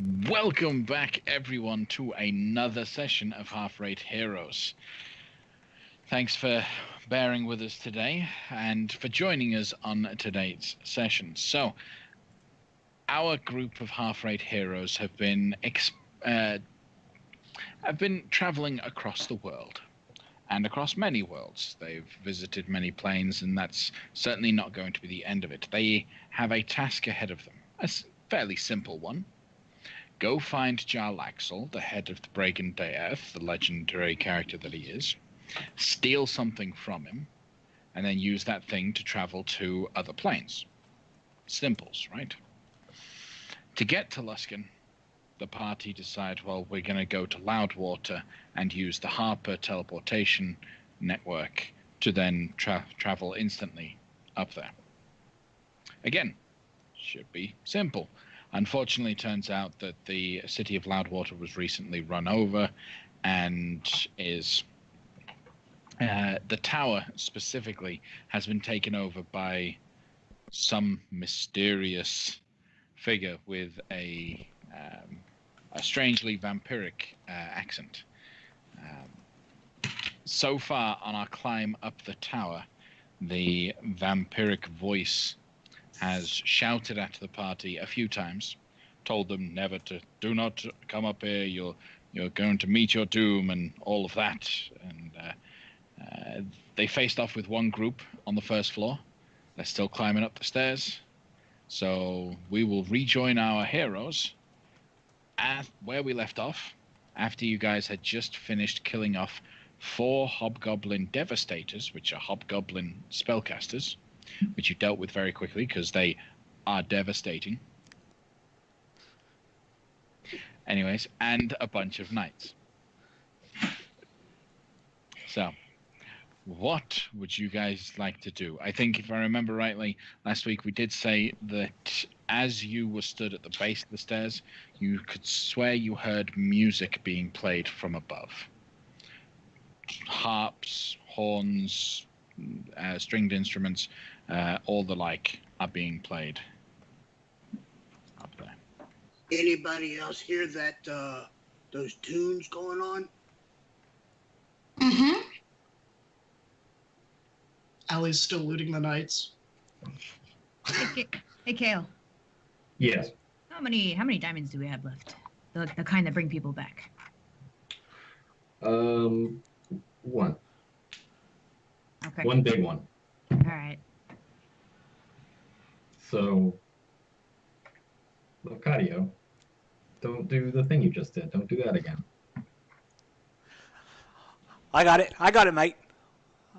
Welcome back, everyone, to another session of Half-Rate Heroes. Thanks for bearing with us today and for joining us on today's session. So, our group of Half-Rate Heroes have been traveling across the world and across many worlds. They've visited many planes, and that's certainly not going to be the end of it. They have a task ahead of them, a fairly simple one. Go find Jarlaxle, the head of the Brigand Earth, the legendary character that he is, steal something from him, and then use that thing to travel to other planes. Simples, right? To get to Luskan, the party decide, well, we're going to go to Loudwater and use the Harper teleportation network to then travel instantly up there. Again, should be simple. Unfortunately, it turns out that the city of Loudwater was recently run over and is... the tower, specifically, has been taken over by some mysterious figure with a strangely vampiric accent. So far, on our climb up the tower, the vampiric voice has shouted at the party a few times, told them do not come up here, you're going to meet your doom and all of that. And they faced off with one group on the first floor. They're still climbing up the stairs. So we will rejoin our heroes at where we left off, after you guys had just finished killing off 4 Hobgoblin Devastators, which are Hobgoblin spellcasters, which you dealt with very quickly because they are devastating. Anyways, and a bunch of knights. So, what would you guys like to do? I think, if I remember rightly, last week we did say that as you were stood at the base of the stairs, you could swear you heard music being played from above. Harps, horns, stringed instruments, all the like are being played up there. Anybody else hear that those tunes going on? Mm-hmm. Allie's still looting the knights. Hey, Kale. Yes. How many diamonds do we have left? The kind that bring people back. One. Okay. One big one. All right. So, Locadio, don't do the thing you just did. Don't do that again. I got it, mate.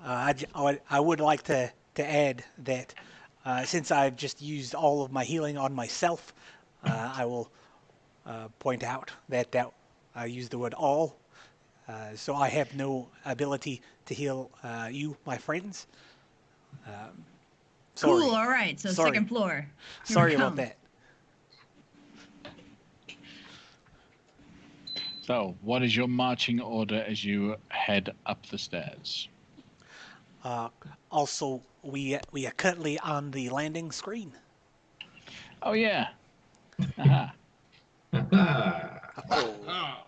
I would like to add that since I've just used all of my healing on myself, I will point out that I used the word all. So I have no ability to heal you, my friends. Sorry. Cool, all right. So Sorry. second floor. Here Sorry we about come. that. So, what is your marching order as you head up the stairs? Also, we are currently on the landing screen. Oh, yeah. Aha. Ah.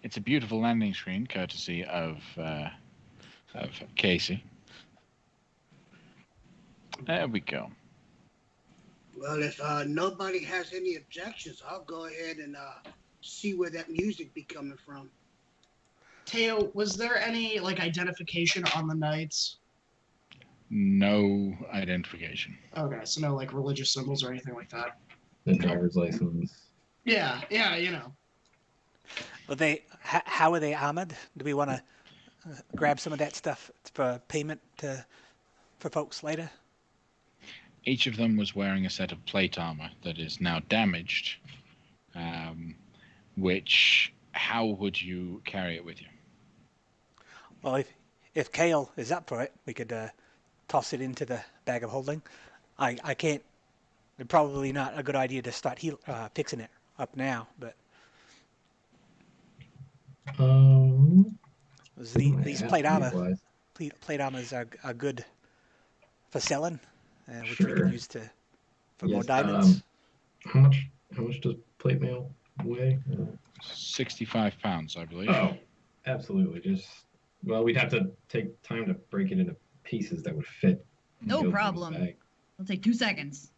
It's a beautiful landing screen, courtesy of Casey. There we go. Well, if nobody has any objections, I'll go ahead and see where that music be coming from. Teo, was there any identification on the knights? No identification. Okay, so no religious symbols or anything like that. The driver's license. Yeah, you know. But how are they armored? Do we want to grab some of that stuff for payment for folks later? Each of them was wearing a set of plate armor that is now damaged. Which, how would you carry it with you? Well, if Kale is up for it, we could toss it into the bag of holding. I can't. It's probably not a good idea to start fixing it up now, but these plate armors are good for selling, which we Sure. could use for more Yes, diamonds. How much does plate mail weigh? 65 pounds, I believe. Oh, absolutely. Well, we'd have to take time to break it into pieces that would fit. No the open problem. bag. It'll take 2 seconds.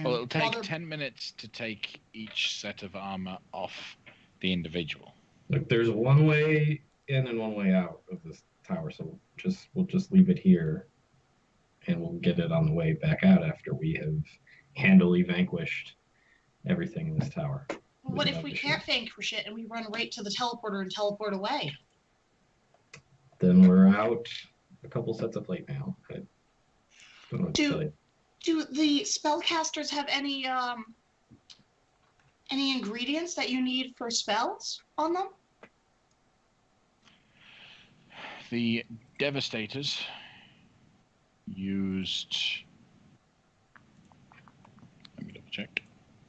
Well, it'll take Father- 10 minutes to take each set of armor off the individual. Look, there's one way in and one way out of this tower, so we'll just leave it here, and we'll get it on the way back out after we have handily vanquished everything in this tower. What if we can't vanquish it and we run right to the teleporter and teleport away? Then we're out a couple sets of plate mail. I don't know what to tell you. Do the spellcasters have any ingredients that you need for spells on them? The Devastators used. Let me double check.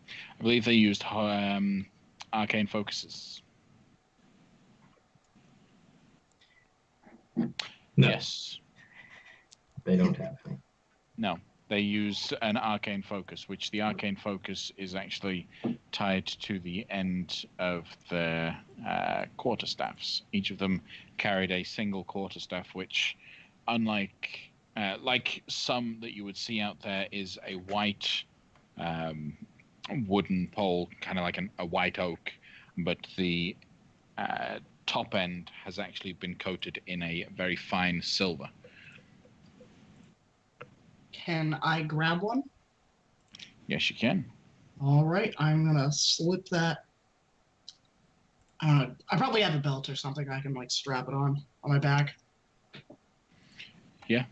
I believe they used arcane focuses. No, Yes. they don't have any. No. They use an arcane focus, which the arcane focus is actually tied to the end of their quarterstaffs. Each of them carried a single quarterstaff, which, unlike like some that you would see out there, is a white wooden pole, kind of like a white oak, but the top end has actually been coated in a very fine silver. Can I grab one? Yes, you can. All right, I'm gonna slip that. I probably have a belt or something I can like strap it on my back. Yeah.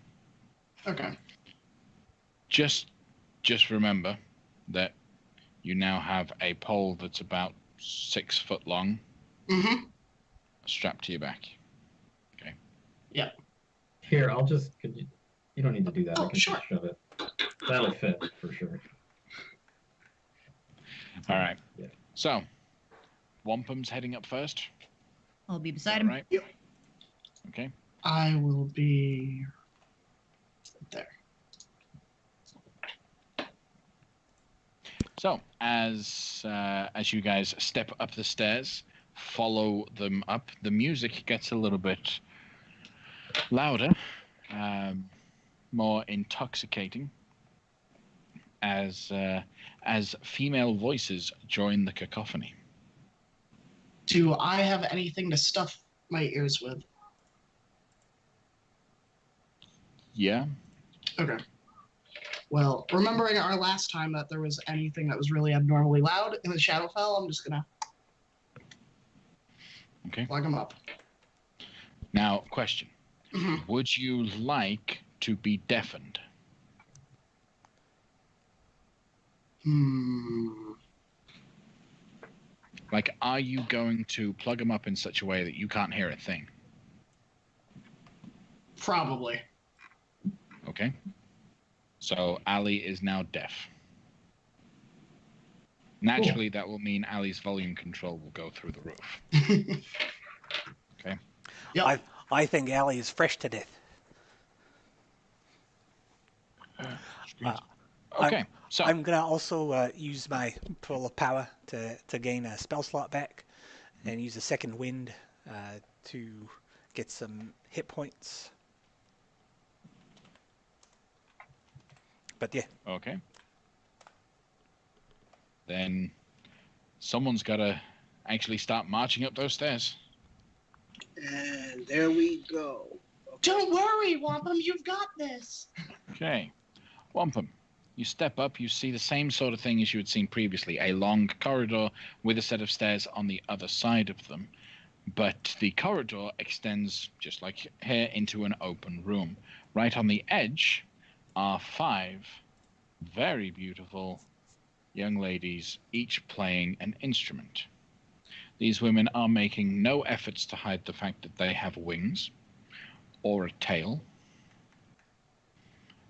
Okay. Just remember that you now have a pole that's about 6 foot long, Mm-hmm. strapped to your back. Okay. Here, you don't need to do that. Oh, I can sure. just shove it. That'll fit for sure. All right. Yeah. So, Wampum's heading up first. I'll be Is beside that him. right? Yep. Okay. I will be there. So, as you guys step up the stairs, follow them up. The music gets a little bit louder, more intoxicating, as female voices join the cacophony. Do I have anything to stuff my ears with? Yeah. Okay. Well, remembering our last time that there was anything that was really abnormally loud in the Shadowfell, I'm just gonna plug them up. Now, question: Mhm. would you like to be deafened? Like, are you going to plug them up in such a way that you can't hear a thing? Probably. Okay. So Ali is now deaf. Naturally, that will mean Ali's volume control will go through the roof. Okay. Yep. I think Allie is fresh to death. Okay. So I'm going to also use my pool of power to gain a spell slot back and use a second wind to get some hit points. But yeah. okay. Then someone's got to actually start marching up those stairs. And there we go. Don't worry, Wampum, you've got this. Okay. Wampum, you step up, you see the same sort of thing as you had seen previously, a long corridor with a set of stairs on the other side of them. But the corridor extends, just like here, into an open room. Right on the edge are 5 very beautiful young ladies, each playing an instrument. These women are making no efforts to hide the fact that they have wings or a tail.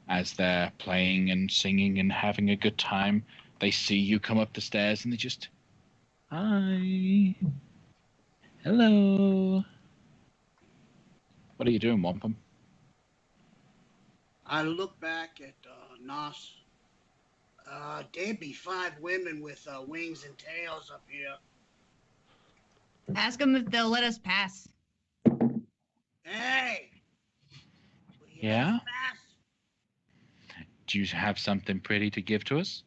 As they're playing and singing and having a good time, they see you come up the stairs and they just, hi, hello. What are you doing, Wampum? I look back at Nos. There'd be 5 women with wings and tails up here. Ask them if they'll let us pass. Hey! Will you let Yeah? us pass? Do you have something pretty to give to us?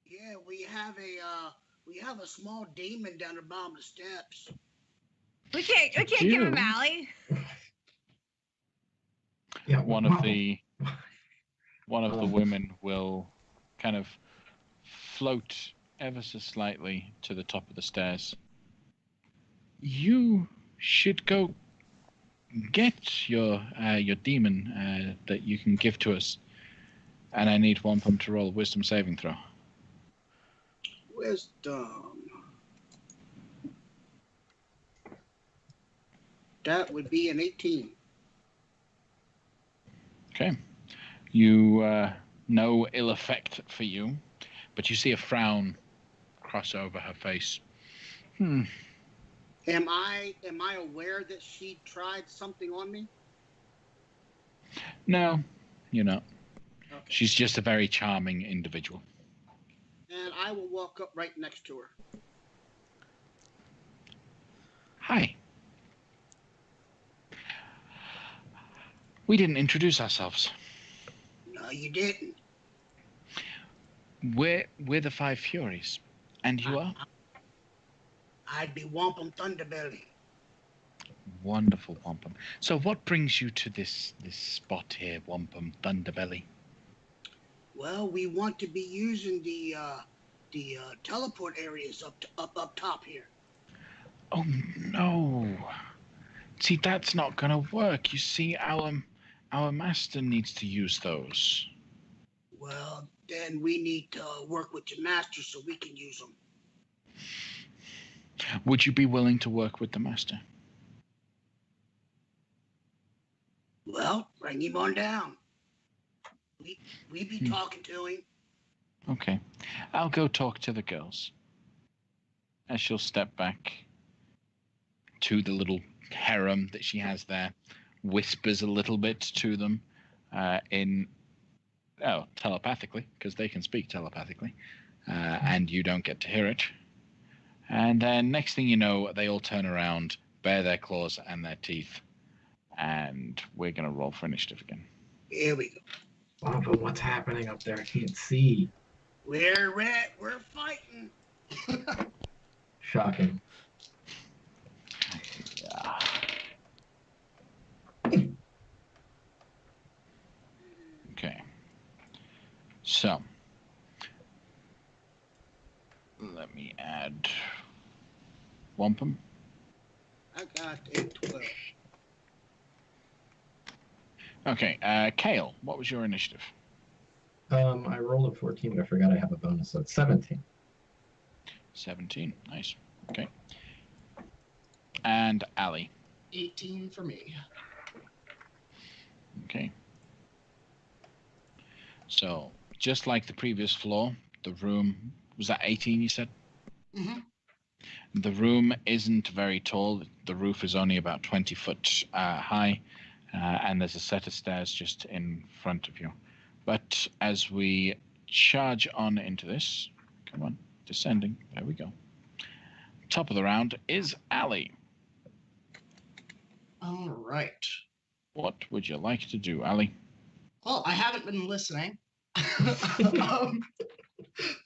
Yeah, we have a small demon down the bottom of the steps. We can't give him Allie. Yeah, One of the women will kind of float ever so slightly to the top of the stairs. You should go get your demon that you can give to us, and I need Wampum to roll a wisdom saving throw. Wisdom. That would be an 18. Okay. You no ill effect for you, but you see a frown cross over her face. Am I aware that she tried something on me? No, you're not. Okay. She's just a very charming individual. And I will walk up right next to her. Hi. We didn't introduce ourselves. No, you didn't. We're the Five Furies. And you are? I'd be Wampum Thunderbelly. Wonderful, Wampum. So what brings you to this spot here, Wampum Thunderbelly? Well, we want to be using the teleport areas up top here. Oh no. See, that's not gonna work. You see, our master needs to use those. Well, then we need to work with your master so we can use them. Would you be willing to work with the master? Well, bring him on down. We be talking to him. Okay. I'll go talk to the girls. As she'll step back to the little harem that she has there, whispers a little bit to them telepathically, because they can speak telepathically, and you don't get to hear it. And then next thing you know, they all turn around, bare their claws and their teeth, and we're going to roll for initiative again. Here we go. Wampum, what's happening up there? I can't see. We're fighting. Shocking. Yeah. Okay. So, let me add Wampum. I got a 12. Okay, Kale, what was your initiative? I rolled a 14, but I forgot I have a bonus, so it's 17. 17. Nice. Okay. And Allie. 18 for me. Okay. So, just like the previous floor, the room was that 18, you said? Mm-hmm. The room isn't very tall. The roof is only about 20 foot high, and there's a set of stairs just in front of you. But as we charge on into this, come on, descending, there we go. Top of the round is Allie. All right. What would you like to do, Allie? Well, I haven't been listening.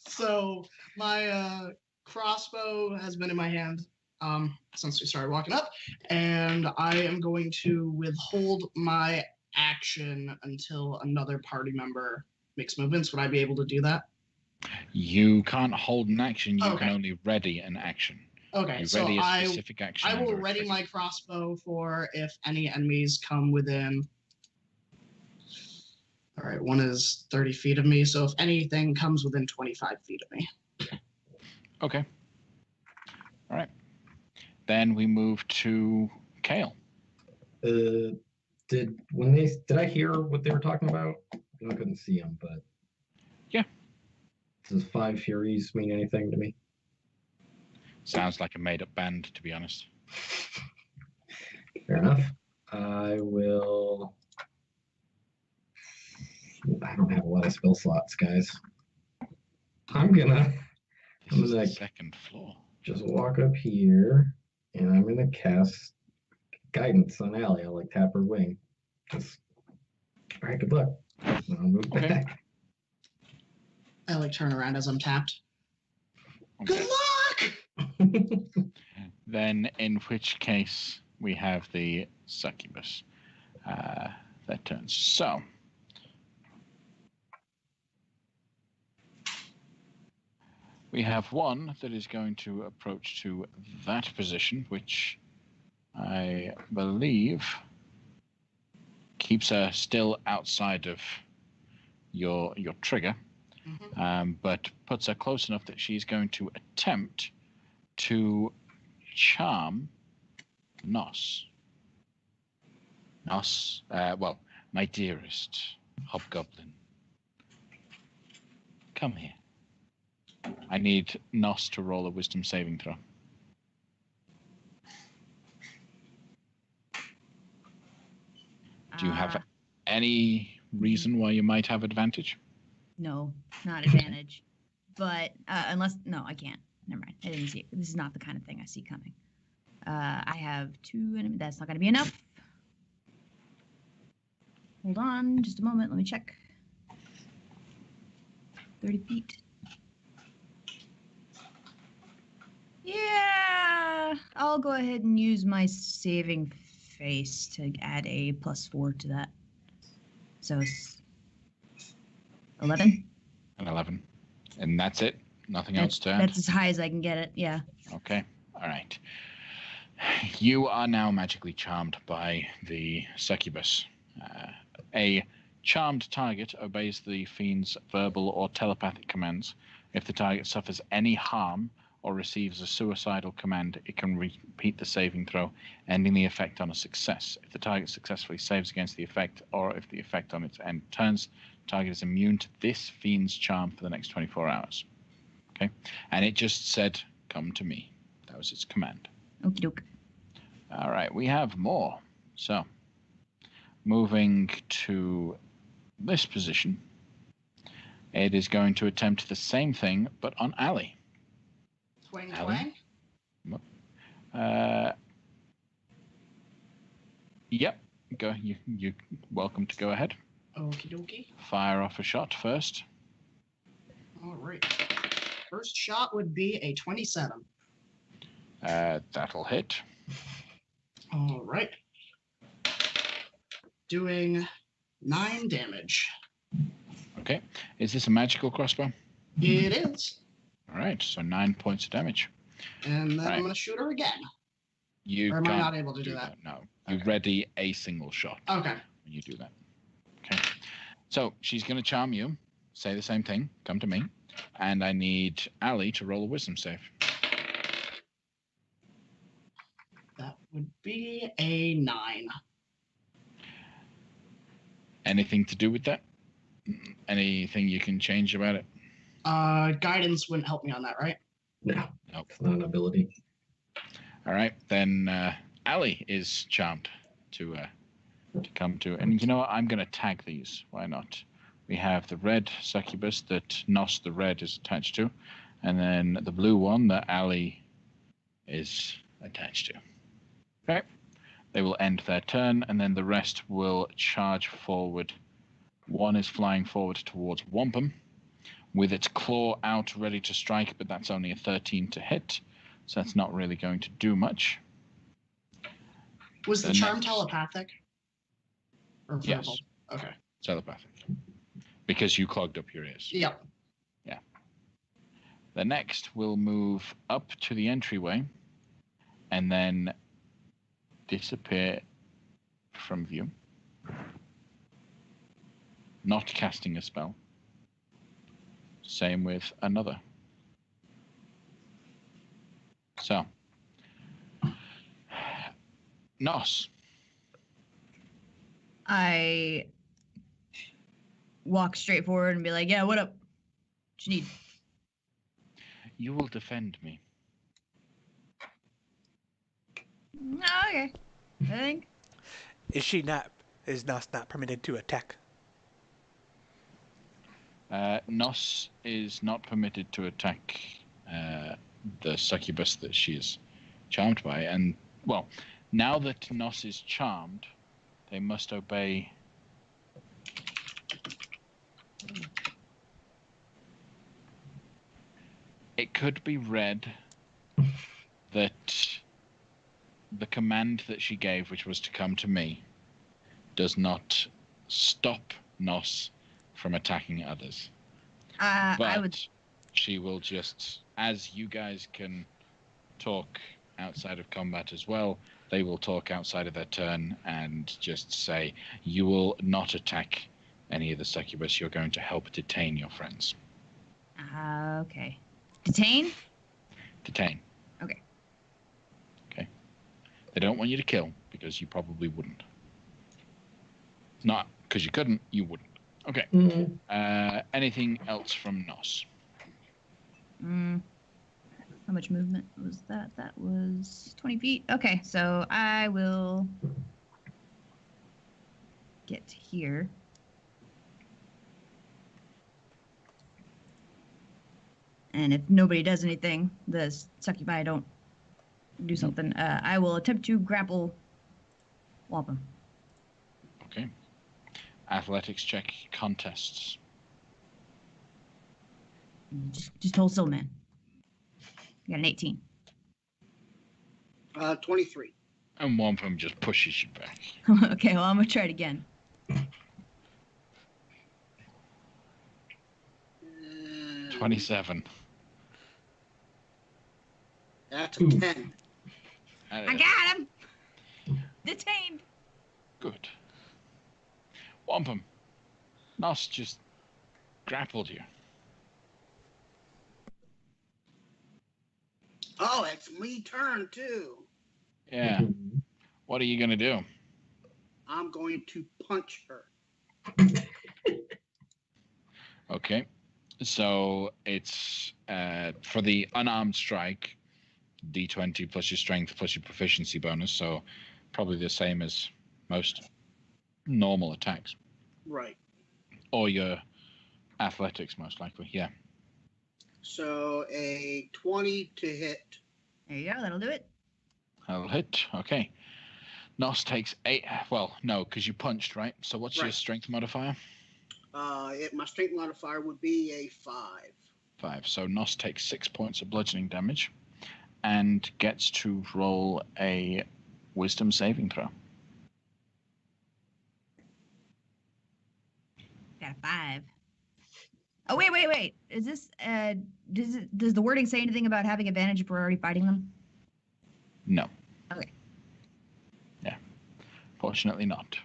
So my crossbow has been in my hand since we started walking up, and I am going to withhold my action until another party member makes movements. Would I be able to do that? You can't hold an action. You Okay. can only ready an action. Okay, You so ready a specific action. I will under a ready trigger. my crossbow for if any enemies come within. All right, one is 30 feet of me, so if anything comes within 25 feet of me. Okay. All right. Then we move to Kale. Did I hear what they were talking about? I couldn't see them, but Yeah. Does Five Furies mean anything to me? Sounds like a made-up band, to be honest. Fair enough. I will I don't have a lot of spell slots, guys. I'm gonna This is the like- second floor. just walk up here, and I'm gonna cast guidance on Allie. I'll like tap her wing. Just all right, good luck. And I'll move Okay. back. I like turn around as I'm tapped. Okay. Good luck! Then, in which case, we have the succubus that turns. So, we have one that is going to approach to that position, which I believe keeps her still outside of your trigger, but puts her close enough that she's going to attempt to charm Nos. Nos, well, my dearest hobgoblin, come here. I need Nos to roll a wisdom saving throw. Do you have any reason why you might have advantage? No, not advantage. But unless no, I can't. Never mind. I didn't see it. This is not the kind of thing I see coming. I have 2 enemies. That's not going to be enough. Hold on, just a moment. Let me check. 30 feet. Yeah, I'll go ahead and use my saving face to add a +4 to that. So 11. An 11. And that's it? Nothing else to add? That's as high as I can get it, yeah. Okay. All right. You are now magically charmed by the succubus. A charmed target obeys the fiend's verbal or telepathic commands. If the target suffers any harm or receives a suicidal command, it can repeat the saving throw, ending the effect on a success. If the target successfully saves against the effect, or if the effect on its end turns, the target is immune to this fiend's charm for the next 24 hours. Okay? And it just said, come to me. That was its command. Okie doke. All right, we have more. So, moving to this position, it is going to attempt the same thing, but on Allie. Twang Alan? twang. Yep. Go. You welcome to go ahead. Okie dokie. Fire off a shot first. All right. First shot would be a 27. That'll hit. All right. Doing 9 damage. Okay. Is this a magical crossbow? It is. All right. So 9 points of damage. And then Right. I'm going to shoot her again. You Or am I can't not able to do that? No. You Okay. ready a single shot Okay. when you do that. Okay. So she's going to charm you. Say the same thing. Come to me. And I need Allie to roll a wisdom save. That would be a 9. Anything to do with that? Anything you can change about it? Guidance wouldn't help me on that, right? No, Nope. it's not an ability. All right, then Allie is charmed to come to, and you know what? I'm going to tag these. Why not? We have the red succubus that Nos the red is attached to, and then the blue one that Allie is attached to. Okay, they will end their turn, and then the rest will charge forward. One is flying forward towards Wampum, with its claw out, ready to strike, but that's only a 13 to hit. So that's not really going to do much. Was the The charm next- telepathic? Or Yes. verbal? Okay. Telepathic. Because you clogged up your ears. Yep. The next will move up to the entryway and then disappear from view. Not casting a spell. Same with another. So, Nos. I walk straight forward and be like, yeah, what up? What you need? You will defend me. Okay. I think. Is Nos not permitted to attack? Nos is not permitted to attack the succubus that she is charmed by, and well, now that Nos is charmed, they must obey. It could be read that the command that she gave, which was to come to me, does not stop Nos from attacking others. I But would. she will just, as you guys can talk outside of combat as well, they will talk outside of their turn and just say, you will not attack any of the succubus. You're going to help detain your friends. Okay. Detain? Detain. Okay. Okay. They don't want you to kill, because you probably wouldn't. Not because you couldn't, you wouldn't. Okay. Anything else from Nos? How much movement was that? That was 20 feet. Okay, so I will get here. And if nobody does anything, the succubi don't do something, I will attempt to grapple Wampum. Okay. Athletics check contests. Just hold still, man. You got an 18. 23. And Wampum just pushes you back. Okay, well, I'm going to try it again. 27. That's a 10. I got him! Detained! Good. Wampum. Nos just grappled you. Oh, it's me turn too. Yeah. What are you going to do? I'm going to punch her. Okay. So it's for the unarmed strike, D20 plus your strength plus your proficiency bonus. So probably the same as most normal attacks. Right. Or your athletics, most likely. Yeah. So a 20 to hit. There you go, that'll do it. I'll hit. Okay. Nos takes 8. Well, no, because you punched, right? So what's your Right. strength modifier? My strength modifier would be a 5. 5. So Nos takes 6 points of bludgeoning damage and gets to roll a wisdom saving throw. Got a 5. Oh, wait. Is this, does the wording say anything about having advantage if we're already fighting them? No. Okay. Yeah. Fortunately not.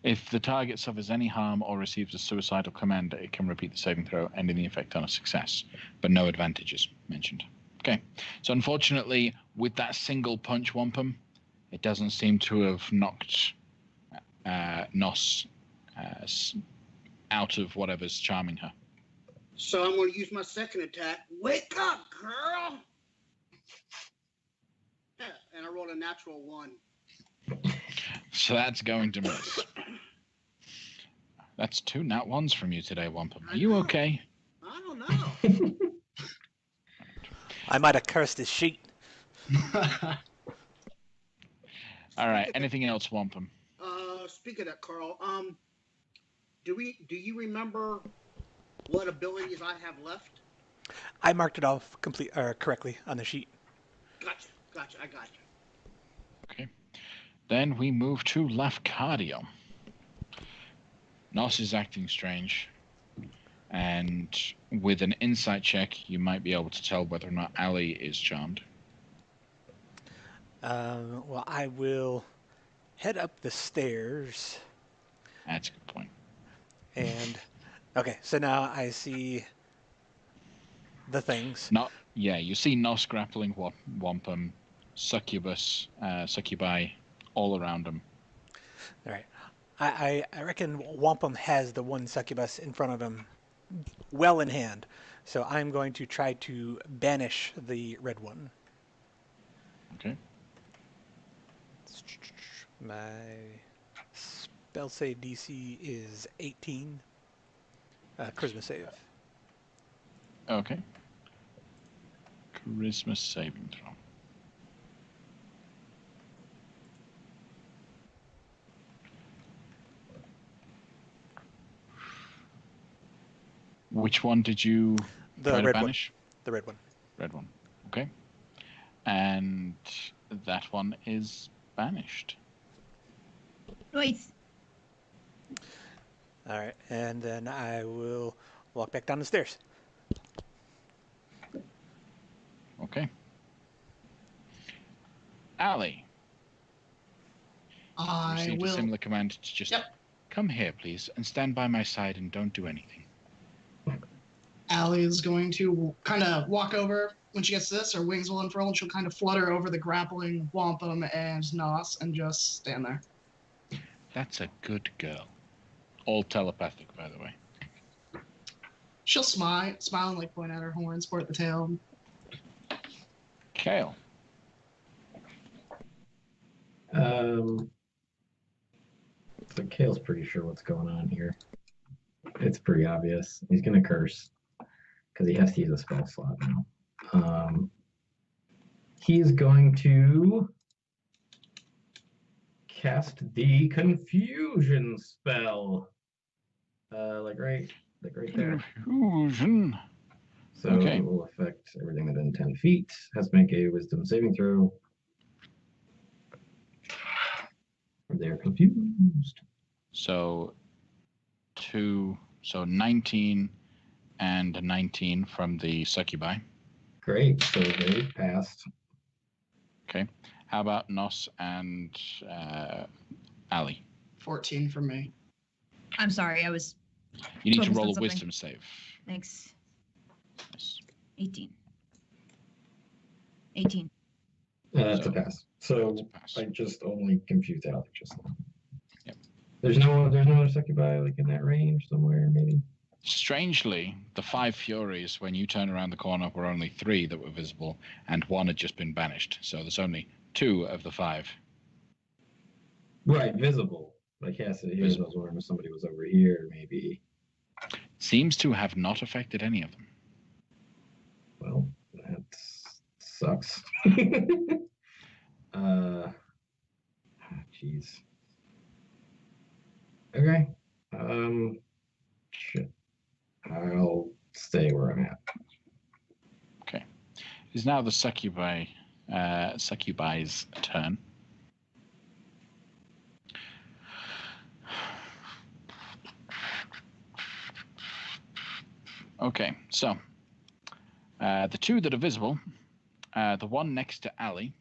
If the target suffers any harm or receives a suicidal command, it can repeat the saving throw, ending the effect on a success, but no advantages mentioned. Okay. So unfortunately, with that single punch, Wampum, it doesn't seem to have knocked Nos out of whatever's charming her. So I'm going to use my second attack. Wake up, girl! Yeah, and I rolled a natural 1. So that's going to miss. That's 2 nat 1s from you today, Wampum. Are you okay? I don't know. I might have cursed his sheet. All right. Anything else, Wampum? Speak of that, Carl. Do you remember what abilities I have left? I marked it off correctly on the sheet. Gotcha. I got you. Okay. Then we move to Lafcadio. Nos is acting strange, and with an insight check, you might be able to tell whether or not Ali is charmed. Well, I will head up the stairs. That's a good point. And okay, so now I see the things. You see Nos grappling Wampum, succubi, all around him. All right. I reckon Wampum has the one succubus in front of him well in hand. So I'm going to try to banish the red one. Okay. My spell save DC is 18. Charisma save. Okay. Charisma saving throw. Which one did you The try to red one. banish? The red one. Red one. Okay. And that one is banished. Nice. All right, and then I will walk back down the stairs. Okay. Allie, I received a will. similar command to just come here, please, and stand by my side and don't do anything. Allie is going to kind of walk over when she gets to this. Her wings will unfurl and she'll kind of flutter over the grappling wampum and Nos and just stand there. That's a good girl. All telepathic, by the way. She'll smile and like point at her horns, sport the tail. Kale. So Kale's pretty sure what's going on here. It's pretty obvious. He's gonna curse because he has to use a spell slot now. He's going to cast the confusion spell. Like right there. Confusion. So Okay. it will affect everything within 10 feet. Has to make a wisdom saving throw. They're confused. So 19 and 19 from the succubi. Great. So they passed. Okay. How about Nos and Allie? 14 from me. I'm sorry, I was. You need to Focus roll on a something. wisdom save. Thanks. Yes. 18. 18. That's So, a pass. So It's a pass. I just only confused Alec just now. Yep. There's no other succubi like in that range somewhere, maybe. Strangely, the 5 Furies, when you turn around the corner, were only 3 that were visible, and 1 had just been banished. So there's only 2 of the 5. Right, visible. Like yes, here's I Visible. was wondering if somebody was over here, maybe. Seems to have not affected any of them. Well, that sucks. Jeez. Okay. Shit. I'll stay where I'm at. Okay. It is now the succubi's turn. Okay, so the 2 that are visible, the one next to Allie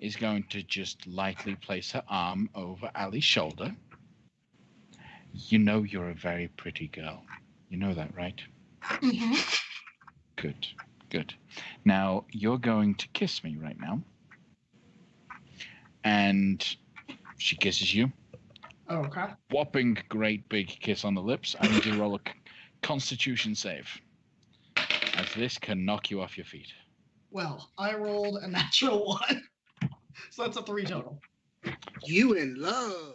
is going to just lightly place her arm over Allie's shoulder. You know you're a very pretty girl. You know that, right? Mm-hmm. Good, good. Now, you're going to kiss me right now. And she kisses you. Okay. Whopping great big kiss on the lips. I need you to roll a Constitution save, as this can knock you off your feet. Well, I rolled a natural 1. So that's a 3 total. You in love.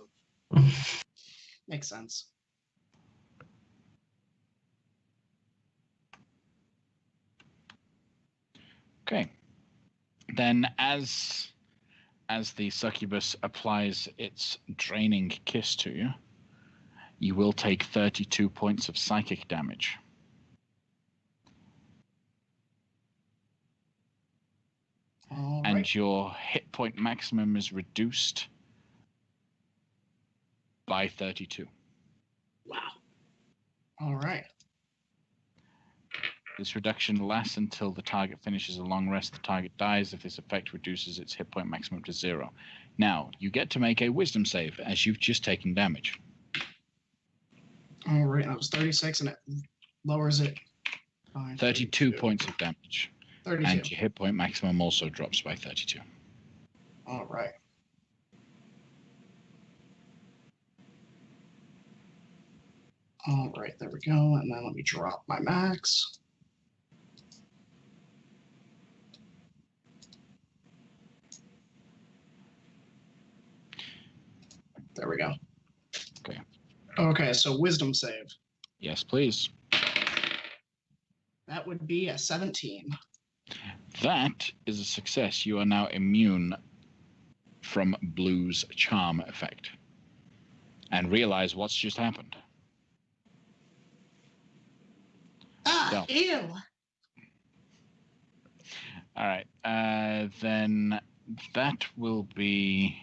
Makes sense. Okay. Then as the succubus applies its draining kiss to you, you will take 32 points of psychic damage. All And right. your hit point maximum is reduced by 32. Wow. All right. This reduction lasts until the target finishes a long rest. The target dies if this effect reduces its hit point maximum to 0. Now, you get to make a wisdom save as you've just taken damage. All right. That was 36, and it lowers it by 32 points of damage. 32. And your hit point maximum also drops by 32. All right. All right, there we go. And then let me drop my max. There we go. Okay. Okay, so wisdom save. Yes, please. That would be a 17. That is a success. You are now immune from Blue's charm effect. And realize what's just happened. Ah, So. ew. All right. Then that will be...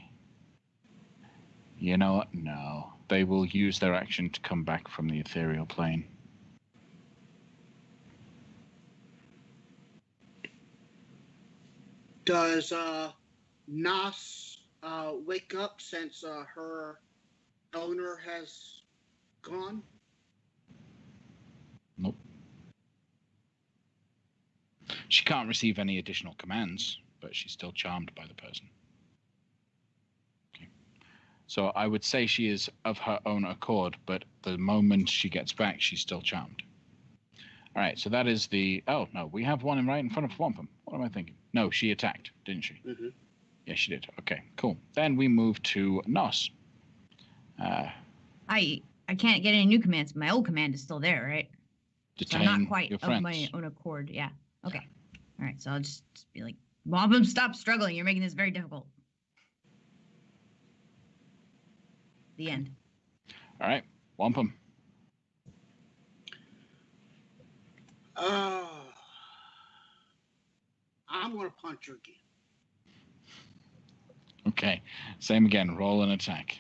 You know what? No. They will use their action to come back from the ethereal plane. Does Nas wake up since her owner has gone? Nope. She can't receive any additional commands, but she's still charmed by the person. Okay. So I would say she is of her own accord, but the moment she gets back, she's still charmed. All right, so that is the... Oh, no, we have one right in front of Wampum. What am I thinking? No, she attacked, didn't she? Mm-hmm. Yes, she did. Okay, cool. Then we move to Nos. I can't get any new commands. My old command is still there, right? So I'm Detain not quite your of friends. my own accord. Yeah. Okay. All right. So I'll just be like, Wampum, stop struggling. You're making this very difficult. The end. All right, Wampum. I'm gonna punch her again. Okay, same again. Roll an attack.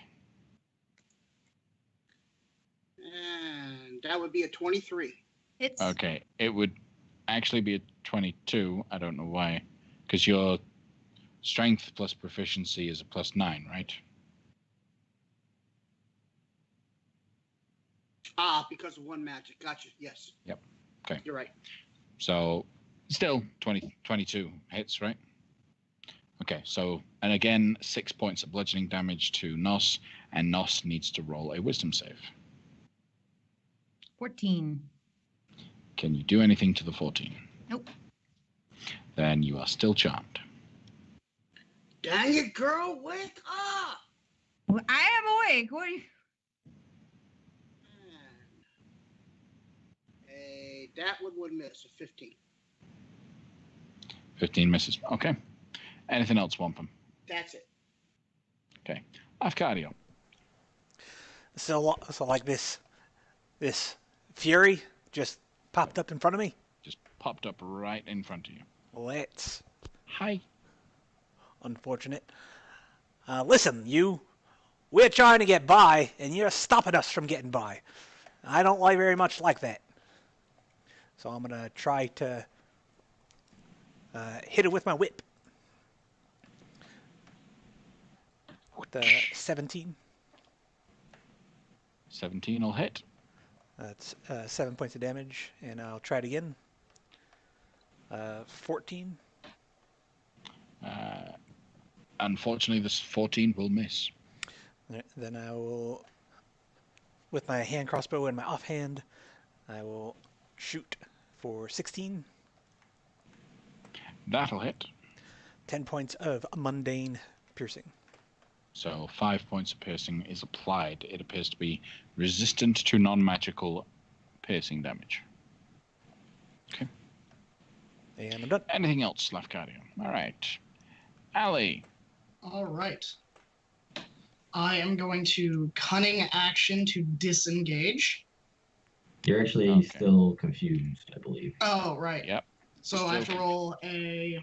And that would be a 23. It's Okay, it would actually be a 22. I don't know why. Because your strength plus proficiency is a +9, right? Because of one magic. Gotcha. Yes. Yep. Okay. You're right. So still 22 hits, right? Okay, so, and again, 6 points of bludgeoning damage to Nos, and Nos needs to roll a wisdom save. 14. Can you do anything to the 14? Nope. Then you are still charmed. Dang it, girl, wake up! Well, I am awake. What are you? That one would miss a 15. 15 misses. Okay. Anything else, Wampum? That's it. Okay. Afcadio. So like this fury just popped up in front of me. Just popped up right in front of you. Let's. Hi. Unfortunate. Listen, we're trying to get by, and you're stopping us from getting by. I don't very much like that. So I'm going to try to hit it with my whip. With 17. 17 will hit. That's 7 points of damage, and I'll try it again. 14. Unfortunately, this 14 will miss. Then I will, with my hand crossbow and my offhand, I will shoot for 16. That'll hit. 10 points of mundane piercing. So 5 points of piercing is applied. It appears to be resistant to non-magical piercing damage. Okay. And I'm done. Anything else, Lafcadio? All right. Ali. All right. I am going to cunning action to disengage. You're actually Okay. still confused, I believe. Oh, right. Yep. So I have to roll a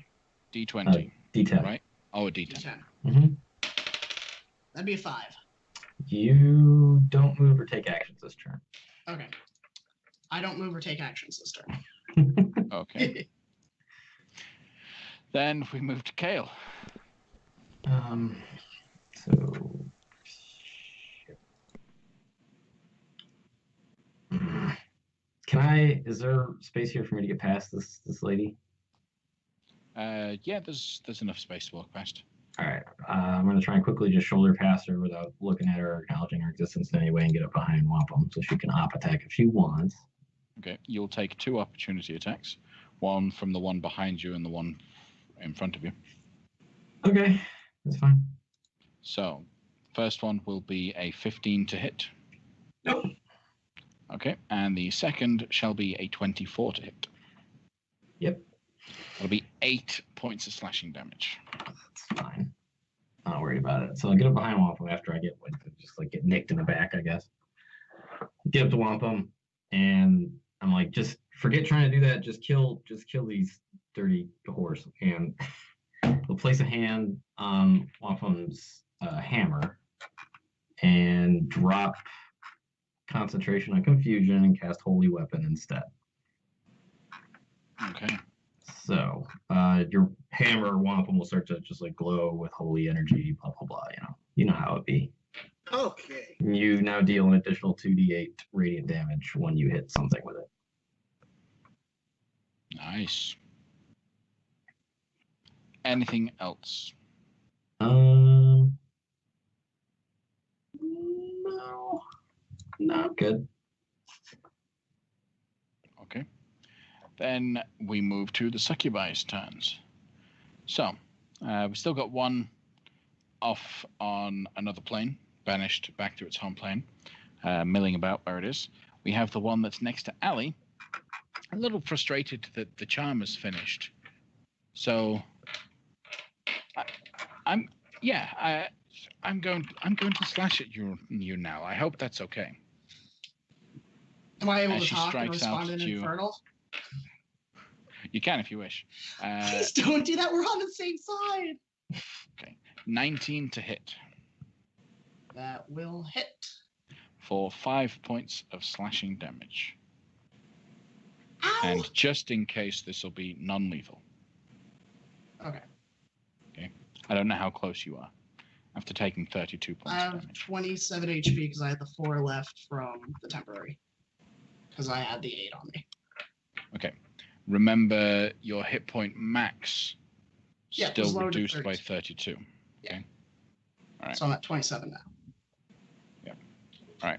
D20. D10. Right? Oh, a D10. d10. Mm-hmm. That'd be a 5. You don't move or take actions this turn. Okay. I don't move or take actions this turn. Okay. Then we move to Kale. So is there space here for me to get past this lady? Yeah, there's enough space to walk past. All right. I'm going to try and quickly just shoulder past her without looking at her or acknowledging her existence in any way and get up behind Wampum so she can op attack if she wants. Okay, you'll take 2 opportunity attacks. One from the one behind you and the one in front of you. Okay, that's fine. So, first one will be a 15 to hit. Nope. Okay, and the second shall be a 24 to hit. Yep. That'll be 8 points of slashing damage. That's fine. I'm not worried about it. So I get up behind Wampum after I get get nicked in the back, I guess. Get up to Wampum, and I'm like, just forget trying to do that. Just kill these dirty whores. And we'll place a hand on Wampum's hammer and drop concentration on confusion and cast Holy Weapon instead. Okay. So your hammer Wampum will start to just glow with holy energy, blah blah blah. You know how it be. Okay. You now deal an additional 2d8 radiant damage when you hit something with it. Nice. Anything else? No, I'm good. Okay. Then we move to the succubi's turns. So, we've still got one off on another plane, banished back to its home plane, milling about where it is. We have the one that's next to Ali, a little frustrated that the charm is finished. So, I'm going to slash at you now. I hope that's okay. Am I able As to she talk and strikes out respond in at you. Infernal? You can if you wish. Please don't do that. We're on the same side. Okay. 19 to hit That will hit. for 5 points of slashing damage. Ow! And just in case, this will be non-lethal. Okay. Okay. I don't know how close you are. After taking 32 I points of have damage. 27 HP because I had the 4 left from the temporary. Because I had the 8 on me. Okay. Remember, your hit point max Yeah, it still was lowered to reduced by 32. 32. Yeah. Okay. All right. So I'm at 27 now. All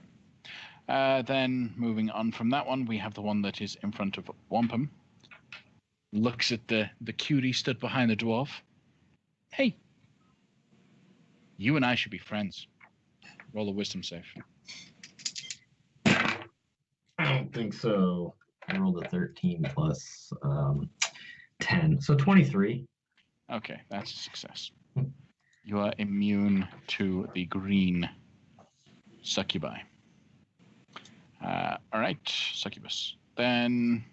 right. Then moving on from that one, we have the one that is in front of Wampum. Looks at the cutie stood behind the dwarf. Hey, you and I should be friends. Roll a wisdom save. I don't think so. I rolled a 13 plus 10, so 23. Okay, that's a success. You are immune to the green succubi. All right, succubus. Then,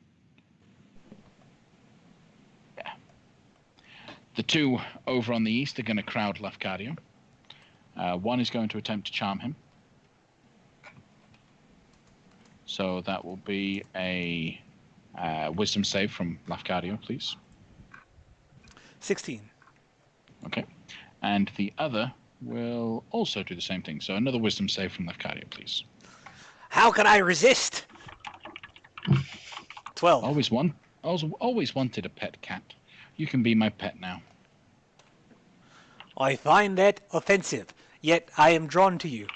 yeah. The two over on the east are going to crowd Lafcadio. One is going to attempt to charm him. So that will be a wisdom save from Lafcadio, please. 16. Okay. And the other will also do the same thing. So another wisdom save from Lafcadio, please. How can I resist? 12. Always wanted a pet cat. You can be my pet now. I find that offensive, yet I am drawn to you.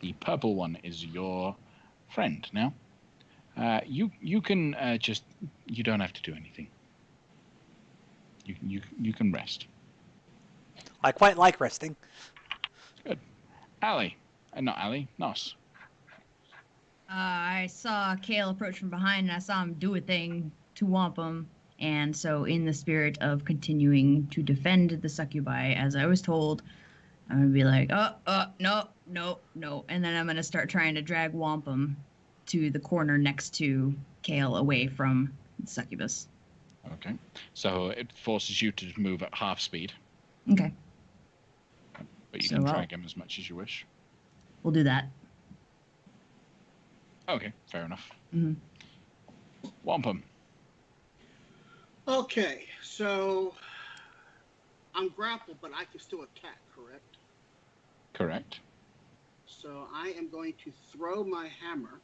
The purple one is your friend now. You can you don't have to do anything. You can rest. I quite like resting. Good. Ali. Not Ali. Nos. I saw Kale approach from behind, and I saw him do a thing to Wampum. And so, in the spirit of continuing to defend the succubi, as I was told, I'm going to be like, no. And then I'm going to start trying to drag Wampum to the corner next to Kale away from the succubus. Okay. So it forces you to move at half speed. Okay. But you So can I'll- drag him as much as you wish. We'll do that. Okay, fair enough. Mm-hmm. Wampum. Okay, so I'm grappled, but I can still attack, correct? Correct. So I am going to throw my hammer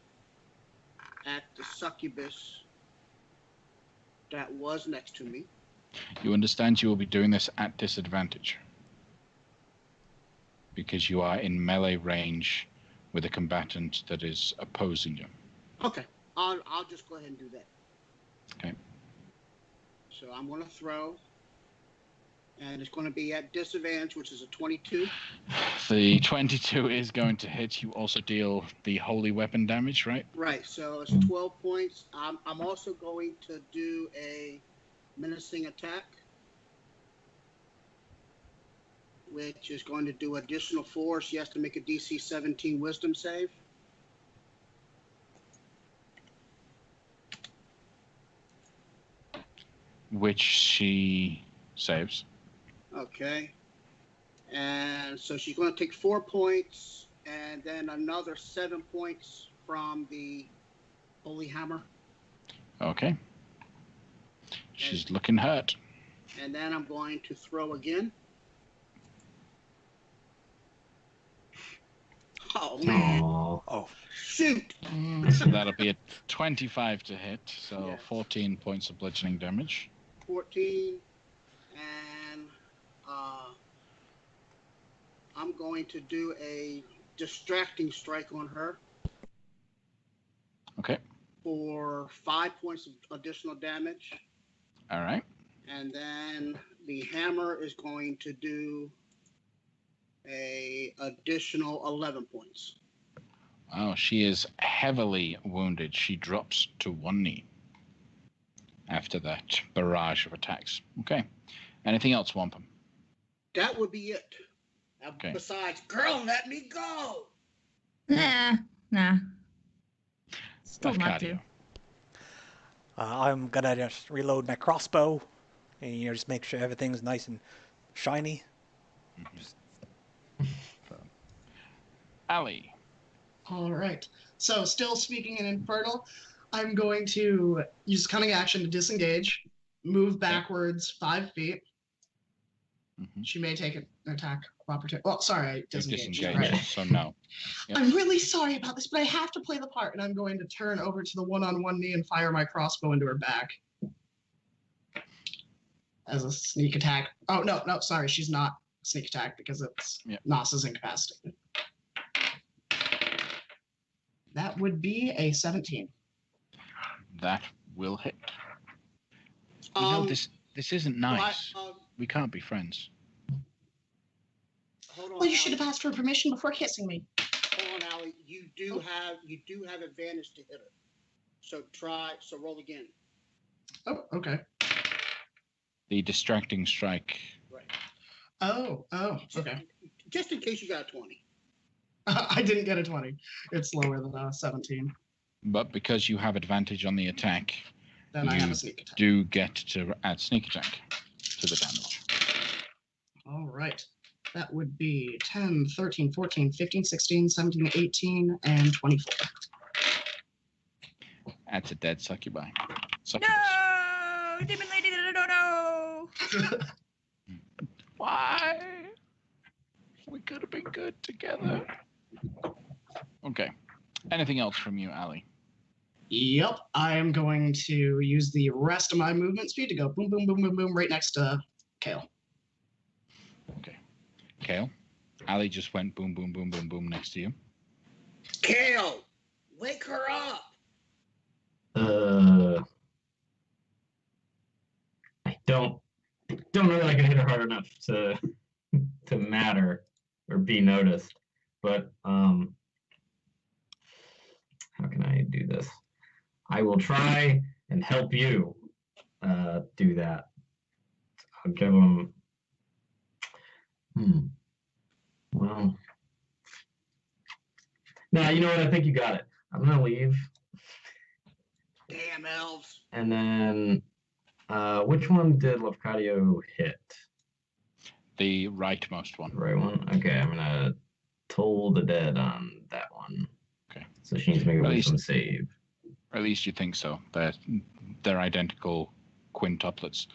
at the succubus that was next to me. You understand you will be doing this at disadvantage. Because you are in melee range with a combatant that is opposing you. Okay, I'll just go ahead and do that. Okay. So I'm going to throw And it's going to be at disadvantage, which is a 22. The 22 is going to hit. You also deal the holy weapon damage, right? Right, so it's 12 points. I'm also going to do a menacing attack, which is going to do additional force. She has to make a DC 17 wisdom save. Which she saves. Okay. And so she's going to take 4 points and then another 7 points from the Holy Hammer. Okay. She's looking hurt. And then I'm going to throw again. Oh, man. Aww. Oh, Shoot. So that'll be a 25 to hit. So Yes. 14 points of bludgeoning damage. 14. And I'm going to do a distracting strike on her Okay. for 5 points of additional damage. All right. And then the hammer is going to do a additional 11 points. Wow, she is heavily wounded. She drops to one knee after that barrage of attacks. Okay. Anything else, Wampum? That would be it. Okay. Besides, girl, let me go. Nah. Still not Lafcadio. to. I'm gonna just reload my crossbow, and just make sure everything's nice and shiny. Ali. All right. So, still speaking in Infernal, I'm going to use cunning action to disengage, move backwards 5 feet. Mhm. She may take an attack of opportunity. Well, sorry, I You disengaged. disengage, Right. so no. Yep. I'm really sorry about this, but I have to play the part, and I'm going to turn over to the one on one knee and fire my crossbow into her back as a sneak attack. Oh no, sorry, she's not sneak attack because it's Nos is incapacitated. That would be a 17. That will hit. You know, this isn't nice. We can't be friends. Hold on. Well, you Allie. should have asked for permission before kissing me. Hold on, Allie. You do have advantage to hit her. So roll again. Oh, okay. The distracting strike. Right. Oh, okay. Just in case you got a 20. I didn't get a 20. It's lower than a 17. But because you have advantage on the attack, Then I have a sneak attack. do get to add sneak attack to the damage. All right. That would be 10, 13, 14, 15, 16, 17, 18, and 24. That's a dead succubi. Succubus. No! Demon lady, no! Why? We could have been good together. Okay. Anything else from you, Ali? Yep. I am going to use the rest of my movement speed to go boom, boom, boom, boom, boom, right next to Kale. Okay. Kale? Ali just went boom, boom, boom, boom, boom next to you. Kale, wake her up. I don't know that I can hit her hard enough to matter or be noticed. But how can I do this? I will try and help you do that. I'll give him. Well, nah, you know what? I think you got it. I'm gonna leave. Damn elves. And then, which one did Lafcadio hit? The rightmost one. The right one? Okay, I'm gonna toll the dead on that one. Okay. So she needs to make a wisdom save. Or at least you think so. They're identical quintuplets.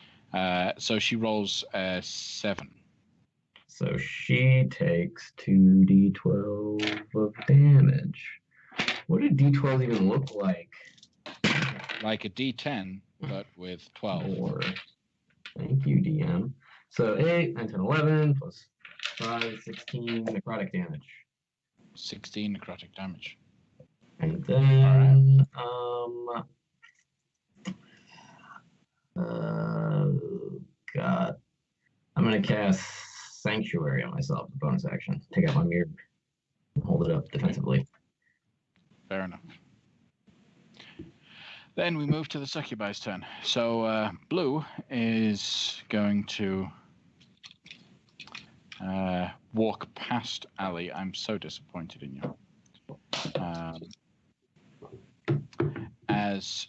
So she rolls 7. So she takes 2d12 of damage. What do d12s even look like? Like a d10, but with 12. 4. Thank you, DM. So 8, 9, 10, 11, plus 5, 16 necrotic damage. 16 necrotic damage. And then, God. I'm going to cast Sanctuary on myself, a bonus action. Take out my mirror, hold it up defensively. Fair enough. Then we move to the succubi's turn. So Blue is going to walk past Ali. I'm so disappointed in you. As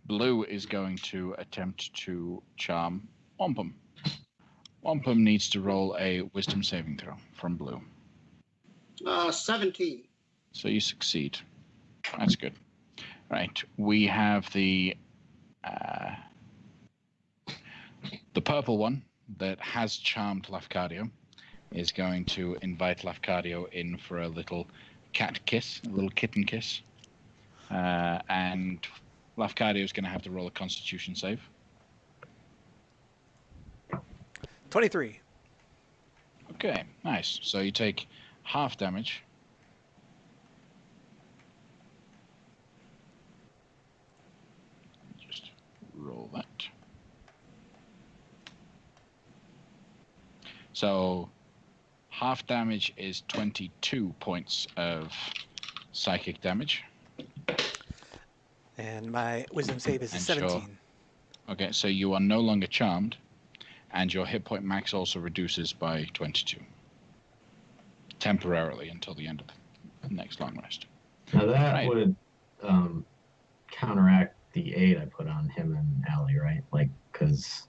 Blue is going to attempt to charm Wampum. Wampum needs to roll a wisdom saving throw from Blue. 17. So you succeed. That's good. Right. We have the purple one that has charmed Lafcadio is going to invite Lafcadio in for a little cat kiss, a little kitten kiss. And Lafcadio is going to have to roll a Constitution save. 23. Okay, nice. So you take half damage. Just roll that. So half damage is 22 points of psychic damage. And my wisdom save is a And 17. Okay, so you are no longer charmed, and your hit point max also reduces by 22. Temporarily until the end of the next long rest. Now that Right. would counteract the 8 I put on him and Allie, right? Like, because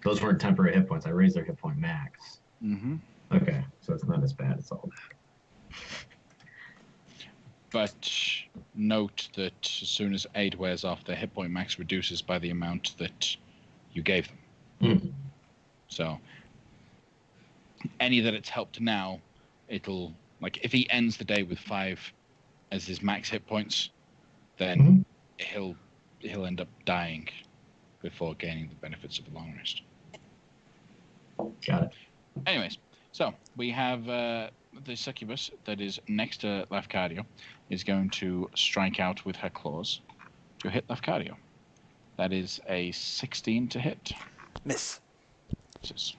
those weren't temporary hit points. I raised their hit point max. Mm-hmm. Okay, so it's not as bad. It's all bad. But note that as soon as 8 wears off, their hit point max reduces by the amount that you gave them. Mm-hmm. So any that it's helped now, it'll, like, if he ends the day with 5 as his max hit points, then he'll end up dying before gaining the benefits of the long rest. Got it. Anyways, so we have the succubus that is next to Lafcadio is going to strike out with her claws to hit Lafcadio. That is a 16 to hit. Miss.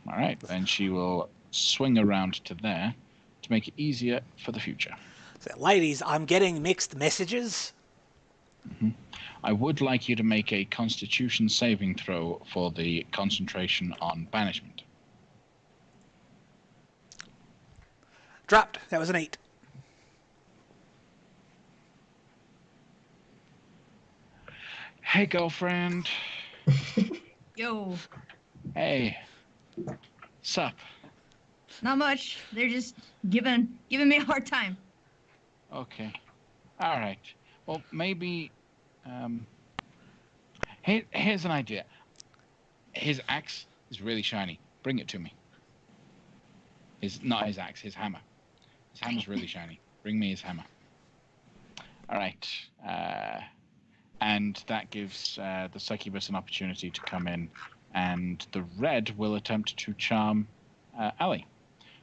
All right, then she will swing around to there to make it easier for the future. So, ladies, I'm getting mixed messages. Mm-hmm. I would like you to make a Constitution saving throw for the concentration on banishment. Dropped. That was an 8. Hey, girlfriend. Yo, Hey. Sup? not much. They're just giving me a hard time. Okay. All right. Well, maybe. Here's an idea. His axe is really shiny. Bring it to me. Not his axe, his hammer. His hammer's really shiny. Bring me his hammer. All right. And that gives the succubus an opportunity to come in, and the red will attempt to charm Ali.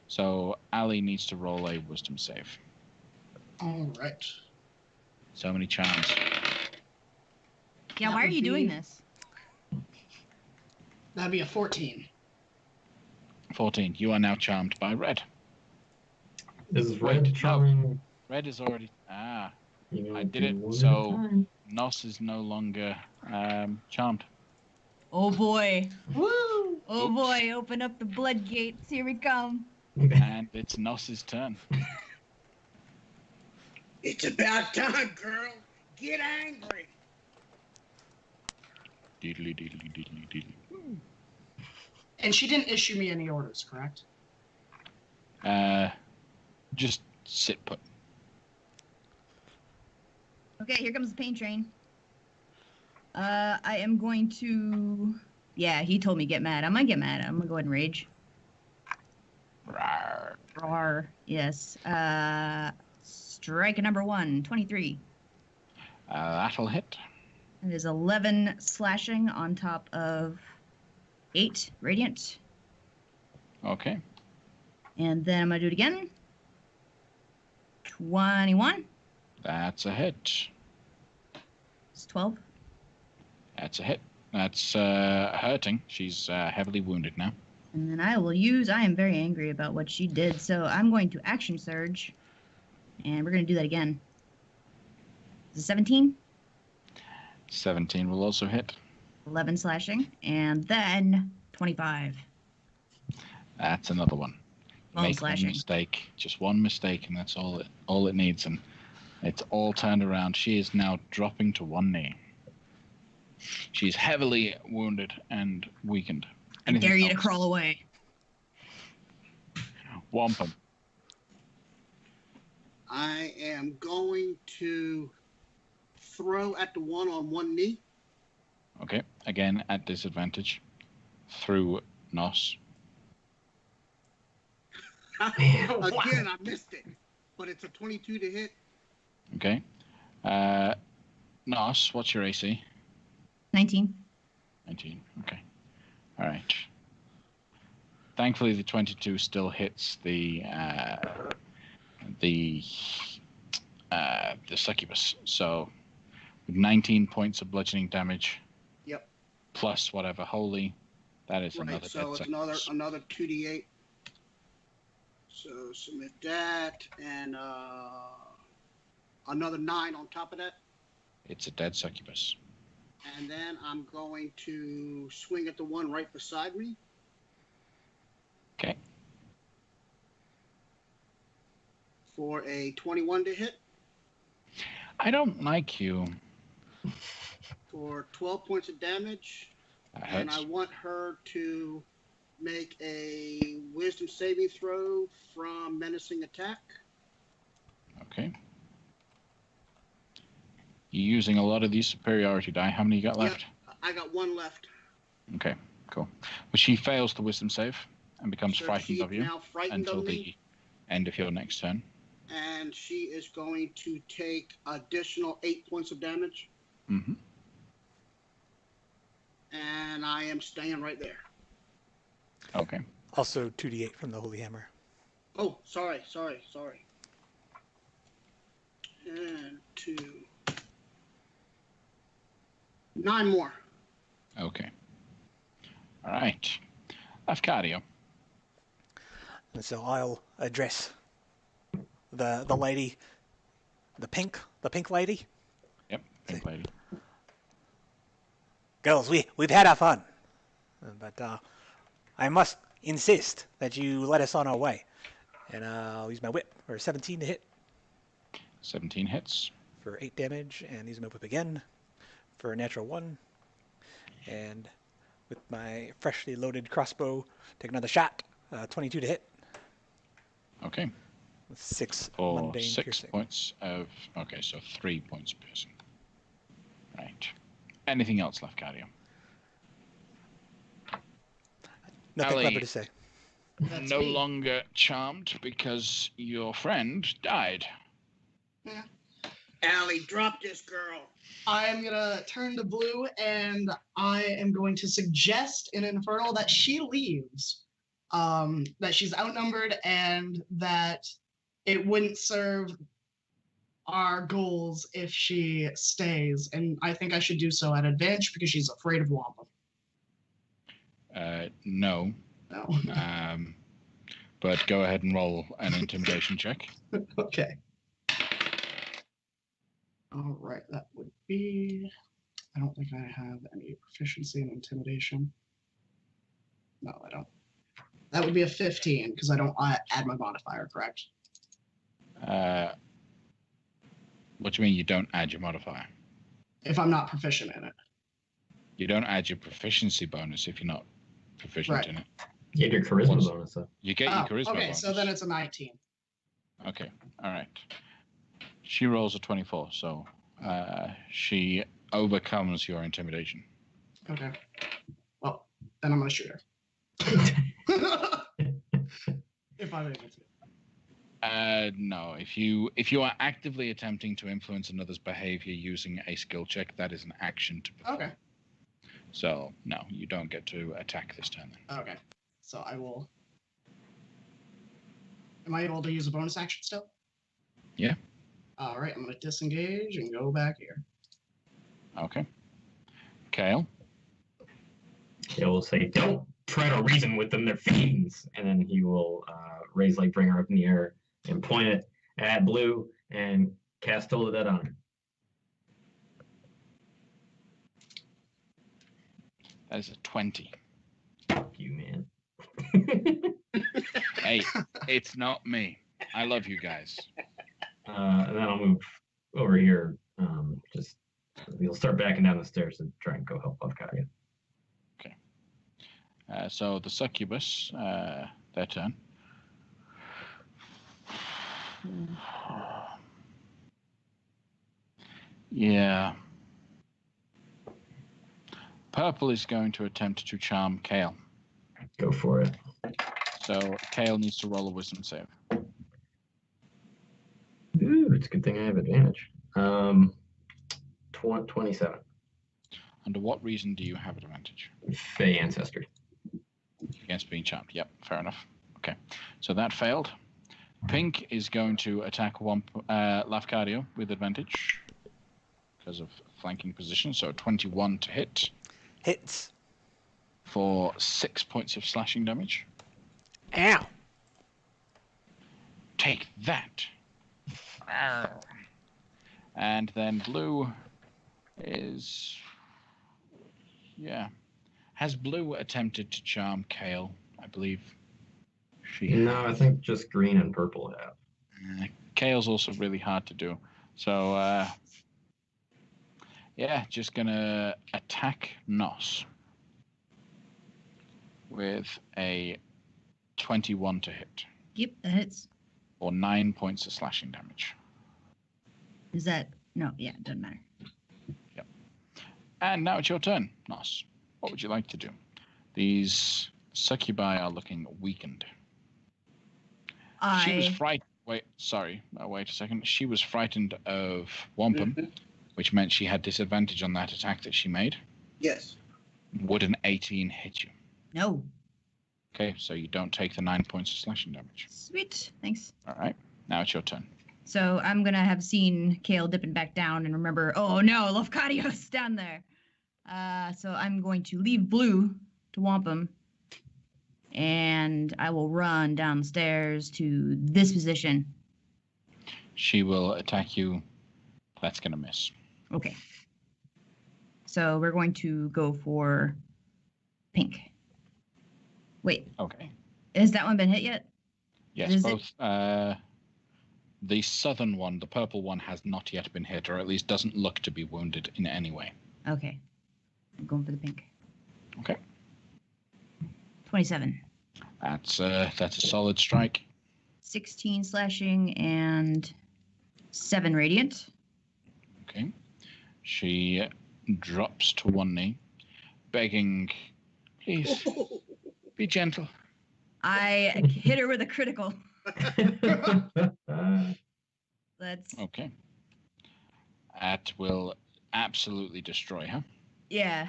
So Ali needs to roll a wisdom save. All right. So many charms. Yeah, That why are would you doing be- this? That'd be a 14. 14. You are now charmed by red. Is Wait, red no. charming? Red is already. You know, I did it, one at a so- time. Nos is no longer charmed. Oh boy. Woo! Oh Oops. boy, open up the blood gates. Here we come. And it's Nos's turn. It's about time, girl. Get angry. Deedly, deedly, deedly, deedly. And she didn't issue me any orders, correct? Just sit put. Okay, here comes the pain train. I am going to. Yeah, he told me get mad. I'm gonna get mad. I'm gonna go ahead and rage. Rawr. Roar. Yes. Strike at number 1, 23. That'll hit. It is 11 slashing on top of 8 radiant. Okay. And then I'm gonna do it again. 21. That's a hit. It's 12. That's a hit. That's hurting. She's heavily wounded now. And then I am very angry about what she did, so I'm going to action surge. And we're going to do that again. Is it 17? 17 will also hit. 11 slashing. And then 25. That's another one. Well, Make slashing. one mistake, just one mistake, and that's all it needs, and it's all turned around. She is now dropping to one knee. She's heavily wounded and weakened. I dare you to crawl away. Wampum. I am going to throw at the one on one knee. Okay, again at disadvantage. Through Nos. Again, I missed it, but it's a 22 to hit. Okay. Nos, what's your AC? 19. 19. Okay. All right. Thankfully, the 22 still hits the succubus. So, with 19 points of bludgeoning damage. Yep. Plus whatever holy, that is Right, another. so it's another 2d8. So submit that, and another 9 on top of that. It's a dead succubus. And then I'm going to swing at the one right beside me. Okay. For a 21 to hit. I don't like you. For 12 points of damage. That And hurts. I want her to make a wisdom saving throw from menacing attack. Okay. You're using a lot of these superiority die. How many you got left? Yep, I got one left. Okay, cool. But she fails the wisdom save and becomes So frightened she's of you now frightened until of the me, end of your next turn. and she is going to take additional 8 points of damage. Mm-hmm. And I am staying right there. Okay. Also 2d8 from the Holy Hammer. Oh, sorry. And 2. 9 more. Okay. All right. Lafcadio. And so I'll address the lady, the pink lady. Yep, pink lady. Girls, we've had our fun, but I must insist that you let us on our way. And I'll use my whip for 17 to hit 17 hits. for 8 damage, and use my whip again for a natural 1. And with my freshly loaded crossbow, take another shot, 22 to hit. Okay. With 6 For mundane 6 piercing. points of... Okay, so 3 points of piercing. Right. Anything else, Lafcadio? Nothing Ali. clever to say. That's No me. longer charmed because your friend died. Yeah. Allie, drop this girl. I am gonna turn to Blue, and I am going to suggest in Infernal that she leaves. That she's outnumbered, and that it wouldn't serve our goals if she stays. And I think I should do so at advantage because she's afraid of Wampa. No. No. But go ahead and roll an intimidation check. Okay. All right, that would be. I don't think I have any proficiency in intimidation. No, I don't. That would be a 15 because I don't add my modifier, correct? What do you mean you don't add your modifier? If I'm not proficient in it. You don't add your proficiency bonus if you're not proficient Right. in it. Get your charisma Once- bonus up. You get your charisma okay, bonus. so then it's a 19. Okay, all right. She rolls a 24, so she overcomes your intimidation. Okay. Well, then I'm gonna shoot her. If I'm able to. No, if you are actively attempting to influence another's behavior using a skill check, that is an action to perform. Okay. So no, you don't get to attack this turn. Then. Okay. So I will. Am I able to use a bonus action still? Yeah. All right, I'm gonna disengage and go back here. Okay. Kale. It will say, "Don't try to reason with them. They're fiends. And then he will raise Lightbringer up in the air and point it at Blue and cast Toll the Dead on her. That is a 20. Fuck you, man. Hey, it's not me. I love you guys. And then I'll move over here. He'll start backing down the stairs and try and go help Lafcadia. Okay. So the succubus, their turn. Yeah. Purple is going to attempt to charm Kale. Go for it. So Kale needs to roll a wisdom save. Ooh, it's a good thing I have advantage. 27. Under what reason do you have advantage? Fey ancestry. Against being charmed. Yep, fair enough. Okay. So that failed. Pink is going to attack Lafcadio with advantage because of flanking position. So 21 to hit. Hits. For 6 points of slashing damage. Ow. Take that. And then Blue is... Yeah. Has Blue attempted to charm Kale? I believe she No, I think just green and purple have. Kale's also really hard to do. So, yeah, just going to attack Nos with a 21 to hit. Yep, that hits. Or 9 points of slashing damage. Is that... No, yeah, it doesn't matter. Yep. And now it's your turn, Nos. What would you like to do? These succubi are looking weakened. She was frightened. Wait a second. She was frightened of Wampum, which meant she had disadvantage on that attack that she made. Yes. Would an 18 hit you? No. Okay, so you don't take the 9 points of slashing damage. Sweet. Thanks. All right, now it's your turn. So I'm going to have seen Kale dipping back down and remember, oh no, Lafcadio's down there. So I'm going to leave Blue to Wampum. And I will run downstairs to this position. She will attack you. That's going to miss. Okay. So we're going to go for Pink. Wait. Okay. Has that one been hit yet? Yes, Is both. The southern one, the purple one, has not yet been hit, or at least doesn't look to be wounded in any way. Okay. I'm going for the pink. Okay. 27. That's a solid strike. 16 slashing and 7 radiant. Okay. She drops to one knee, begging, please, be gentle. I hit her with a critical. Let's... Okay. That will absolutely destroy her. Yeah.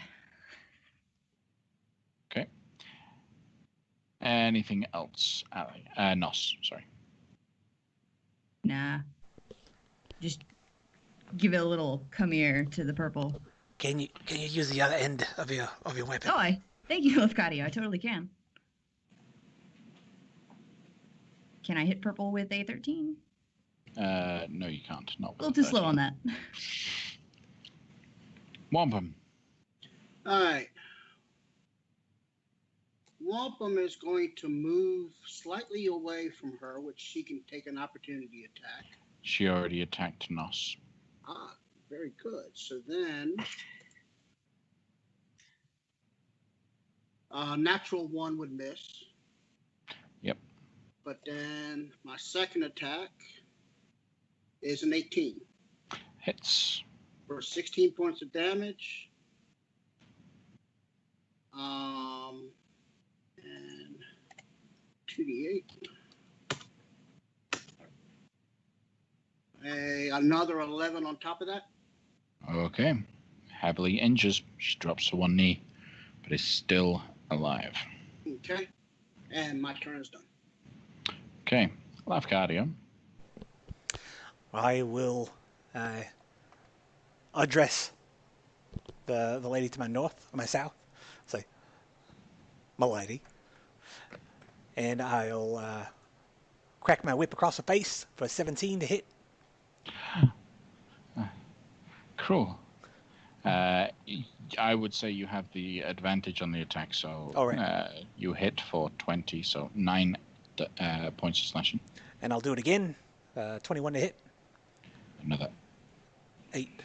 Okay. Anything else, Ali? Nos, sorry. Nah. Just give it a little come here to the purple. Can you use the other end of your weapon? Oh, thank you, Lafcadio. I totally can. Can I hit purple with a 13? No, you can't. Not A little too slow on that. Wampum. All right. Wampum is going to move slightly away from her, which she can take an opportunity attack. She already attacked Nos. Ah, very good. So then, natural 1 would miss. Yep. But then my second attack is an 18. Hits. For 16 points of damage. And 2d8. Another 11 on top of that. Okay. Heavily injures. She drops to one knee, but is still alive. Okay. And my turn is done. Okay. Lafcadio. I will address the lady to my north, or my south. So, milady. And I'll crack my whip across the face for 17 to hit. Cool. I would say you have the advantage on the attack, so All right. you hit for 20, so 9 points of slashing. And I'll do it again. 21 to hit. Another 8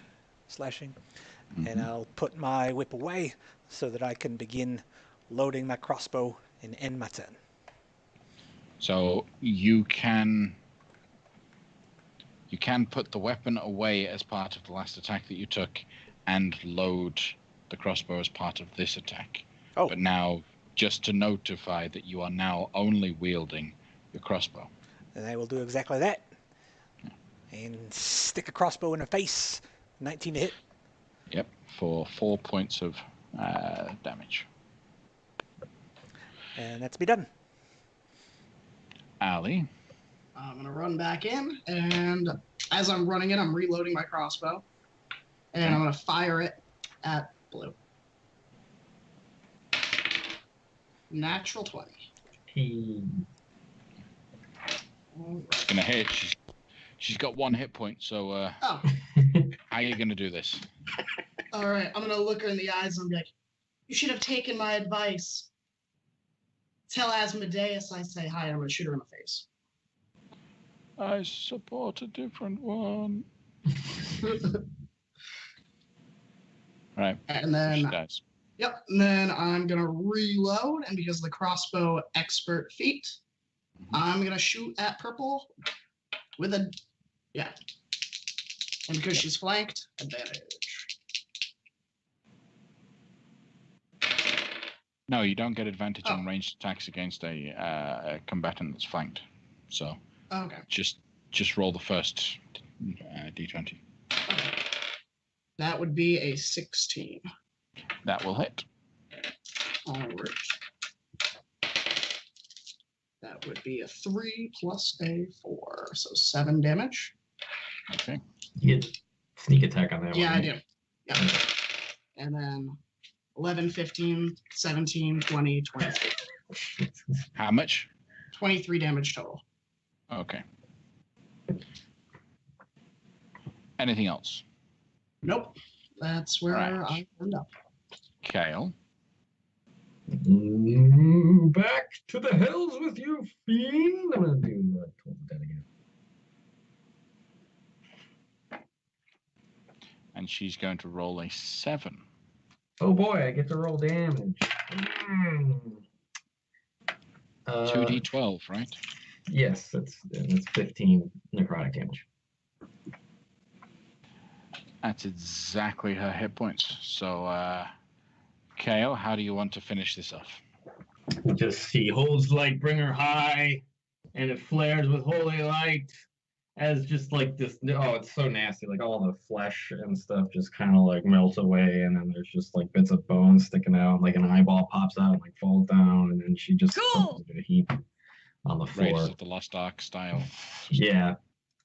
slashing. And I'll put my whip away so that I can begin loading my crossbow and end my turn. So you can put the weapon away as part of the last attack that you took, and load the crossbow as part of this attack. Oh. But now, just to notify that you are now only wielding your crossbow. And I will do exactly that. And stick a crossbow in her face. 19 to hit. Yep, for 4 points of damage. And that's me done. Ali. I'm going to run back in, and as I'm running it, I'm reloading my crossbow, and I'm going to fire it at Blue. Natural 20. Hey. It's gonna hit. She's got 1 hit point, so Oh, how are you gonna do this? all right. I'm going to look her in the eyes and be like, you should have taken my advice. Tell Asmodeus I say hi, and I'm going to shoot her in the face. I support a different one. Right. And She then, dies. yep, and then I'm going to reload, and because of the crossbow expert feat, I'm going to shoot at Purple with a, yeah. And because she's flanked, advantage. No, you don't get advantage Oh. on ranged attacks against a combatant that's flanked. So Okay. just roll the first d20. Okay. That would be a 16. That will hit. All right. That would be a 3 plus a 4, so 7 damage. Okay. You get sneak attack on that Yeah, one. I do. Yeah. And then 11, 15, 17, 20, 23. How much? 23 damage total. Okay. Anything else? Nope. That's where Right. I end up. Kale. Back to the hills with you, fiend. I'm gonna do that again. And she's going to roll a 7. Oh boy, I get to roll damage. 2d12, right? Yes, that's 15 necrotic damage. That's exactly her hit points. So, Kale, how do you want to finish this off? Just he holds light bringer high, and it flares with holy light as just like this. Oh, it's so nasty. Like all the flesh and stuff just kind of like melts away, and then there's just like bits of bone sticking out. Like an eyeball pops out and like falls down, and then she just Cool. falls into a heap on the floor. Raiders of the Lost Ark style. Yeah,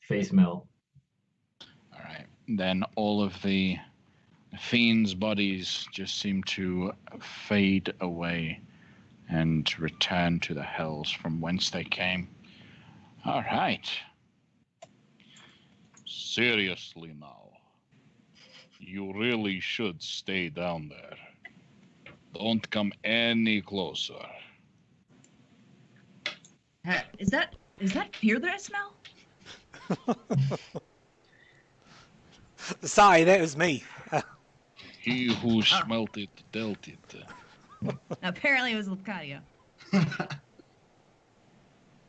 face melt. All right. Then all of the fiends' bodies just seem to fade away and return to the hells from whence they came. All right. Seriously now. You really should stay down there. Don't come any closer. Is that fear that I smell? Sorry, that was me. He who smelt it dealt it. Apparently it was Lucadia.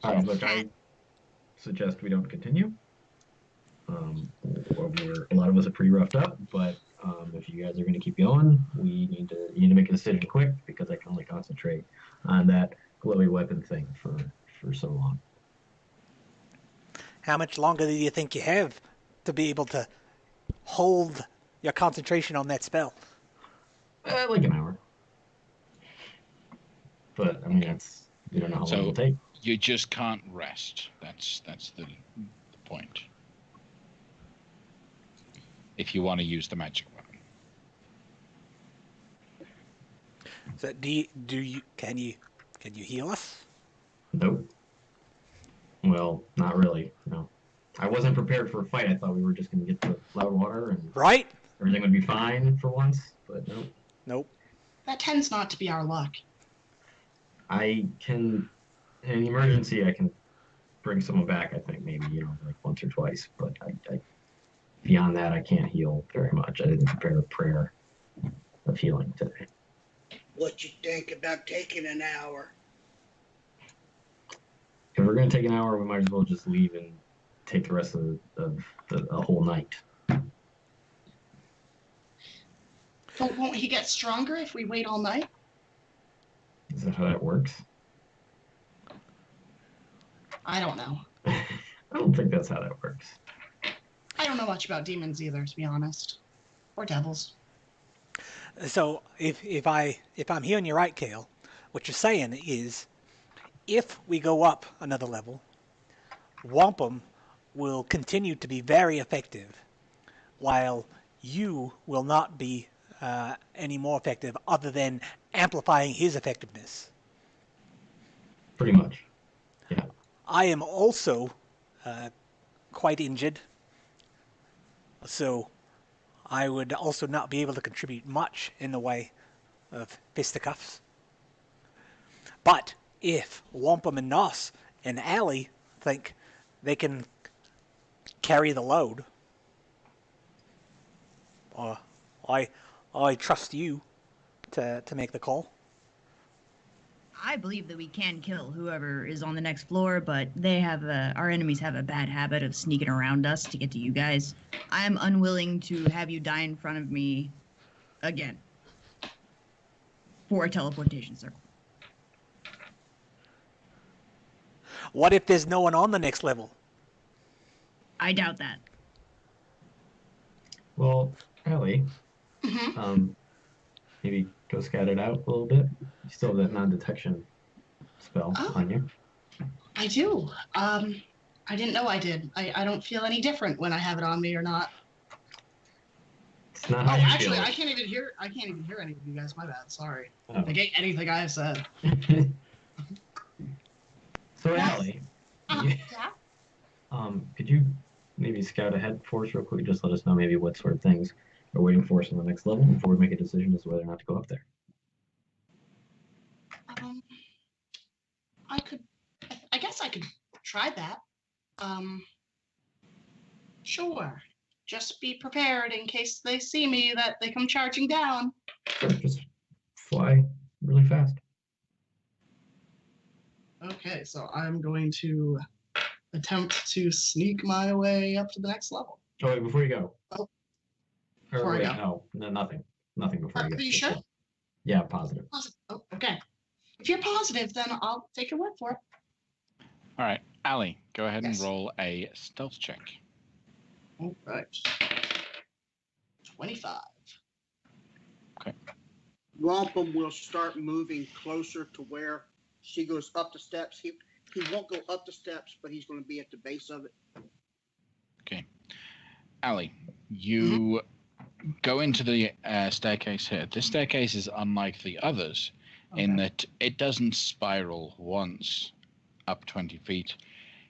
Look, I suggest we don't continue. A lot of us are pretty roughed up, but if you guys are going to keep going, you need to make a decision quick, because I can only concentrate on that glowy weapon thing for so long. How much longer do you think you have to be able to hold your concentration on that spell? Like an hour. But I mean, you don't know how long it'll take. You just can't rest. That's the point. If you want to use the magic weapon. So can you heal us? Nope. Well, not really. No. I wasn't prepared for a fight. I thought we were just going to get to Loudwater and Right? everything would be fine for once, but no. Nope. That tends not to be our luck. I can, in an emergency, I can bring someone back. I think maybe like once or twice, but I beyond that, I can't heal very much. I didn't prepare a prayer of healing today. What you think about taking an hour? If we're going to take an hour, we might as well just leave and take the rest of the whole night. But won't he get stronger if we wait all night? Is that how that works? I don't know. I don't think that's how that works. I don't know much about demons either, to be honest. Or devils. So if I'm hearing you right, Kale, what you're saying is, if we go up another level, wampum will continue to be very effective, while you will not be any more effective, other than amplifying his effectiveness. Pretty much. Yeah. I am also quite injured, so I would also not be able to contribute much in the way of fisticuffs. But if Wampum and Nos and Allie think they can carry the load, I trust you to make the call. I believe that we can kill whoever is on the next floor, but our enemies have a bad habit of sneaking around us to get to you guys. I'm unwilling to have you die in front of me again for a teleportation circle. What if there's no one on the next level? I doubt that. Well, Allie, Mm-hmm. maybe go scout it out a little bit. You still have that non-detection spell on you. I do. I didn't know I did. I don't feel any different when I have it on me or not. It's not how you Actually, feel. I can't even hear any of you guys. My bad. Sorry. Oh. Negate anything I have said. So, Yes. Allie, Yeah. could you maybe scout ahead for us real quick? Just let us know maybe what sort of things are waiting for us on the next level before we make a decision as to whether or not to go up there. I guess I could try that. Sure. Just be prepared in case they see me that they come charging down. Sure, just fly really fast. Okay, so I'm going to attempt to sneak my way up to the next level. Oh, wait, before you go. Oh. Or Before I wait, go. no, nothing. Nothing before you go. Are you sure? Yeah, positive. Positive. Oh, okay. If you're positive, then I'll take your word for it. All right, Allie, go ahead Yes. and roll a stealth check. All right. 25. Wampum will start moving closer to where she goes up the steps. He won't go up the steps, but he's going to be at the base of it. Okay. Allie, you go into the staircase here. This staircase is unlike the others in that it doesn't spiral once up 20 feet.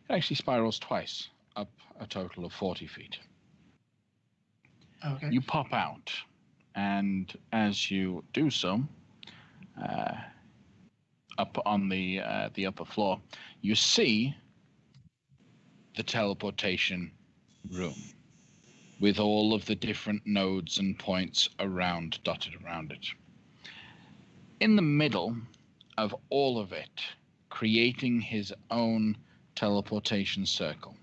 It actually spirals twice up a total of 40 feet. Okay. You pop out, and as you do so, up on the upper floor, you see the teleportation room with all of the different nodes and points dotted around it. In the middle of all of it, creating his own teleportation circle,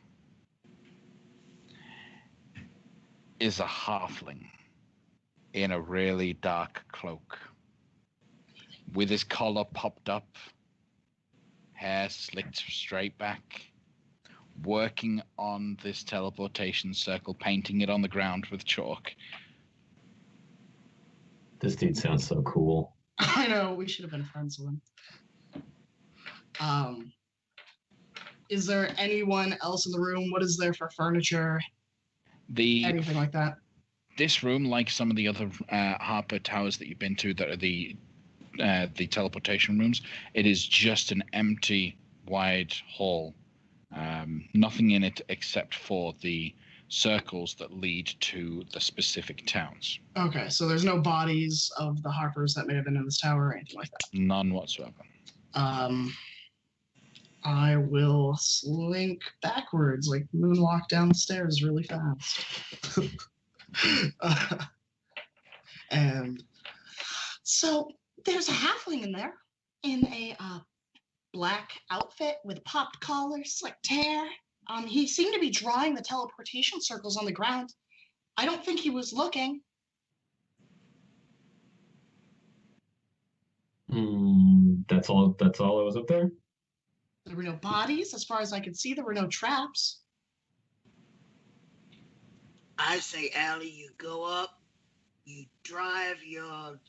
is a halfling in a really dark cloak, with his collar popped up, hair slicked straight back, working on this teleportation circle, painting it on the ground with chalk. This dude sounds so cool. I know, we should have been friends with him. Is there anyone else in the room? What is there for furniture? Anything like that? This room, like some of the other Harper towers that you've been to that are the the teleportation rooms. It is just an empty, wide hall. Nothing in it except for the circles that lead to the specific towns. Okay, so there's no bodies of the Harpers that may have been in this tower or anything like that. None whatsoever. I will slink backwards, like moonwalk down the stairs really fast. And so there's a halfling in there in a black outfit with popped collar, slicked hair. He seemed to be drawing the teleportation circles on the ground. I don't think he was looking. That's all that was up there? There were no bodies. As far as I could see, there were no traps. I say, Allie, you go up, you drive your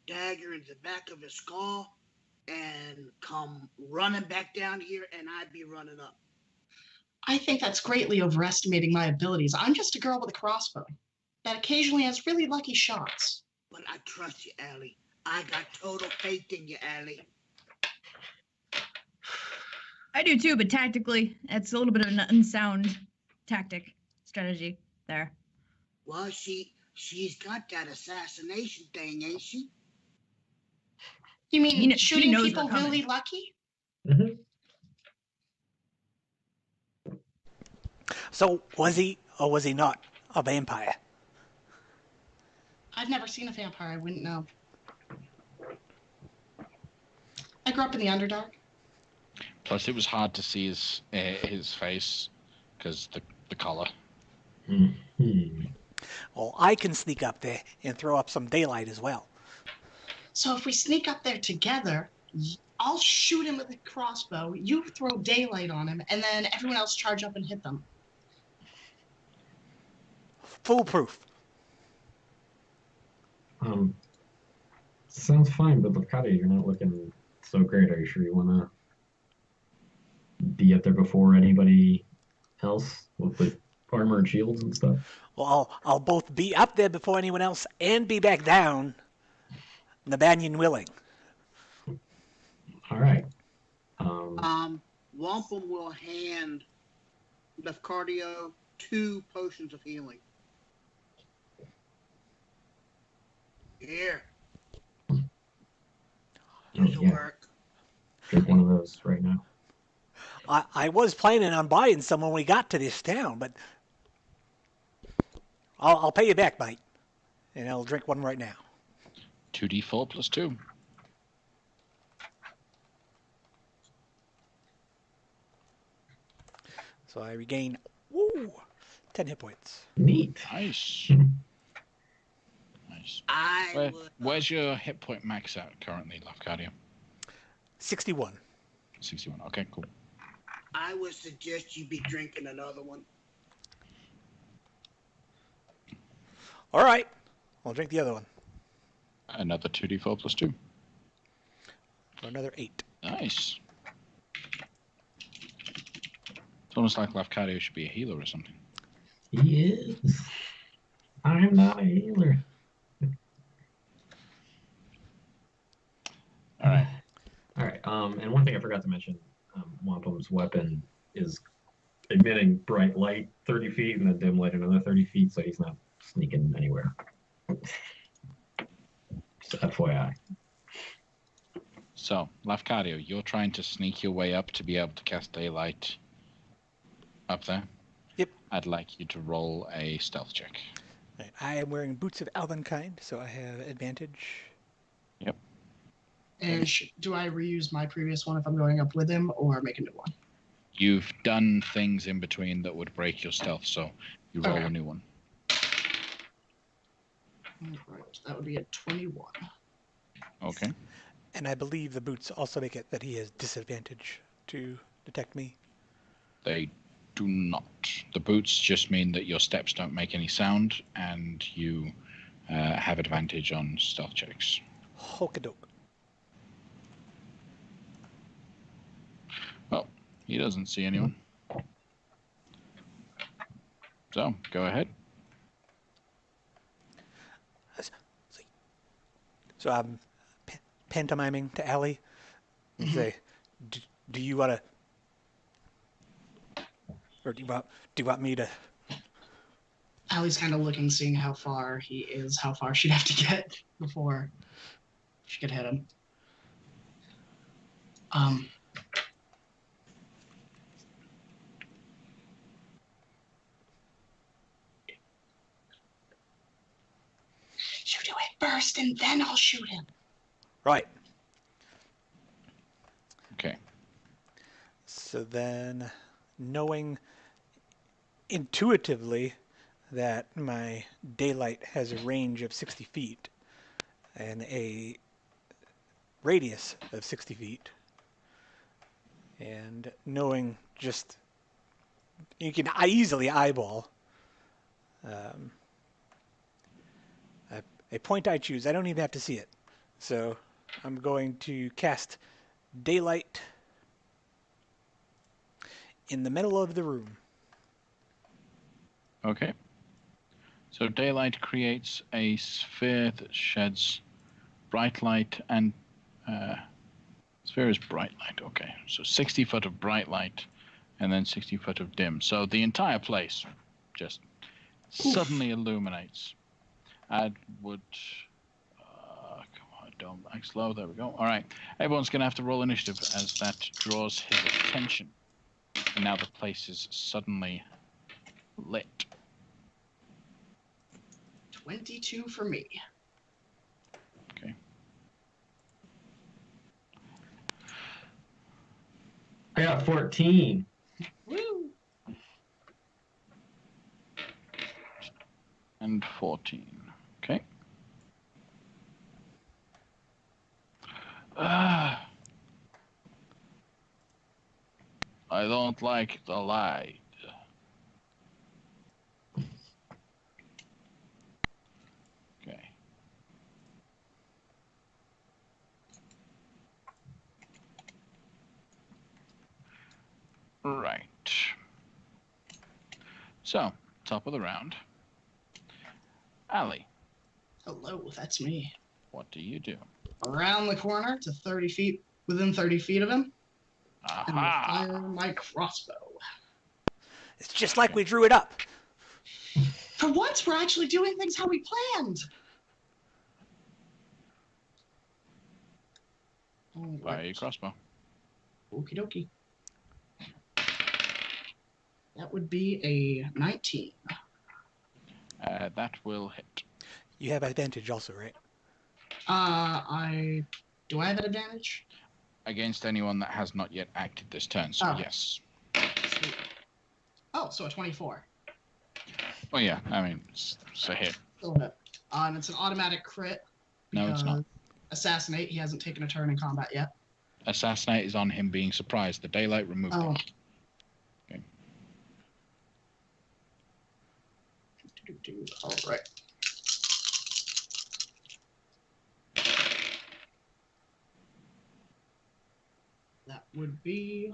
dagger into the back of his skull, and come running back down here, and I'd be running up. I think that's greatly overestimating my abilities. I'm just a girl with a crossbow that occasionally has really lucky shots. But I trust you, Allie. I got total faith in you, Allie. I do too, but tactically, it's a little bit of an unsound tactic strategy there. Well, she's got that assassination thing, ain't she? You mean She shooting knows people we're coming. really lucky? Mm-hmm. So was he or was he not a vampire? I've never seen a vampire. I wouldn't know. I grew up in the Underdark. Plus, it was hard to see his face because the collar. Mm-hmm. Well, I can sneak up there and throw up some daylight as well. So if we sneak up there together, I'll shoot him with a crossbow, you throw daylight on him, and then everyone else charge up and hit them. Foolproof. Sounds fine, but Lafcadio, you're not looking so great. Are you sure you want to be up there before anybody else with the armor and shields and stuff? Well, I'll both be up there before anyone else and be back down, Nabanyan willing. All right. Wampum will hand Lefcardio 2 potions of healing. Here. This'll work. Drink one of those right now. I was planning on buying some when we got to this town, but I'll pay you back, mate, and I'll drink one right now. 2d4 plus 2. So I regain 10 hit points. Neat. Nice. Nice. Where's your hit point max out currently, Lafcadio? 61. 61. Okay, cool. I would suggest you be drinking another one. All right, I'll drink the other one. Another 2d4 plus 2. For another 8. Nice. It's almost like Lafcadio should be a healer or something. He is. I'm not a healer. All right. All right. And one thing I forgot to mention, Wampum's weapon is emitting bright light 30 feet and then dim light another 30 feet, so he's not sneaking anywhere. Just FYI. So, Lafcadio, you're trying to sneak your way up to be able to cast daylight up there? Yep. I'd like you to roll a stealth check. Right. I am wearing boots of Elvenkind, so I have advantage. Yep. And do I reuse my previous one if I'm going up with him, or make a new one? You've done things in between that would break your stealth, so you roll Okay. a new one. All right, that would be a 21. Okay. And I believe the boots also make it that he has disadvantage to detect me. They do not. The boots just mean that your steps don't make any sound, and you have advantage on stealth checks. Hokadoke. Well, he doesn't see anyone. So, go ahead. So I'm pantomiming to Allie and say, "Do you want to, or do you want me to?" Allie's kind of looking, seeing how far he is, how far she'd have to get before she could hit him. You do it first, and then I'll shoot him. Right. Okay. So then, knowing intuitively that my daylight has a range of 60 feet and a radius of 60 feet, and knowing just you can easily eyeball a point I choose. I don't even have to see it. So I'm going to cast daylight in the middle of the room. Okay. So daylight creates a sphere that sheds bright light and sphere is bright light. Okay. So 60 foot of bright light and then 60 foot of dim. So the entire place just suddenly illuminates. I would come on, don't act slow. There we go. All right. Everyone's going to have to roll initiative as that draws his attention. And now the place is suddenly lit. 22 for me. Okay. I got 14. Woo! And 14. Okay. I don't like the light. Okay. Right. So, top of the round. Allie, Hello, that's me. what do you do? Around the corner to 30 feet, within 30 feet of him, and I Aha! fire my crossbow. It's just like we drew it up. For once, we're actually doing things how we planned. Fire your crossbow. Okie dokie. That would be a 19. That will hit. You have advantage also, right? Do I have an advantage? Against anyone that has not yet acted this turn, so Oh. yes. Sweet. Oh, so a 24. Oh yeah, I mean, it's a hit. Still hit. It's an automatic crit. No, it's not. Assassinate, he hasn't taken a turn in combat yet. Assassinate is on him being surprised. The daylight removed him. Okay. All right. That would be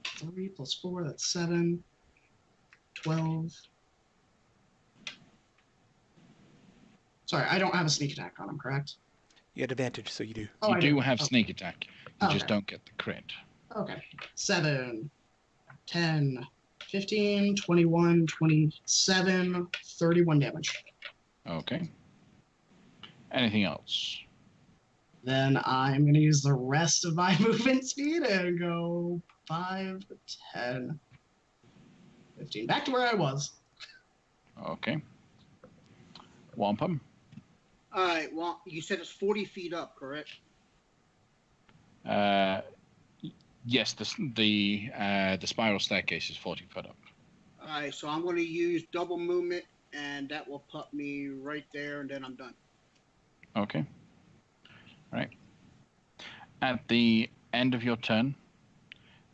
3 plus 4, that's 7, 12. Sorry, I don't have a sneak attack on him, correct? You had advantage, so you do. Oh, You I do have sneak attack. You just Okay. don't get the crit. Okay. 7, 10, 15, 21, 27, 31 damage. Okay. Anything else? Then I'm going to use the rest of my movement speed and go 5, 10, 15. Back to where I was. Okay. Wampum. All right. Well, you said it's 40 feet up, correct? Yes, the spiral staircase is 40 foot up. All right. So I'm going to use double movement, and that will put me right there, and then I'm done. Okay. All right. At the end of your turn,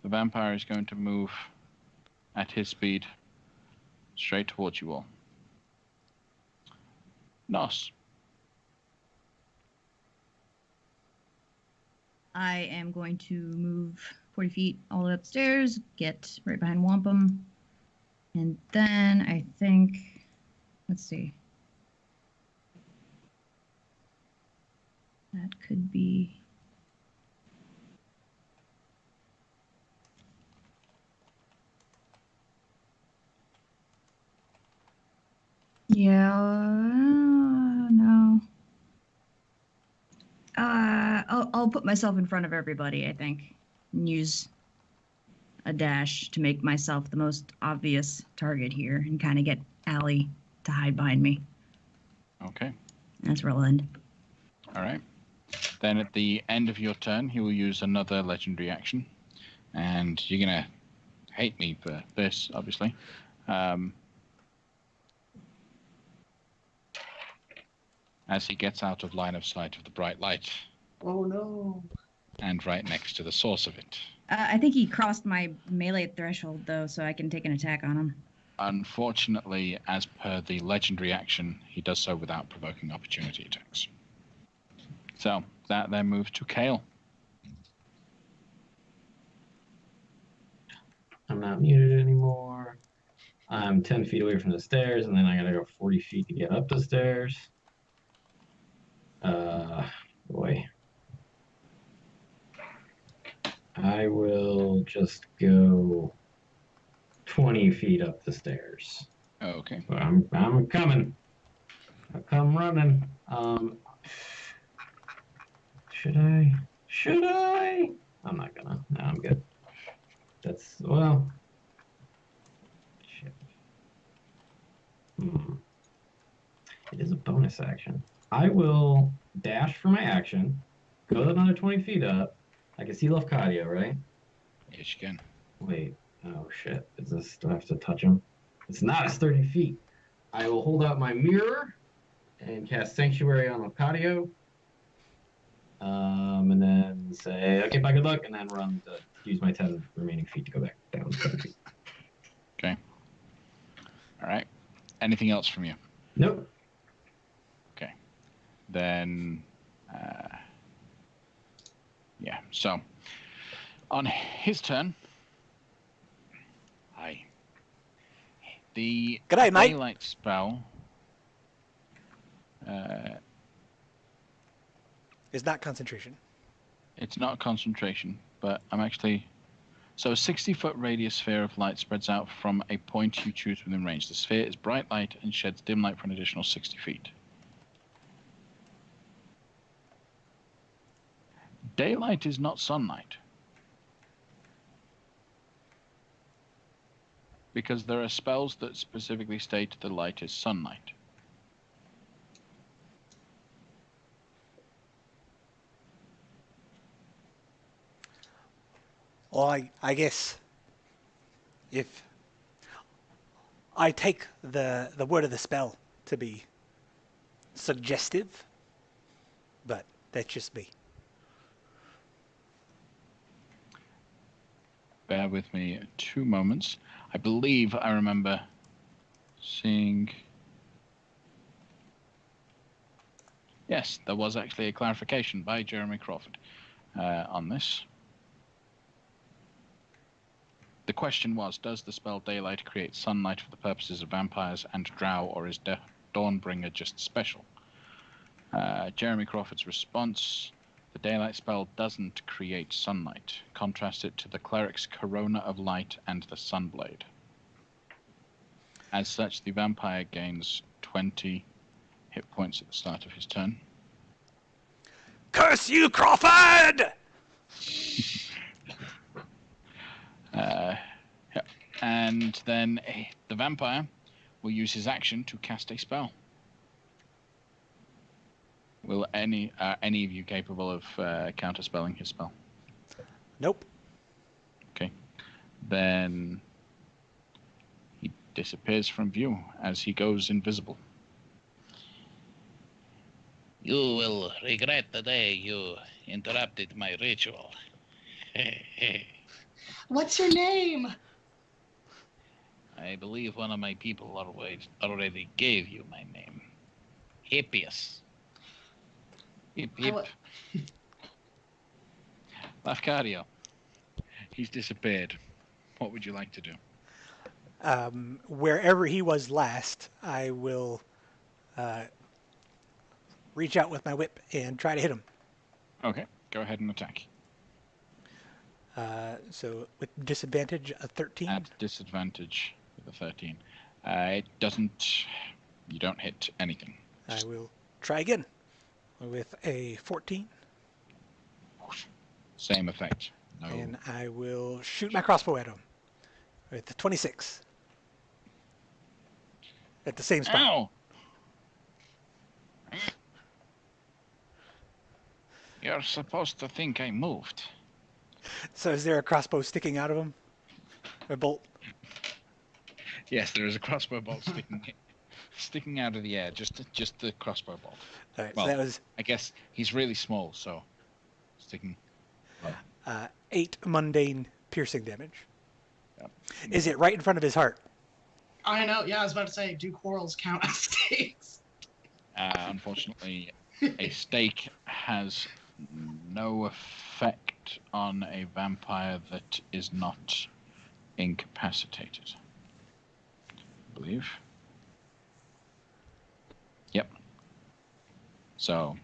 the vampire is going to move at his speed straight towards you all. Nos. I am going to move 40 feet all the way upstairs, get right behind Wampum. And then I think, let's see. That could be. Yeah, no. I'll put myself in front of everybody, I think, and use a dash to make myself the most obvious target here and kind of get Allie to hide behind me. Okay. That's where I'll end. All right. Then at the end of your turn, he will use another legendary action. And you're going to hate me for this, obviously. As he gets out of line of sight of the bright light. Oh no. And right next to the source of it. I think he crossed my melee threshold, though, so I can take an attack on him. Unfortunately, as per the legendary action, he does so without provoking opportunity attacks. So, that then moves to Kale. I'm not muted anymore. I'm 10 feet away from the stairs, and then I gotta go 40 feet to get up the stairs. Boy. I will just go 20 feet up the stairs. Okay. But I'm coming. I come running. Should I? I'm not gonna. No, I'm good. That's, well. Shit. It is a bonus action. I will dash for my action, go another 20 feet up. I can see Lafcadio, right? Yes, you can. Wait. Oh, shit. Do I have to touch him? It's not. It's 30 feet. I will hold out my mirror and cast Sanctuary on Lafcadio. And then say, okay, bye, good luck, and then run to use my 10 remaining feet to go back down 10 feet. Okay. All right. Anything else from you? Nope. Okay. Then, yeah. So, on his turn, the G'day, mate. daylight spell Is not concentration. it's not concentration, but I'm actually... So a 60-foot radius sphere of light spreads out from a point you choose within range. The sphere is bright light and sheds dim light for an additional 60 feet. Daylight is not sunlight. Because there are spells that specifically state the light is sunlight. Well, I guess if I take the word of the spell to be suggestive, but that's just me. Bear with me 2 moments. I believe I remember seeing... Yes, there was actually a clarification by Jeremy Crawford on this. The question was, does the spell Daylight create sunlight for the purposes of vampires and drow, or is Dawnbringer just special? Jeremy Crawford's response, the Daylight spell doesn't create sunlight. Contrast it to the Cleric's Corona of Light and the Sunblade. As such, the vampire gains 20 hit points at the start of his turn. Curse you, Crawford! And then the vampire will use his action to cast a spell. Will any of you capable of counterspelling his spell? Nope. Okay. Then he disappears from view as he goes invisible. You will regret the day you interrupted my ritual. What's your name? I believe one of my people already gave you my name. Hippias. Hip, hip. Lafcadio. He's disappeared. What would you like to do? Wherever he was last, I will reach out with my whip and try to hit him. Okay, go ahead and attack. So with disadvantage, a 13. At disadvantage with a 13. It doesn't. You don't hit anything. I will try again with a 14. Same effect. No. And I will shoot my crossbow at him with the 26. At the same spot. Ow! You're supposed to think I moved. So is there a crossbow sticking out of him? A bolt? Yes, there is a crossbow bolt sticking out of the air. Just the crossbow bolt. All right, Well, so that was I guess he's really small, so sticking. 8 mundane piercing damage. Yep. Is it right in front of his heart? I know. Yeah, I was about to say, do quarrels count as stakes? Unfortunately, a stake has no effect on a vampire that is not incapacitated. I believe. Yep. So,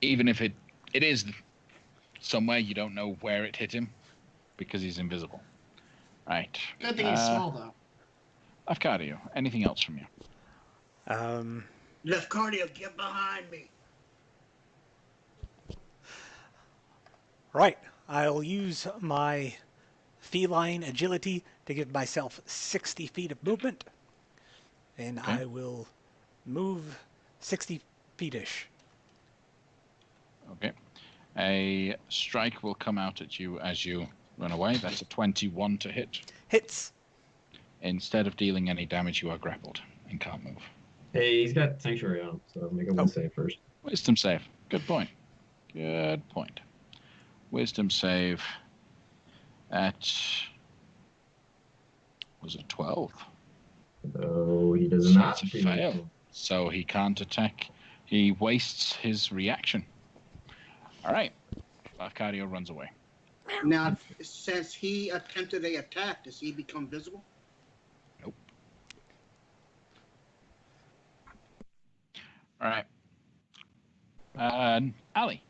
even if it is somewhere, you don't know where it hit him because he's invisible. Right. Good thing he's small, though. Lafcadio, anything else from you? Lefcardio, get behind me. Right. I'll use my feline agility to give myself 60 feet of movement. And Okay. I will move 60 feet-ish. Okay. A strike will come out at you as you run away. That's a 21 to hit. Hits. Instead of dealing any damage, you are grappled and can't move. Hey, he's got Sanctuary on, so make a will save first. Wisdom save. Good point. Good point. Wisdom save at... was it 12? No, he does So not. it's a fail. So he can't attack. He wastes his reaction. All right. Arcadio runs away. Now, since he attempted a attack, does he become visible? Nope. All right. Ali,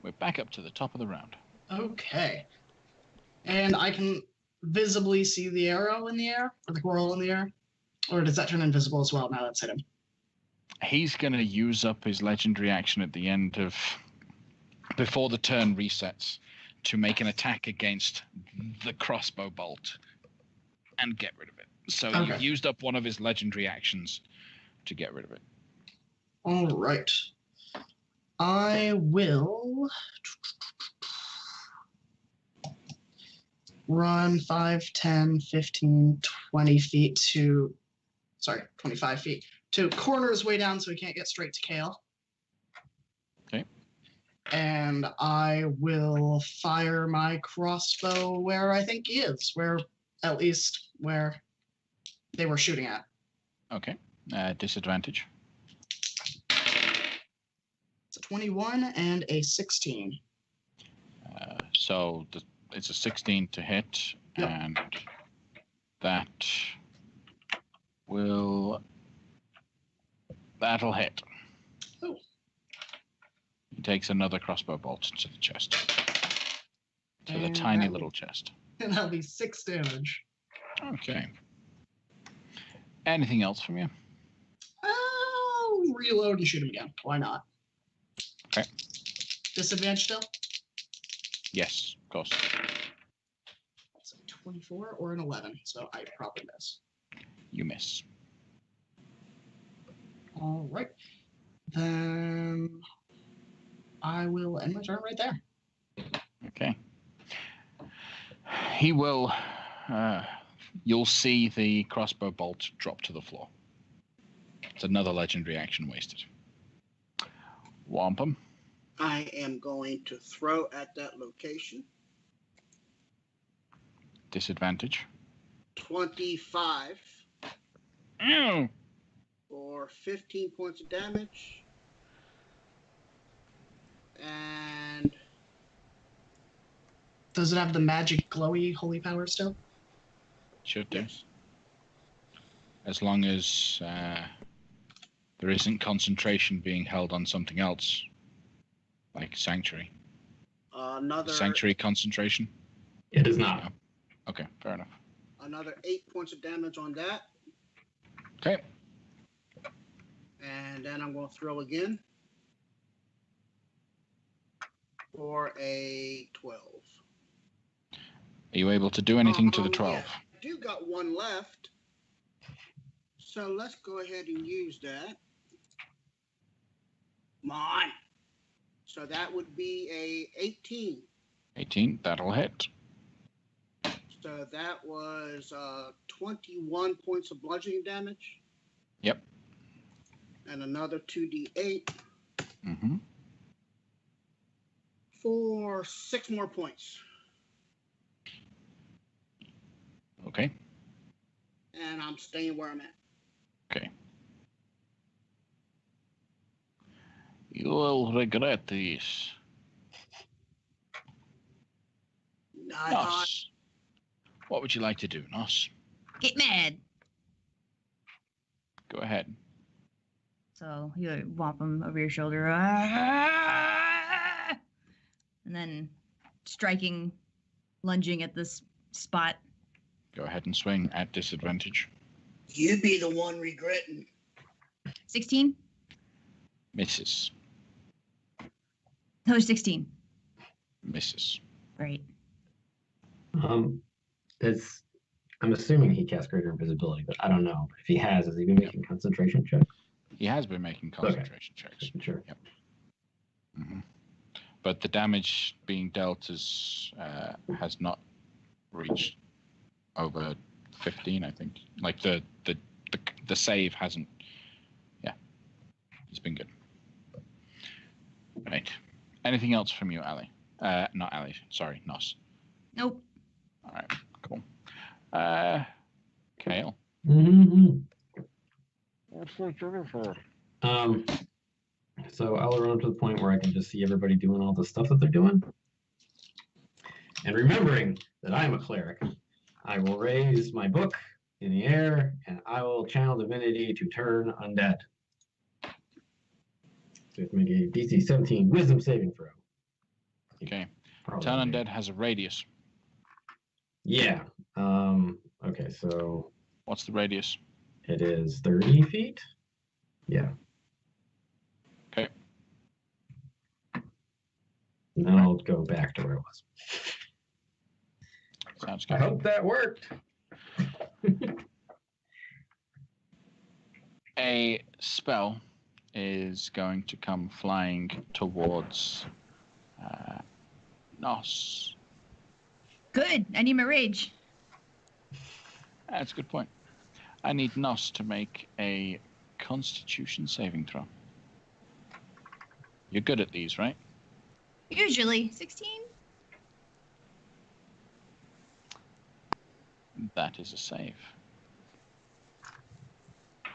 we're back up to the top of the round. Okay. And I can visibly see the arrow in the air, or the quarrel in the air? Or does that turn invisible as well now that's hit him? He's going to use up his legendary action at the end of... before the turn resets to make an attack against the crossbow bolt and get rid of it. So Okay. you've used up one of his legendary actions to get rid of it. All right. I will run 5, 10, 15, 20 feet to... Sorry, 25 feet. To corner his way down so he can't get straight to Kale. Okay. And I will fire my crossbow where I think he is. At least where they were shooting at. Okay. Disadvantage. It's a 21 and a 16. So it's a 16 to hit, Yep. and that that'll hit. Oh. He takes another crossbow bolt to the chest. To the And tiny that little chest. And that'll be 6 damage. Okay. Anything else from you? I'll reload and shoot him again. Why not? Okay. Disadvantage still? Yes, of course. That's a 24 or an 11, so I probably miss. You miss. All right. Then I will end my turn right there. Okay. He will... you'll see the crossbow bolt drop to the floor. It's another legendary action wasted. Wampum. I am going to throw at that location. Disadvantage. 25 Ow! for 15 points of damage. And Does it have the magic glowy holy power still? Should do. yes, As long as there isn't concentration being held on something else. Like sanctuary. Another Sanctuary concentration. It is not. No. Okay, fair enough. another 8 points of damage on that. Okay. And then I'm going to throw again for a 12. Are you able to do anything to the 12? Yeah, I do got one left. So let's go ahead and use that. Come on. So that would be a 18. 18, that'll hit. So that was 21 points of bludgeoning damage. Yep. And another 2d8 Mm-hmm. for 6 more points. Okay. And I'm staying where I'm at. Okay. You will regret this. Not Nos. What would you like to do, Nos? Get mad. Go ahead. So you whomp him over your shoulder. "Ah!" And then striking, lunging at this spot. Go ahead and swing at disadvantage. You be the one regretting. 16? Misses. No, 16. Misses. Great. I'm assuming he casts greater invisibility, but I don't know. If he has he been making concentration checks? He has been making concentration checks. Sure. Yep. Mm-hmm. But the damage being dealt is has not reached over 15, I think. Like the save hasn't. Yeah, it's been good. Right. Anything else from you, Ali? Not Ali. Sorry, Nos. Nope. All right. Cool. Kale. Mm-hmm. What's the trigger for? So I'll run up to the point where I can just see everybody doing all the stuff that they're doing. And remembering that I'm a cleric, I will raise my book in the air and I will channel divinity to turn undead. So it's make a DC 17 wisdom saving throw. Okay. Probably. Turn undead has a radius. Yeah. Okay, so What's the radius? it is 30 feet. Yeah. Okay. And then I'll go back to where it was. Sounds I good. hope that worked. A spell is going to come flying towards Nos. Good. I need my rage. That's a good point. I need Nos to make a Constitution saving throw. You're good at these, right? Usually. 16? That is a save.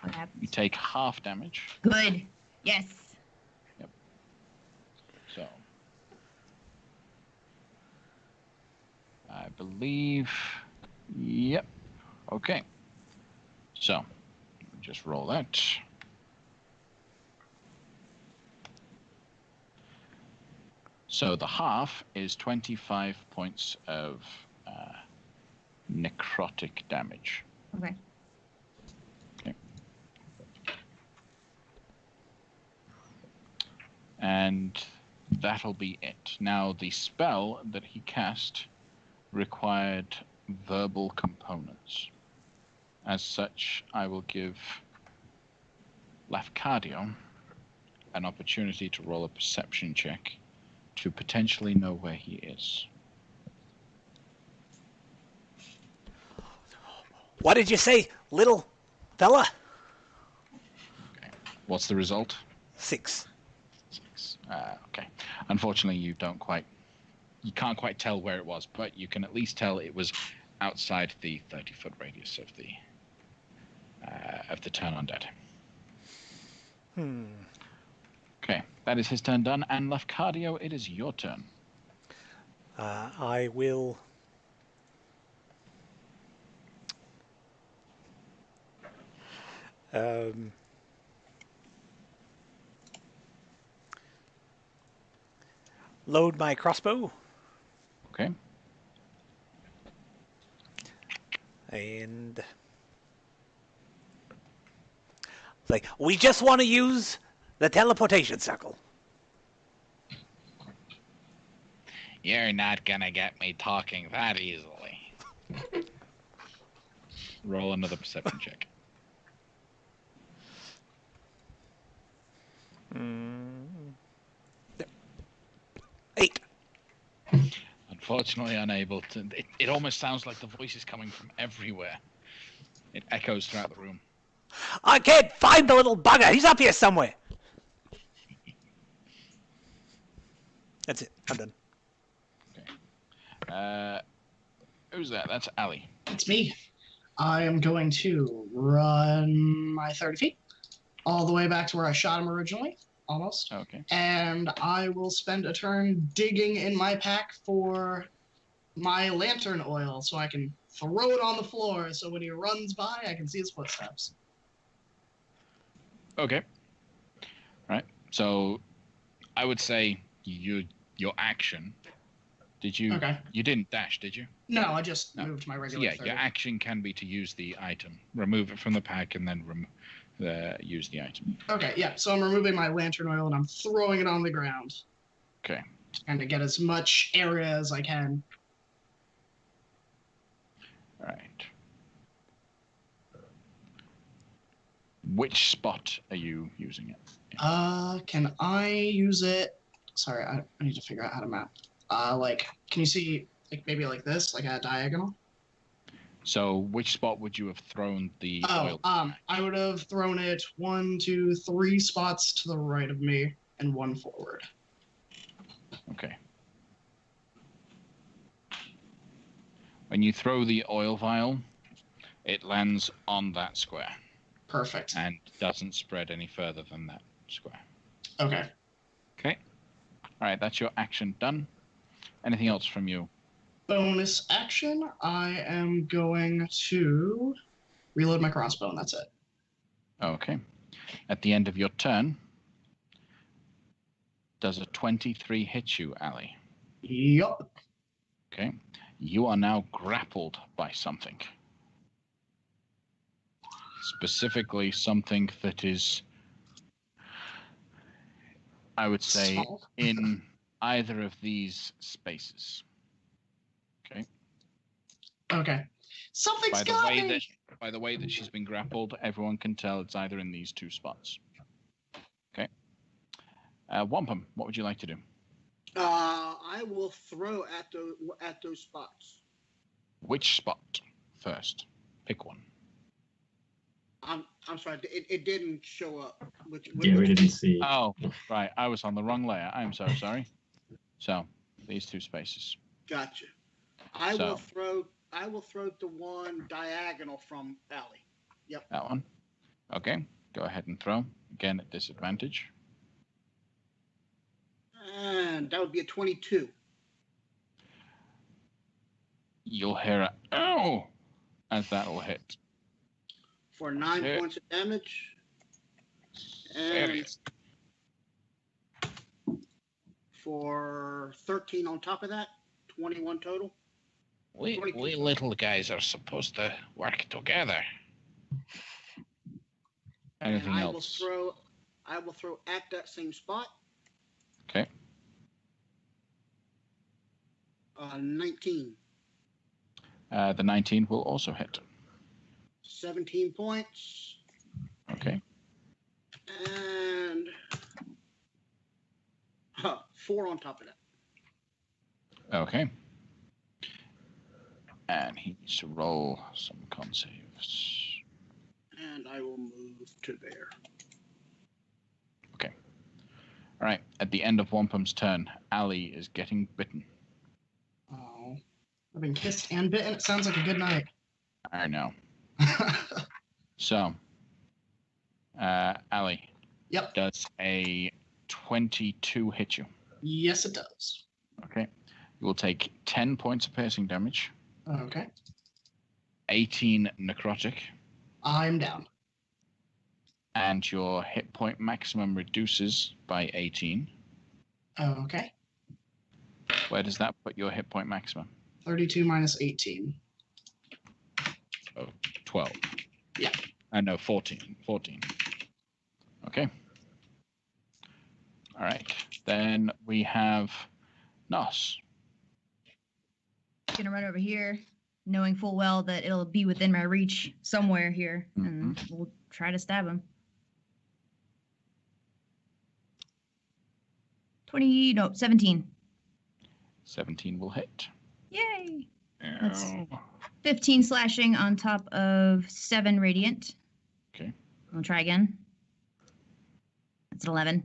What You happens? take half damage. Good. Yes. So I believe. Yep. Okay. So just roll that. So the half is 25 points of necrotic damage. Okay. And that'll be it. Now, the spell that he cast required verbal components. As such, I will give Lafcadio an opportunity to roll a perception check to potentially know where he is. What did you say, little fella? Okay. What's the result? 6. 6. Okay. Unfortunately, you can't quite tell where it was, but you can at least tell it was outside the 30-foot radius of the turn undead. Okay, that is his turn done, and Lafcadio, it is your turn. I will. load my crossbow. Okay. And like, we just want to use the teleportation circle. You're not gonna get me talking that easily. Roll another perception check. Mm. 8. Unfortunately, unable to. It almost sounds like the voice is coming from everywhere. It echoes throughout the room. I can't find the little bugger. He's up here somewhere. That's it. I'm done. Who's that? That's Ali. It's me. I am going to run my 30 feet all the way back to where I shot him originally, almost. Okay. And I will spend a turn digging in my pack for my lantern oil so I can throw it on the floor so when he runs by, I can see his footsteps. Okay. Right. So, I would say your action. Did you? Okay. You didn't dash, did you? No, I just No. moved my So regular yeah, 30. your action can be to use the item, remove it from the pack, and then use the item. Okay, yeah. So I'm removing my lantern oil and I'm throwing it on the ground. Okay. And to get as much area as I can. All right. Which spot are you using it? Can I use it? Sorry, I need to figure out how to map. Like, can you see, like, maybe like this, like a diagonal? So, which spot would you have thrown the oil? I would have thrown it 1, 2, 3 spots to the right of me and 1 forward. Okay. When you throw the oil vial, it lands on that square Perfect. and doesn't spread any further than that square. Okay. Okay. All right, that's your action done. Anything else from you? Bonus action, I am going to reload my crossbow, and that's it. Okay. At the end of your turn, does a 23 hit you, Ali? Yup. Okay. You are now grappled by something. Specifically, something that is, I would say, Small. in either of these spaces. Okay. Okay. Something's got me! By the way that she's been grappled, everyone can tell it's either in these two spots. Okay. Wampum, what would you like to do? I will throw at those spots. Which spot first? Pick one. I'm sorry, it didn't show up. Yeah, we didn't see. Oh, right. I was on the wrong layer. I'm so sorry. So, these two spaces. Gotcha. I will throw the one diagonal from Alley. Yep. That one. Okay. Go ahead and throw. Again at disadvantage. And that would be a 22. You'll hear a "ow" as that will hit. For 9 Hit. points of damage. And Serious. for 13 on top of that, 21 total. We 22. little guys are supposed to work together. Anything and else? I will throw at that same spot. Okay. 19. The 19 will also hit. 17 points. Okay. And 4 on top of that. Okay. And he needs to roll some con saves. And I will move to there. Okay. All right. At the end of Wampum's turn, Ali is getting bitten. Oh. I've been kissed and bitten. It sounds like a good night. I know. So, Ali, Yep. does a 22 hit you? Yes, it does. Okay. You will take 10 points of piercing damage, Okay. 18 necrotic, I'm down. and your hit point maximum reduces by 18. Okay. Where does that put your hit point maximum? 32 minus 18. Oh, 12. Yeah. No, 14. 14. Okay. All right. Then we have Nos. Gonna run over here, knowing full well that it'll be within my reach somewhere here, and we'll try to stab him. 17. 17 will hit. Yay! That's 15 slashing on top of 7 radiant. Okay. We'll try again. That's 11.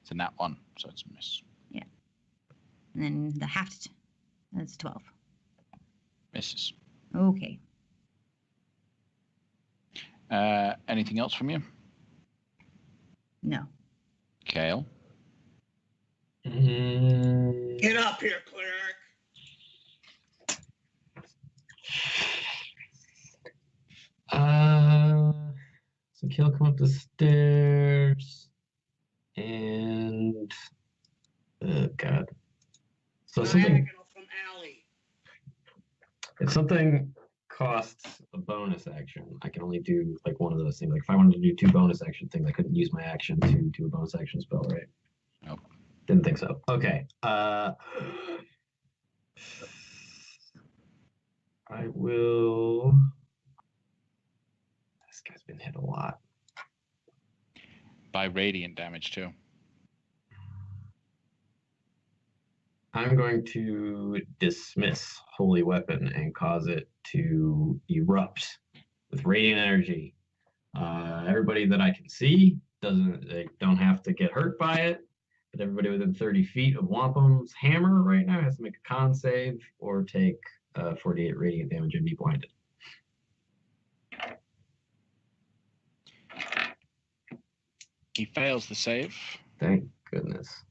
It's a nat 1, so it's a miss. Yeah. And then the halved. That's 12. Misses. Okay. Anything else from you? No. Kale? Get up here, cleric. So Kale come up the stairs, and oh god. So something. Diagonal from alley. If something costs a bonus action, I can only do like one of those things. Like if I wanted to do 2 bonus action things, I couldn't use my action to do a bonus action spell, right? Nope. Didn't think so. Okay. I will. This guy's been hit a lot. By radiant damage, too. I'm going to dismiss Holy Weapon and cause it to erupt with radiant energy. Everybody that I can see they don't have to get hurt by it, but everybody within 30 feet of Wampum's hammer right now has to make a con save or take 48 radiant damage and be blinded. He fails the save Thank goodness.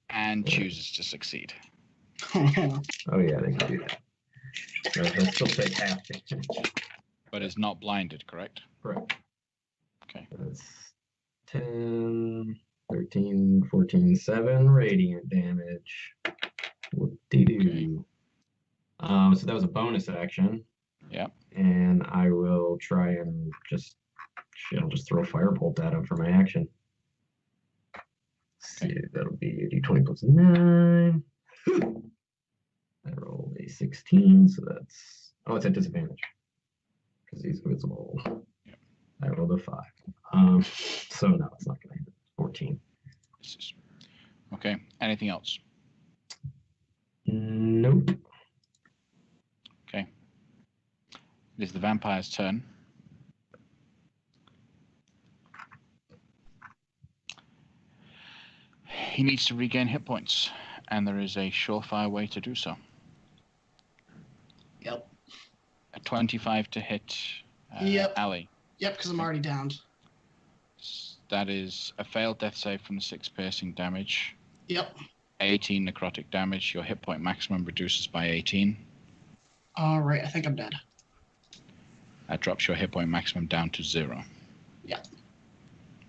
and chooses to succeed. Oh yeah, they can do that. They'll still take half damage. But is not blinded, correct? Correct. Okay. That's 10, 13, 14, 7 radiant damage. Whoop-dee-doo. So that was a bonus action. Yeah. And I will try and I'll just throw a firebolt at him for my action. Okay. See, that'll be a d20 plus 9. I rolled a 16, so that's... Oh, it's at disadvantage. Because he's invisible. Yep. I rolled a 5. So no, it's not going to hit. 14. Okay. Anything else? Nope. Okay. It is the vampire's turn. He needs to regain hit points, and there is a surefire way to do so. Yep. A 25 to hit Yep. Ali. Yep, because I'm already downed. That is a failed death save from the 6 piercing damage. Yep. 18 necrotic damage. Your hit point maximum reduces by 18. All right, I think I'm dead. That drops your hit point maximum down to 0. Yeah.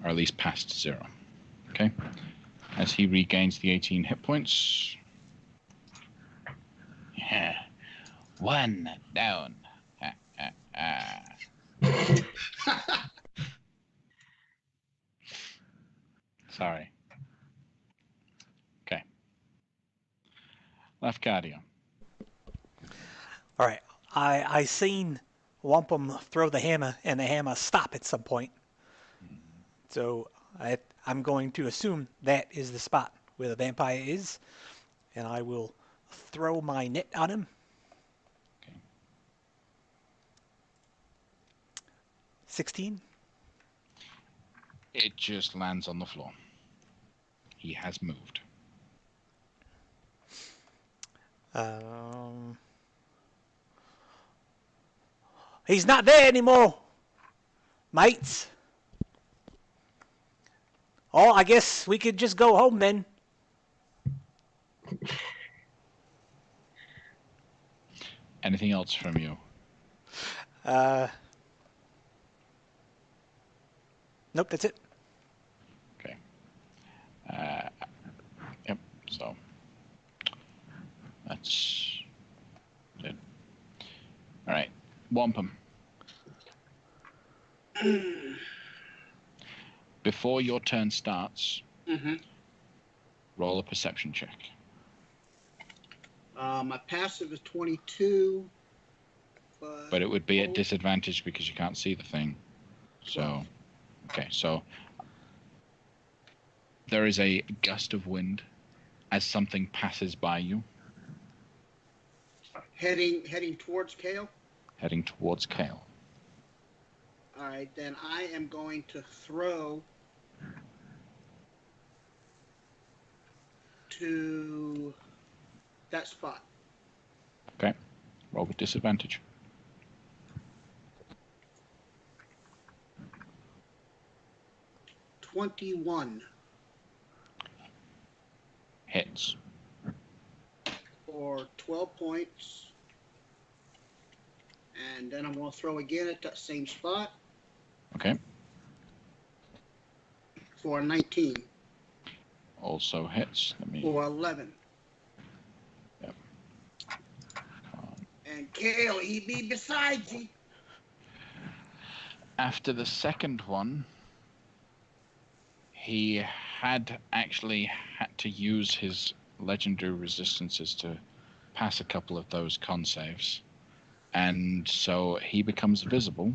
Or at least past 0. Okay. As he regains the 18 hit points. Yeah. 1 down. Sorry. Okay. Lafcadio. All right. I seen Wampum throw the hammer and the hammer stop at some point. So I'm going to assume that is the spot where the vampire is, and I will throw my net on him. Okay. 16. It just lands on the floor. He has moved. He's not there anymore, mates. Oh, I guess we could just go home then. Anything else from you? Nope, that's it. Okay. Yep. So That's it. All right, Wampum. Before your turn starts, roll a perception check. My passive is 22. But it would be at disadvantage because you can't see the thing. So, 12. okay, so there is a gust of wind as something passes by you. Heading towards Kale? Heading towards Kale. All right, then I am going to throw to that spot. Okay, roll with disadvantage. 21. Hits. For 12 points. And then I'm going to throw again at that same spot. Okay. For 19. Also hits. Let me. For 11. Yep. And Kale, he be beside you. After the second one, he had actually had to use his legendary resistances to pass a couple of those con saves. And so he becomes visible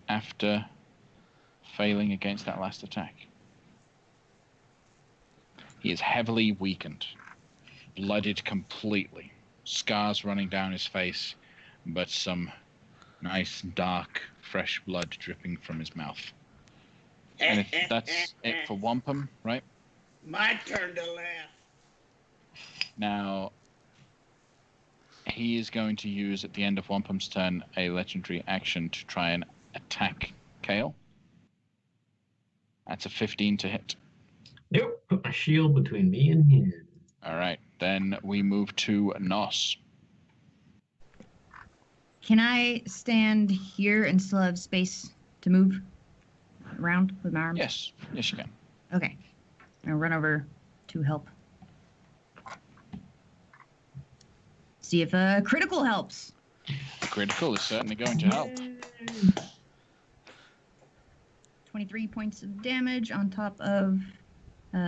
after failing against that last attack. He is heavily weakened, blooded completely, scars running down his face, but some nice, dark, fresh blood dripping from his mouth. And if that's it for Wampum, right? My turn to laugh. Now, he is going to use, at the end of Wampum's turn, a legendary action to try and attack Kale. That's a 15 to hit. Nope. Put my shield between me and him. All right. Then we move to Nos. Can I stand here and still have space to move around with my arms? Yes. Yes, you can. Okay. I'll run over to help. See if a critical helps. Critical is certainly going to help. 23 points of damage on top of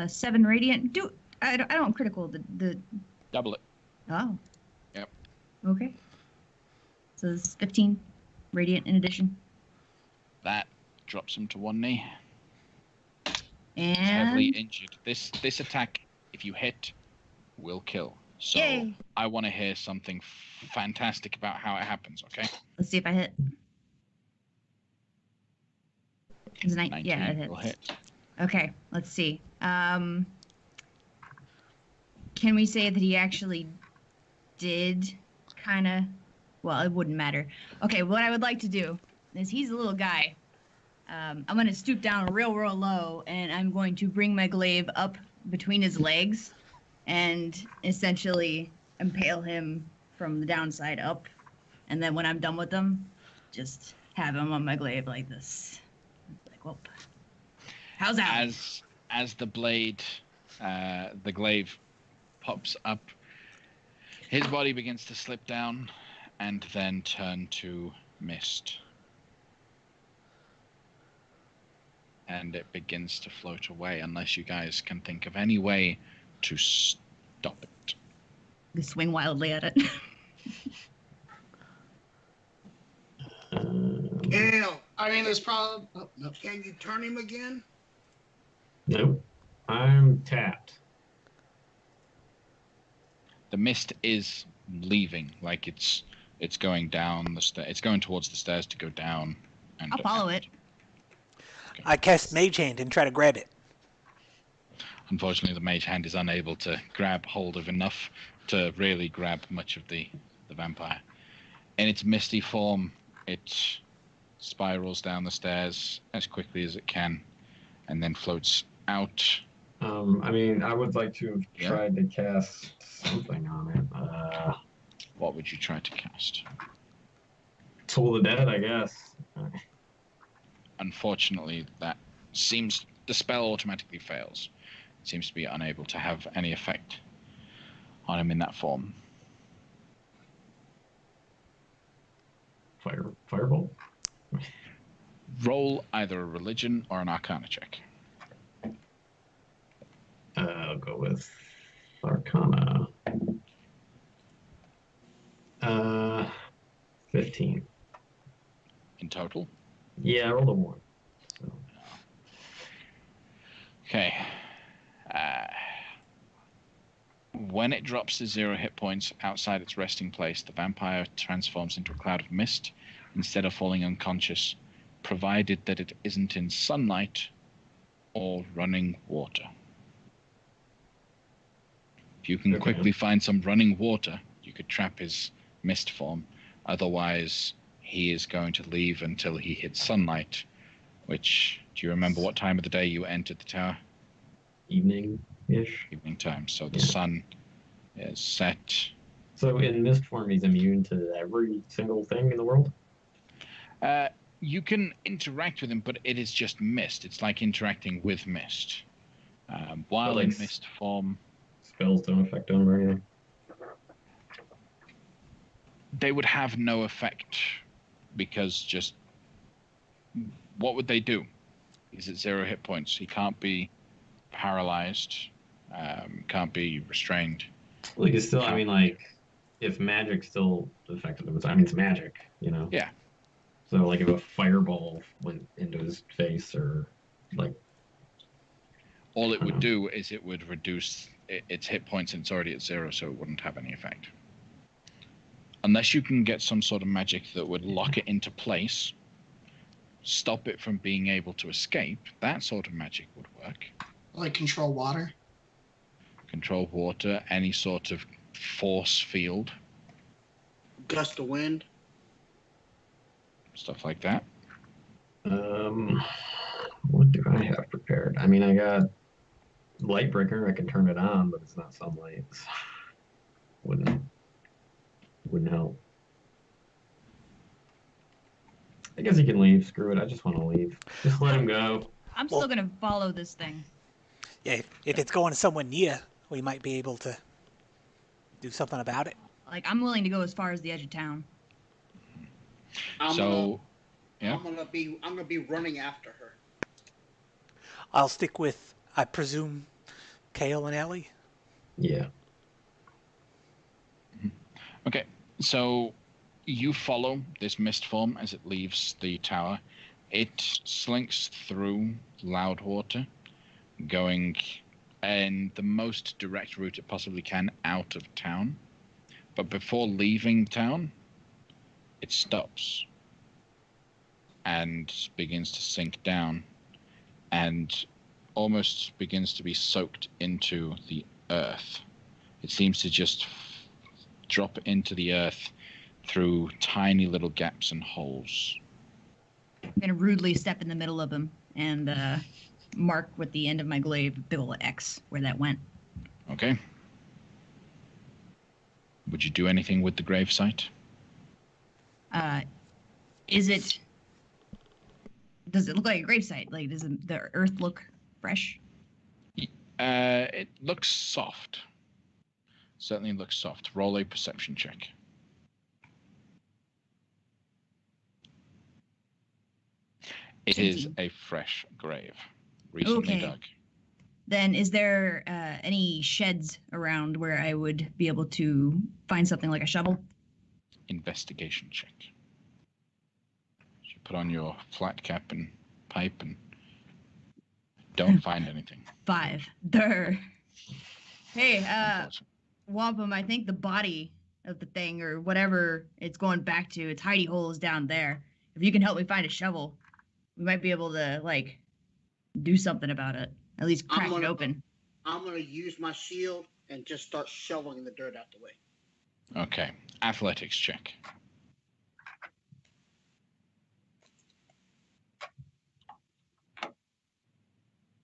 7 radiant. I don't critical the. Double it. Oh. Yep. Okay. So it's 15 radiant in addition. That drops him to one knee. And He's heavily injured. This attack, if you hit, will kill. So Yay. I want to hear something fantastic about how it happens, okay? Let's see if I hit. It's 19 yeah, it will hits. hit. Okay, let's see. Can we say that he actually did kind of... Well, it wouldn't matter. Okay, what I would like to do is he's a little guy. I'm going to stoop down real low, and I'm going to bring my glaive up between his legs and essentially impale him from the downside up. And then when I'm done with him, just have him on my glaive like this. Like, whoop. How's that? As the blade, the glaive pops up, his body begins to slip down and then turn to mist. And it begins to float away unless you guys can think of any way to stop it. We swing wildly at it. Kale, I mean, there's probably. Oh, no. can you turn him again? Nope. I'm tapped. The mist is leaving, like it's going down the stairs. It's going towards the stairs to go down. And I'll follow it. I cast Mage Hand and try to grab it. Unfortunately, the mage hand is unable to grab hold of enough to really grab much of the vampire. In its misty form, it spirals down the stairs as quickly as it can and then floats out. I mean, I would like to have Yeah. tried to cast something on it. What would you try to cast? Toll the Dead, I guess. Unfortunately, the spell automatically fails. It seems to be unable to have any effect on him in that form. Fireball. Roll either a religion or an arcana check. I'll go with Arcana. 15. In total. Yeah, I rolled a 1. So. Okay. When it drops to 0 hit points outside its resting place, the vampire transforms into a cloud of mist instead of falling unconscious, provided that it isn't in sunlight or running water. If you can quickly find some running water, you could trap his mist form. Otherwise, he is going to leave until he hits sunlight, which, do you remember what time of the day you entered the tower? Evening-ish. Evening time. So the sun is set. So in mist form, he's immune to every single thing in the world? You can interact with him, but it is just mist. It's like interacting with mist. While like in mist form, spells don't affect him or anything? they would have no effect because just what would they do? He's at 0 hit points. He can't be paralyzed, can't be restrained. Well, he can still, I mean, like, if magic still affected him, I mean, it's magic, you know? Yeah. So, like, if a fireball went into his face or, like... All it would do is it would reduce its hit points, and it's already at 0, so it wouldn't have any effect. Unless you can get some sort of magic that would lock it into place, stop it from being able to escape, that sort of magic would work. Like control water? Control water, any sort of force field. Gust of wind. Stuff like that. What do I have prepared? I mean, I got light breaker. I can turn it on, but it's not sunlight. Wouldn't help. I guess he can leave. Screw it. I just want to leave. Just let him go. I'm still gonna follow this thing. Yeah, if it's going somewhere near, we might be able to do something about it. Like, I'm willing to go as far as the edge of town. I'm So, yeah. gonna be running after her. I'll stick with, I presume, Kale and Ellie. Yeah. Okay, so you follow this mist form as it leaves the tower. It slinks through Loudwater, going in the most direct route it possibly can out of town. But before leaving town, it stops and begins to sink down and almost begins to be soaked into the earth. It seems to just drop into the earth through tiny little gaps and holes. I'm gonna rudely step in the middle of them and mark with the end of my glaive a big ol' X where that went. Okay. Would you do anything with the gravesite? Does it look like a gravesite? Like, does the earth look fresh? It looks soft. Certainly looks soft. Roll a perception check. It is 17. a fresh grave. Recently Okay. dug. Then is there any sheds around where I would be able to find something like a shovel? Investigation check. You put on your flat cap and pipe and don't find anything. 5. Durr. Hey, Unfortunately. Wampum, I think the body of the thing or whatever it's going back to, its hidey hole is down there. If you can help me find a shovel, we might be able to, like, do something about it. At least crack it open. I'm gonna use my shield and just start shoveling the dirt out the way. Okay. Athletics check.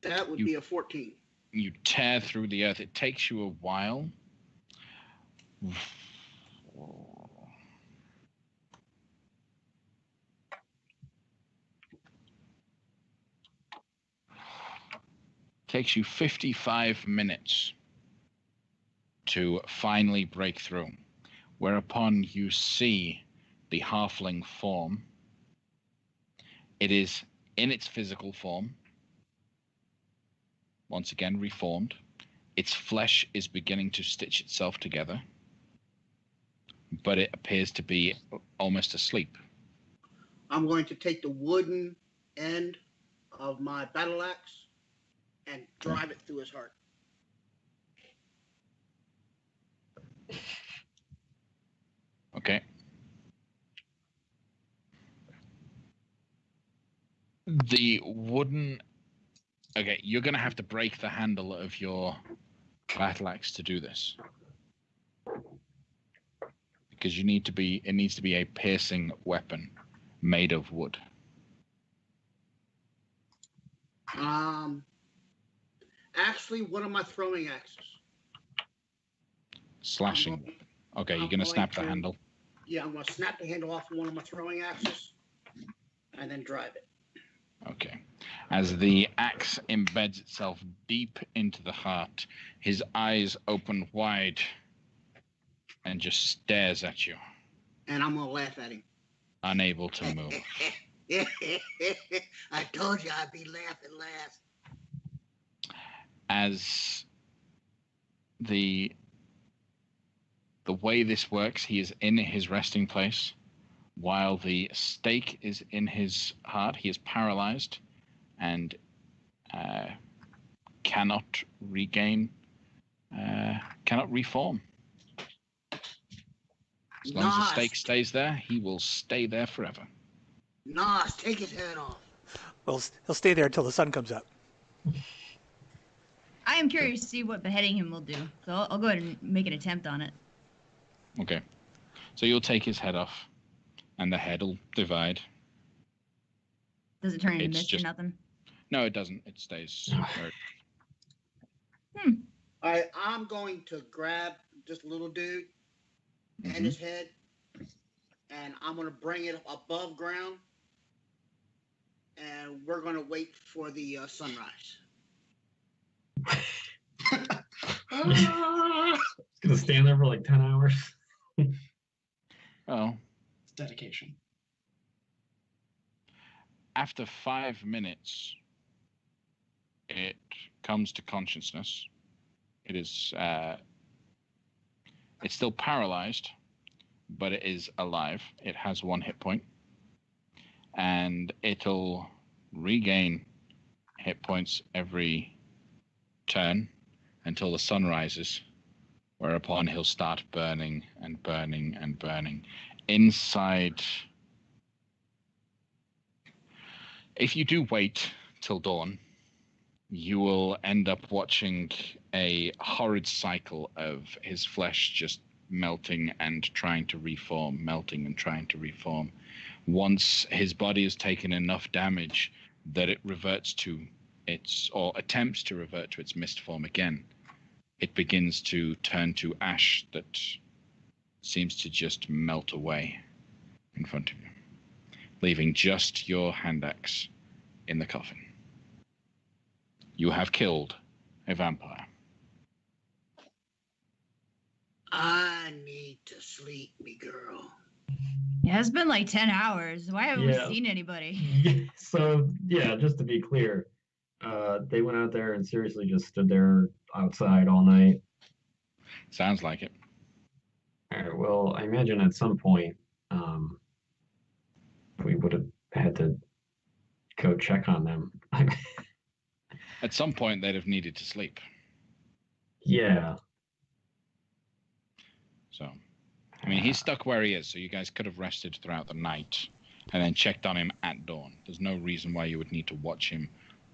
That would be a 14. You tear through the earth. It takes you a while. Takes you 55 minutes to finally break through, whereupon you see the halfling form. It is in its physical form, once again reformed. Its flesh is beginning to stitch itself together, but it appears to be almost asleep. I'm going to take the wooden end of my battle axe and drive it through his heart. Okay. The wooden... Okay, you're going to have to break the handle of your battle axe to do this. Because it needs to be a piercing weapon made of wood. Actually, one of my throwing axes. Slashing. Okay, you're going to snap the handle. Yeah, I'm going to snap the handle off of one of my throwing axes and then drive it. Okay. As the axe embeds itself deep into the heart, his eyes open wide and just stares at you, And I'm going to laugh at him. unable to move. I told you I'd be laughing last. As the way this works, he is in his resting place. While the stake is in his heart, he is paralyzed and cannot reform. As long as the stake stays there, he will stay there forever. Nos, take his head off. Well, he'll stay there until the sun comes up. I am curious to see what beheading him will do, so I'll go ahead and make an attempt on it. Okay. So you'll take his head off, and the head will divide. Does it turn into mist or nothing? No, it doesn't. It stays. I'm going to grab this little dude and his head, and I'm going to bring it above ground, and we're going to wait for the sunrise. It's gonna stand there for like 10 hours. Oh. It's dedication. After 5 minutes, it comes to consciousness. It is it's still paralyzed, but it is alive. It has 1 hit point, and it'll regain hit points every turn until the sun rises, whereupon he'll start burning and burning and burning. Inside, if you do wait till dawn, you will end up watching a horrid cycle of his flesh just melting and trying to reform, melting and trying to reform. Once his body has taken enough damage that it reverts to its, or attempts to revert to its mist form again, it begins to turn to ash that seems to just melt away in front of you, leaving just your hand axe in the coffin. You have killed a vampire. I need to sleep, me girl. Yeah, it's been like 10 hours. Why haven't we seen anybody? So, just to be clear, they went out there and seriously just stood there outside all night. Sounds like it. All right, well, I imagine at some point we would have had to go check on them. At some point, they'd have needed to sleep. Yeah. So, I mean, he's stuck where he is, so you guys could have rested throughout the night and then checked on him at dawn. There's no reason why you would need to watch him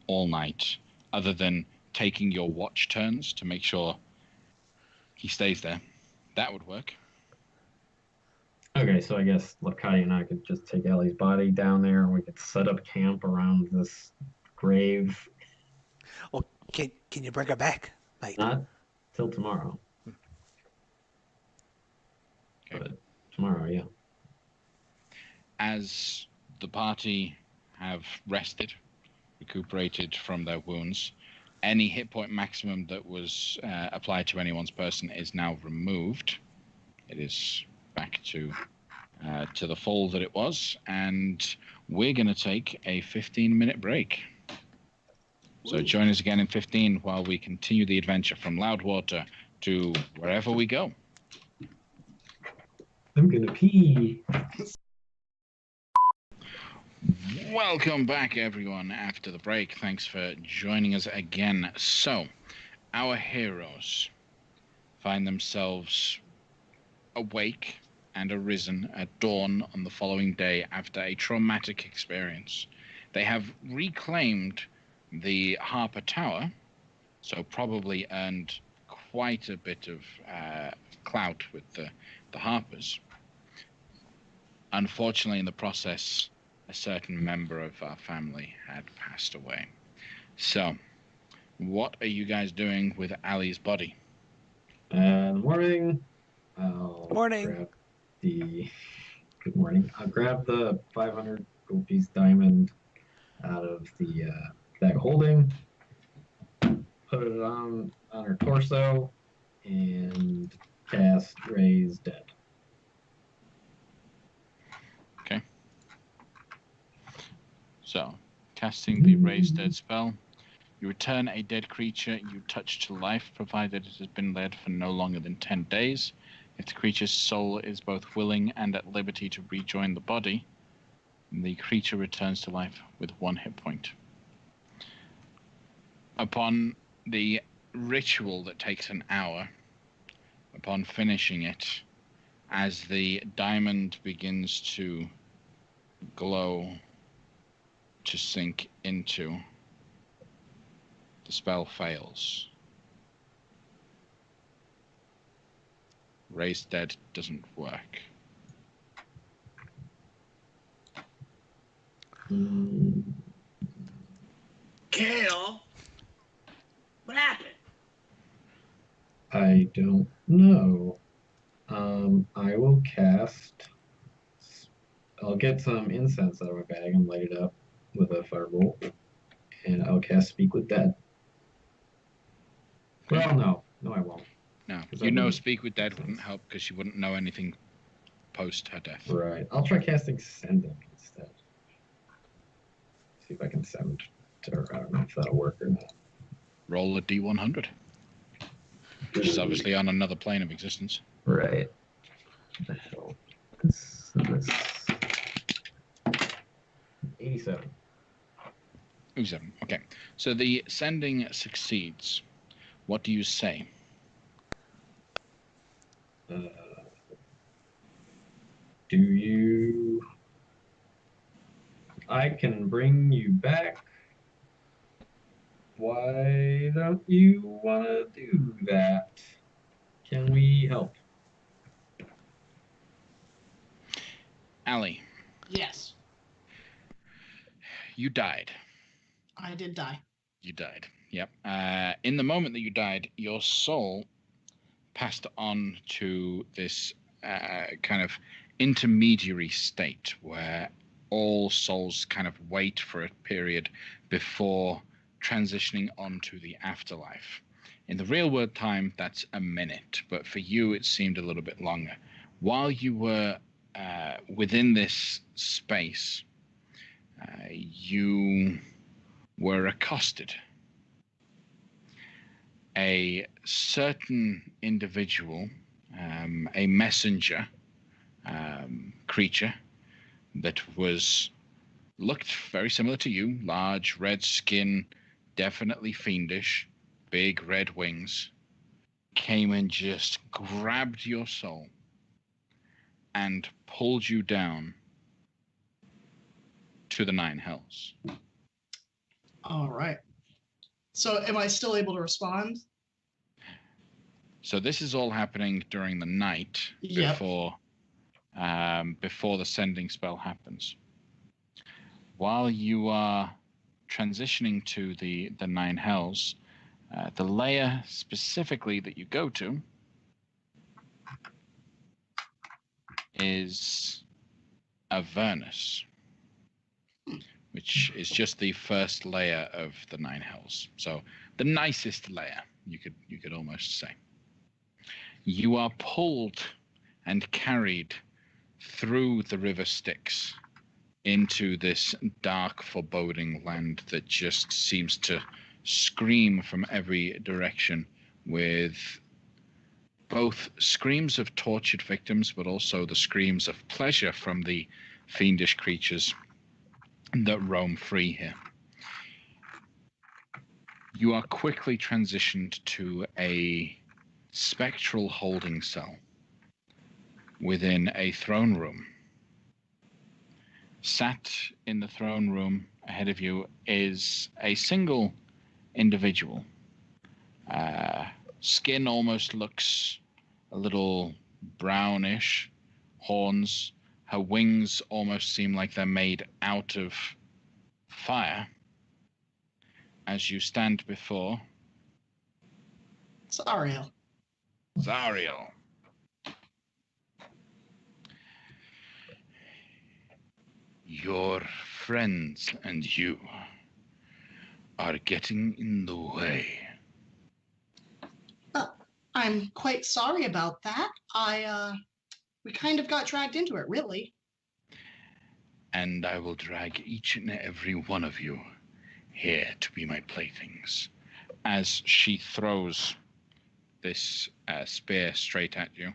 all night, other than taking your watch turns to make sure he stays there. That would work. Okay, so I guess Lafcadio and I could just take Ellie's body down there, and we could set up camp around this grave. Well, can you bring her back, mate? Not till tomorrow. Okay. But tomorrow, yeah. As the party have rested, recuperated from their wounds, Any hit point maximum that was applied to anyone's person is now removed. It is back to the full that it was, and we're going to take a 15-minute break. So join us again in 15 while we continue the adventure from Loudwater to wherever we go. I'm gonna pee. Welcome back, everyone, after the break. Thanks for joining us again. So, our heroes find themselves awake and arisen at dawn on the following day after a traumatic experience. They have reclaimed the Harper Tower, so probably earned quite a bit of clout with the Harpers. Unfortunately, in the process, a certain member of our family had passed away. So, what are you guys doing with Ali's body? Morning. Morning. Good morning. I'll grab the 500 gold piece diamond out of the bag of holding, put it on her torso, and cast Raise Dead. Okay. So, casting the Raise Dead spell, you return a dead creature you touch to life, provided it has been dead for no longer than 10 days. If the creature's soul is both willing and at liberty to rejoin the body, the creature returns to life with 1 hit point. Upon the ritual that takes an hour, upon finishing it, as the diamond begins to glow, to sink into, the spell fails. Raise Dead doesn't work. Kale, what happened? I don't know. I will cast. I'll get some incense out of my bag and light it up with a firebolt, and I'll cast Speak with Dead. Well, no, I won't. No, you know, Speak with Dead wouldn't help because she wouldn't know anything post her death. Right. I'll try casting Sending instead. See if I can send to her. I don't know if that'll work or not. Roll a D100, which is obviously on another plane of existence. Right. What the hell? This 87. 87. Okay. So the sending succeeds. What do you say? Do you... I can bring you back. Why don't you want to do that? Can we help? Ali, Yes, you died. I did die. You died. Yep. In the moment that you died, your soul passed on to this kind of intermediary state where all souls kind of wait for a period before transitioning on to the afterlife. In the real world time, that's a minute, but for you, it seemed a little bit longer. While you were within this space, you were accosted. A certain individual, a messenger creature that looked very similar to you, large red skin, definitely fiendish, big red wings, came and just grabbed your soul and pulled you down to the 9 hells. All right. So am I still able to respond? So this is all happening during the night before the sending spell happens. While you are transitioning to the 9 hells, the layer specifically that you go to is Avernus, which is just the first layer of the 9 hells. So the nicest layer, you could almost say. You are pulled and carried through the river Styx into this dark, foreboding land that just seems to scream from every direction, with both screams of tortured victims, but also the screams of pleasure from the fiendish creatures that roam free here. You are quickly transitioned to a spectral holding cell within a throne room. Sat in the throne room ahead of you is a single individual. Skin almost looks a little brownish, horns. Her wings almost seem like they're made out of fire. As you stand before Zariel. Zariel. Your friends and you are getting in the way. I'm quite sorry about that. We kind of got dragged into it, really. And I will drag each and every one of you here to be my playthings. As she throws this spear straight at you,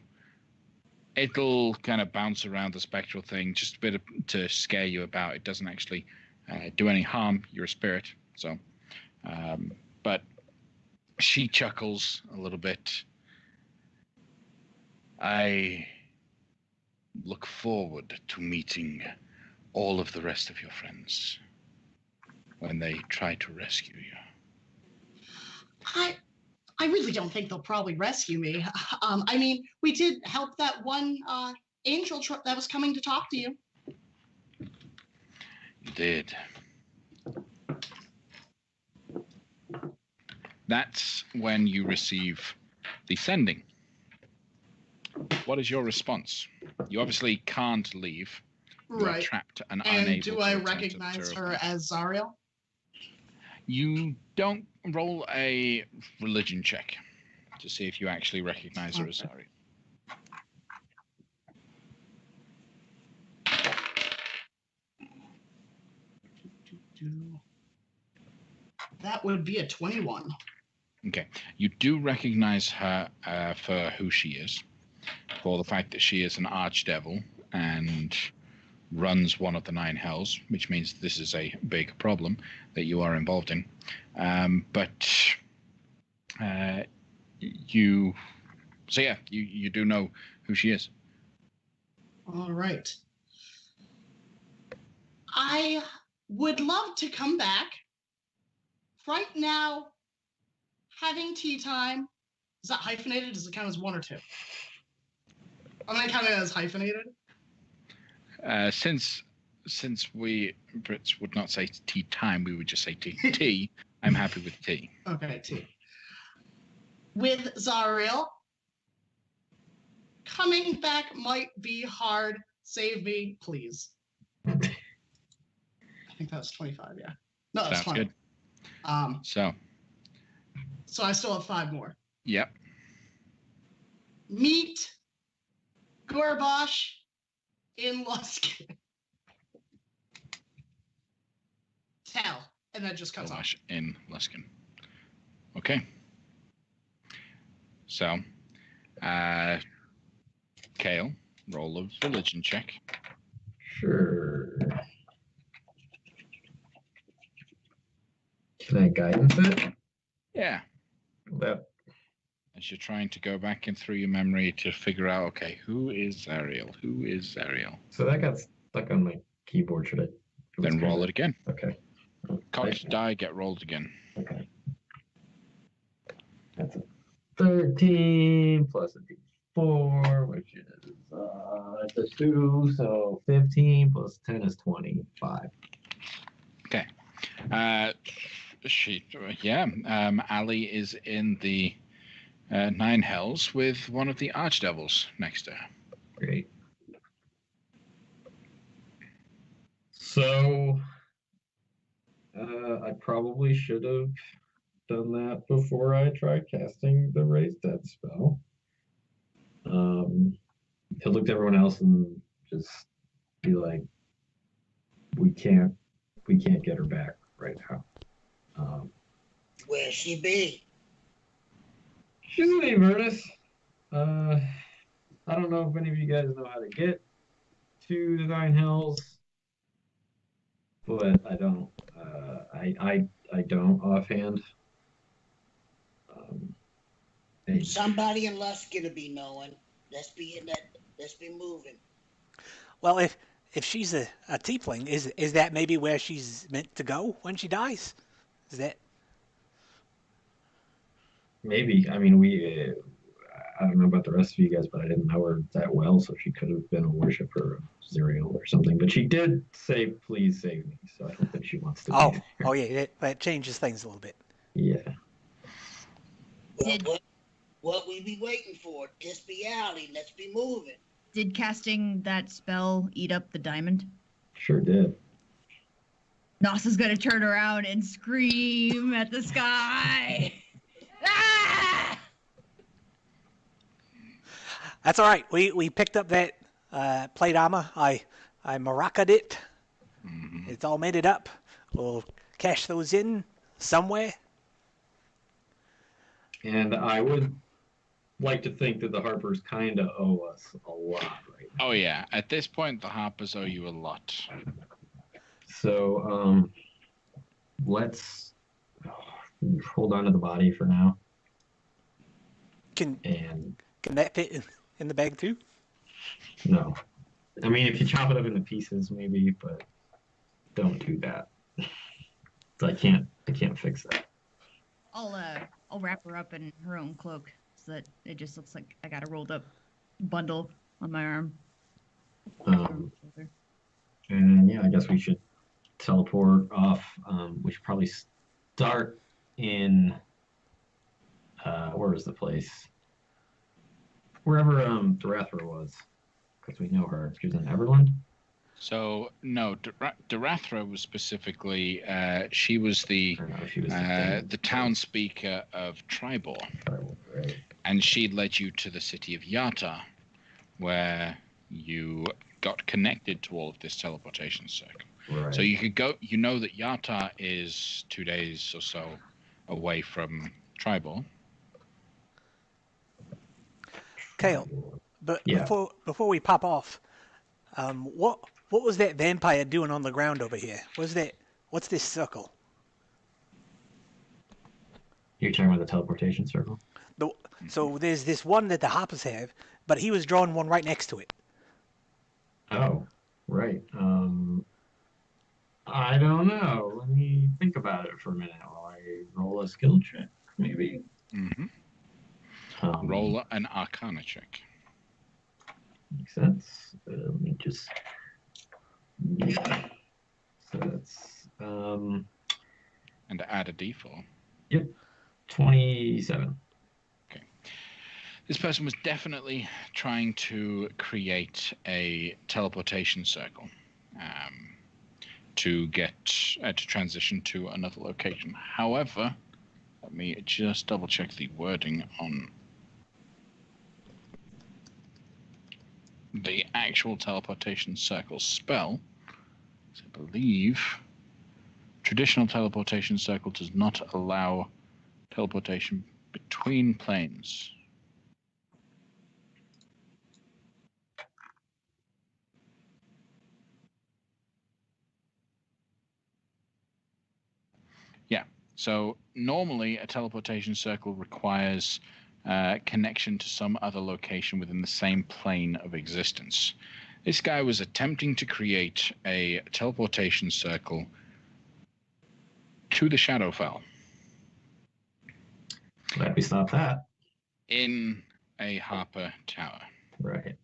it'll kind of bounce around the spectral thing, just a bit to scare you about. It doesn't actually do any harm. You're a spirit, so. But she chuckles a little bit. I look forward to meeting all of the rest of your friends when they try to rescue you. I really don't think they'll probably rescue me. I mean, we did help that one angel that was coming to talk to you. You did. That's when you receive the sending. What is your response? You obviously can't leave. You're Right. trapped and And unable do to I return to the recognize material her plane. as Zariel? You don't roll a religion check to see if you actually recognize her as Zariel. That would be a 21. Okay. You do recognize her for who she is, for the fact that she is an archdevil and runs one of the 9 hells, which means this is a big problem that you are involved in. You do know who she is. All right. I would love to come back. Right now, having tea time. Is that hyphenated? Does it count as 1 or 2? I'm going to count it as hyphenated. Since we Brits would not say tea time, we would just say tea. Tea. I'm happy with tea. Okay, tea. With Zariel, coming back might be hard. Save me, please. I think that was 25, yeah. No, that's Sounds 20. good. So I still have 5 more. Yep. Meet Gorbash in Luskin. Tell. And that just cuts off. Gorbash in Luskin. Okay. So, Kale, roll a religion check. Sure. Can I guidance it? Yeah. That As you're trying to go back in through your memory to figure out, okay, who is Zariel? Who is Zariel? so that got stuck on my keyboard. Should I? Then roll it again. Okay. Cocked die, get rolled again. Okay. That's a 13 plus a d4, which is it's a 2, so 15 plus 10 is 25. Okay. Ali is in the 9 hells with one of the archdevils next to her. Great. So I probably should have done that before I try casting the Raise Dead spell. He'll look to everyone else and just be like, we can't get her back right now. Where she be? She's in Avernus. I don't know if any of you guys know how to get to the Nine Hells, but I don't. I don't offhand. Hey, Somebody in Lusk gonna be knowing. Let's be in that. Let's be moving. Well, if she's a tiefling, is that maybe where she's meant to go when she dies? Is that maybe. I mean, I don't know about the rest of you guys, but I didn't know her that well, so she could have been a worshiper of Zerial or something. But she did say, "Please save me," so I don't think she wants to. Oh, be oh yeah, that changes things a little bit. Yeah. Well, what we be waiting for? This be alley. Let's be moving. Did casting that spell eat up the diamond? Sure did. Nos is gonna turn around and scream at the sky. Ah! That's all right. We picked up that plate armor. I maraca'd it. Mhm. It's all made it up. We'll cash those in somewhere. And I would like to think that the Harpers kind of owe us a lot right now. Oh yeah, at this point the Harpers owe you a lot. So let's hold on to the body for now. Can And that fit in the bag too? no, I mean if you chop it up into pieces, maybe, but don't do that. I can't fix that. I'll wrap her up in her own cloak so that it just looks like I got a rolled up bundle on my arm. And yeah, I guess we should teleport off. We should probably start in where is the place? Wherever Dorathra was, because we know her. She was in Everland. So no, Dorathra was specifically she was the Or no, she was the town speaker of Tribor, right. and she led you to the city of Yata, where you got connected to all of this teleportation circle. Right. So you could go. You know that Yata is 2 days or so away from Tribor. Kale, but Yeah. before we pop off, what was that vampire doing on the ground over here? What's this circle? You're talking about the teleportation circle? So there's this one that the Harpers have, but he was drawing one right next to it. Oh, right. I don't know. Let me think about it for a minute while I roll a skill check, maybe. Mm-hmm. Roll. Roll an Arcana check. Makes sense. Let me just. Yeah. So that's And add a d4. Yep. 27. This person was definitely trying to create a teleportation circle to get to transition to another location. However, let me just double check the wording on the actual teleportation circle spell. I believe traditional teleportation circle does not allow teleportation between planes. So normally a teleportation circle requires connection to some other location within the same plane of existence. This guy was attempting to create a teleportation circle to the Shadowfell. Glad we stopped that. In a Harper Tower. Right.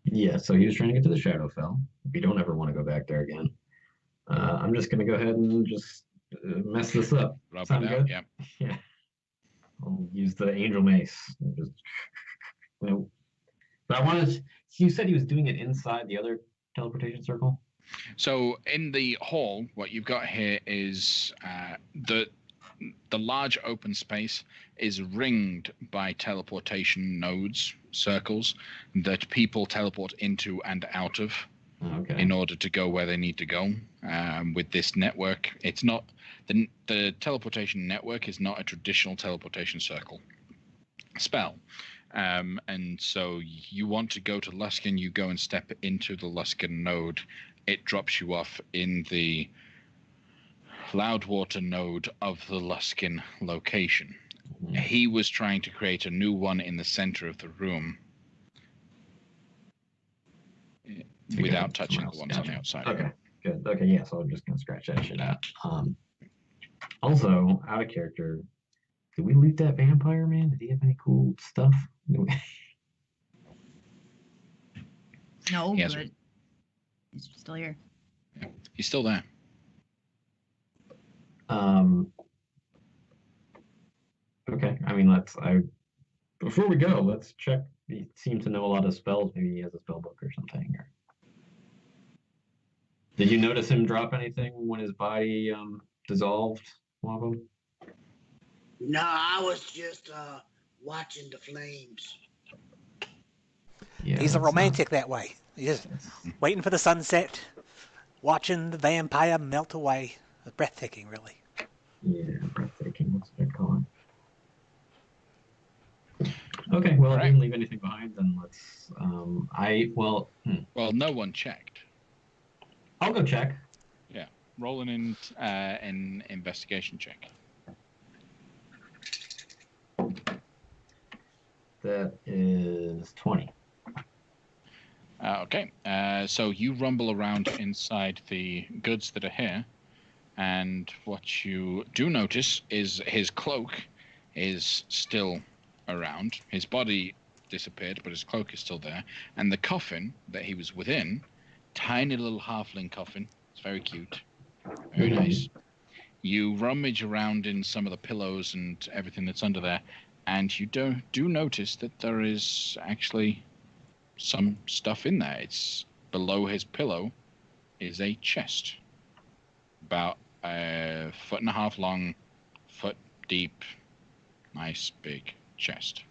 Yeah, so he was trying to get to the Shadowfell. We don't ever want to go back there again. I'm just going to go ahead and just mess this up. Rub Sound it out, good? yeah. Yeah. I'll use the Angel Mace. Just, but I wanted. You said he was doing it inside the other teleportation circle? So in the hall, what you've got here is the large open space is ringed by teleportation nodes, circles, that people teleport into and out of Okay. in order to go where they need to go. With this network, it's not the teleportation network is not a traditional teleportation circle spell. And so you want to go to Luskin, you go and step into the Luskin node. It drops you off in the Loudwater node of the Luskin location. Mhm. He was trying to create a new one in the center of the room without touching the ones on the outside. Okay, good. Okay, yeah, so I'm just gonna scratch that shit out. Also, out of character, did we loot that vampire man? Did he have any cool stuff? No, Yes. but he's still here. He's still there. Okay, I mean, before we go, let's check. He seems to know a lot of spells. Maybe he has a spell book or something. Or... Did you notice him drop anything when his body dissolved, Wabo? No, I was just watching the flames. Yeah, He's a that's romantic that way. He's just waiting for the sunset, watching the vampire melt away. Breathtaking, really. Yeah, breathtaking. That's what I'd call it. Okay, well, All if right. you didn't leave anything behind, then let's. Well, no one checked. I'll go check. Roll an investigation check. That is 20. Okay. So you rumble around inside the goods that are here, and what you do notice is his cloak is still around. His body disappeared, but his cloak is still there. And the coffin that he was within, tiny little halfling coffin. It's very cute. Very nice. You rummage around in some of the pillows and everything that's under there, and you do notice that there is actually some stuff in there. It's below his pillow is a chest, about a 1.5 feet long, foot deep, nice big chest.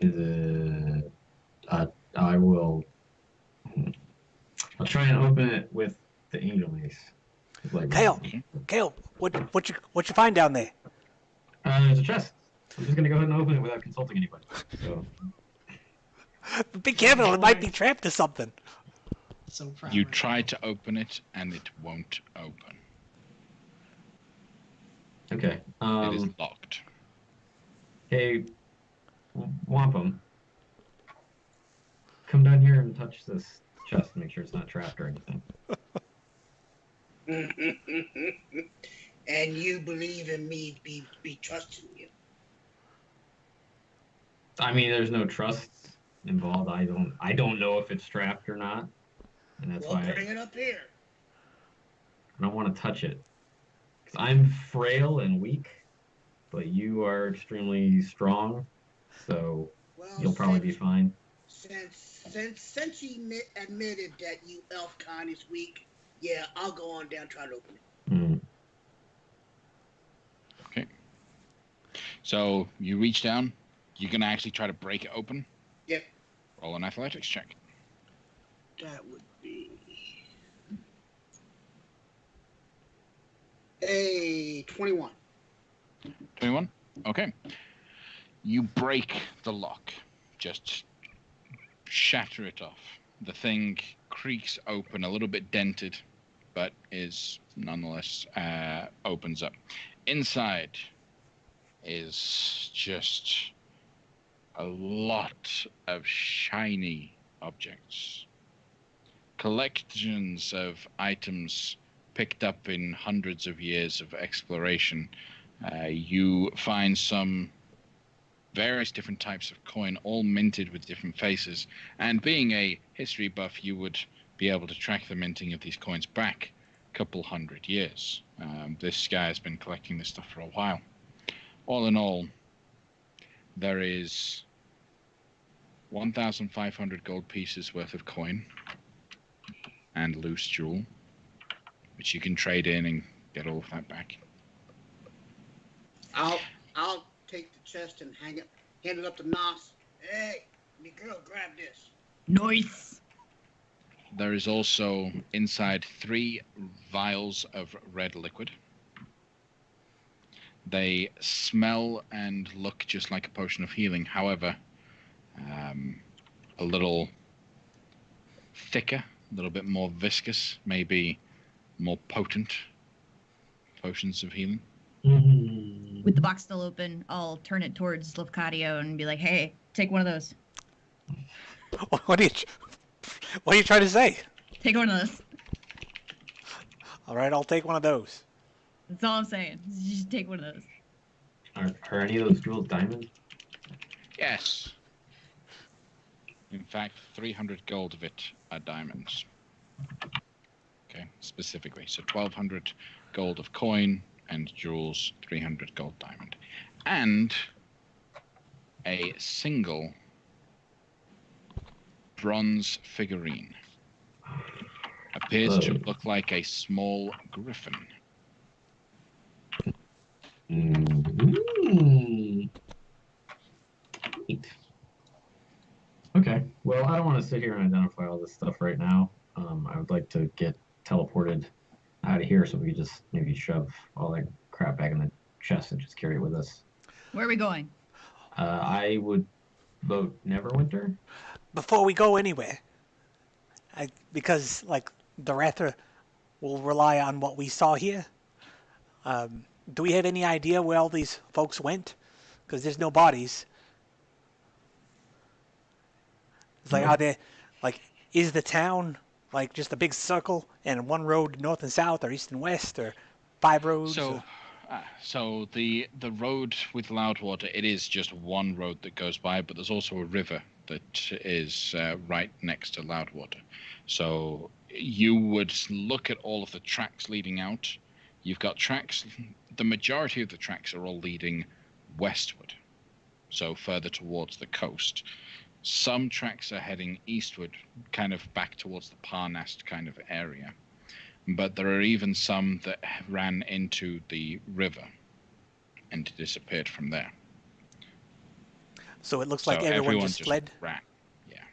Is it? I will. I'll try and open it with the angel mace. Like, Kale, what you find down there? there's a chest. I'm just gonna go ahead and open it without consulting anybody. So. Be careful, it might be trapped or something. So proud. You right try now. to open it, and it won't open. Okay. It is locked. Hey, Wampum, come down here and touch this chest. Make sure it's not trapped or anything. And you believe in me be trusting you. I mean, there's no trust involved. I don't know if it's trapped or not, and that's Well, why bring it up here. I don't want to touch it. 'Cause I'm frail and weak, but you are extremely strong, so Well, you'll probably be fine. Since you admitted that you elf kind is weak, yeah, I'll go on down try to open it. Mm. Okay. So you reach down. You're gonna actually try to break it open. Yep. Roll an athletics check. That would be a 21. 21? Okay. You break the lock. Just shatter it off. The thing creaks open, a little bit dented, but is nonetheless opens up. Inside is just a lot of shiny objects. Collections of items picked up in hundreds of years of exploration. You find some various different types of coin, all minted with different faces. And being a history buff, you would be able to track the minting of these coins back a couple hundred years. This guy has been collecting this stuff for a while. All in all, there is 1,500 gold pieces worth of coin. and loose jewel, which you can trade in and get all of that back. I'll take the chest and hand it up to Nos. Hey, me girl, grab this. Nice. There is also inside 3 vials of red liquid. They smell and look just like a potion of healing. However, a little thicker, a little bit more viscous, maybe more potent potions of healing. Mm-hmm. With the box still open, I'll turn it towards Lefcadio and be like, "Hey, take one of those. What are you trying to say? Take one of those." All right, I'll take one of those. That's all I'm saying. Just take one of those. Are any of those jewels diamond? Yes. In fact, 300 gold of it are diamonds. Okay, specifically. So 1,200 gold of coin and jewels, 300 gold diamond. And a single bronze figurine. Appears to look like a small griffin. Mm-hmm. Okay. Well, I don't want to sit here and identify all this stuff right now. I would like to get teleported out of here so we could just maybe shove all that crap back in the chest and just carry it with us. Where are we going? I would vote Neverwinter. Before we go anywhere, because like the Rathra will rely on what we saw here. Do we have any idea where all these folks went? Because there's no bodies. It's like, No. are there, like, is the town like just a big circle and one road north and south or east and west or 5 roads? So the road with Loudwater, it is just one road that goes by, but there's also a river that is right next to Loudwater. So you would look at all of the tracks leading out. You've got tracks. The majority of the tracks are all leading westward, so further towards the coast. Some tracks are heading eastward, kind of back towards the Parnast kind of area. But there are even some that ran into the river and disappeared from there. So it looks like everyone just fled? Ran. Yeah.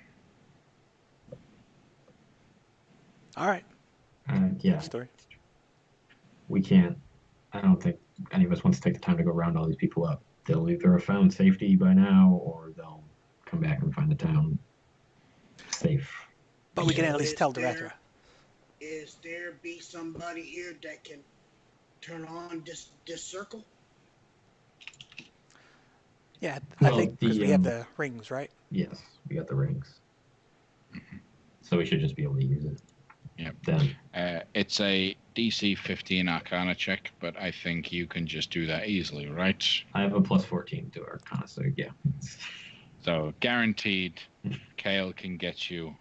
All right. Yeah. Good story. We can't. I don't think any of us wants to take the time to go round all these people up. They'll either have found safety by now or they'll come back and find the town safe. But we can at least Is tell there- Darethra. Is there be somebody here that can turn on this circle? Yeah, Well, I think because we have the, the rings, right? Yes, we got the rings. Mm-hmm. So we should just be able to use it. Yep. Then. It's a DC 15 Arcana check, but I think you can just do that easily, right? I have a plus 14 to Arcana, so yeah. So guaranteed, Kale can get you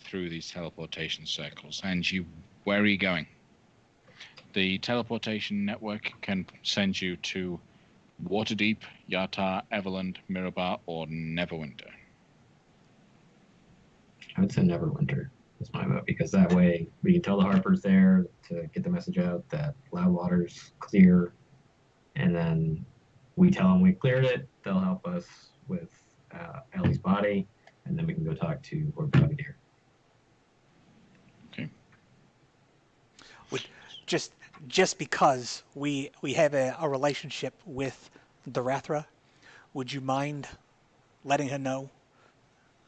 through these teleportation circles. And where are you going? The teleportation network can send you to Waterdeep, Yatar, Everland, Mirabar, or Neverwinter. I would say Neverwinter is my vote, because that way we can tell the Harpers there to get the message out that Loudwater's clear, and then we tell them we cleared it. They'll help us with Ellie's body, and then we can go talk to Lord Brigadier. Okay. Just because we have a relationship with Darethra, would you mind letting her know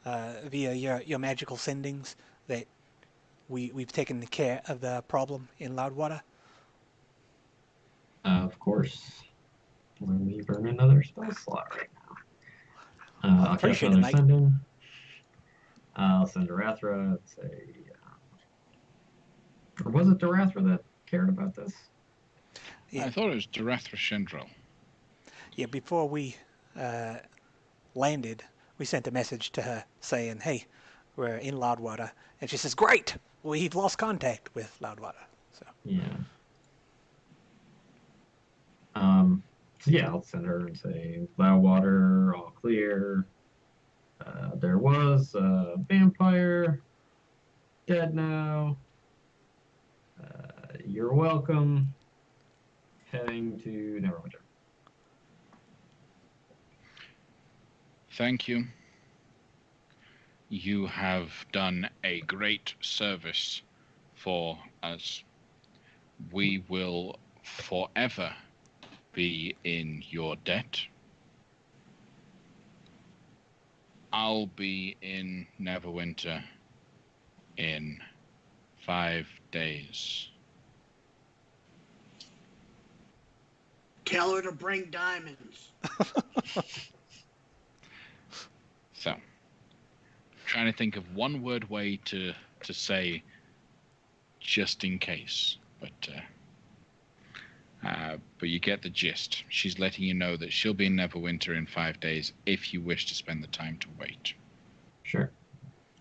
via your magical sendings that we've taken care of the problem in Loudwater? Of course. Let me burn another spell slot right now. I'll cast appreciate it, another Mike. sending. I'll send Darethra and say, or was it Darethra that cared about this? Yeah. I thought it was Darethra Shendril. Yeah, before we landed, we sent a message to her saying, hey, we're in Loudwater. And she says, great, we've lost contact with Loudwater. So Yeah. So yeah, I'll send her and say, Loudwater, all clear. There was a vampire dead now. You're welcome. Heading to Neverwinter. Thank you. You have done a great service for us. We will forever be in your debt. I'll be in Neverwinter in 5 days. Tell her to bring diamonds. So, trying to think of one word way to say just in case, but you get the gist. She's letting you know that she'll be in Neverwinter in 5 days if you wish to spend the time to wait. Sure.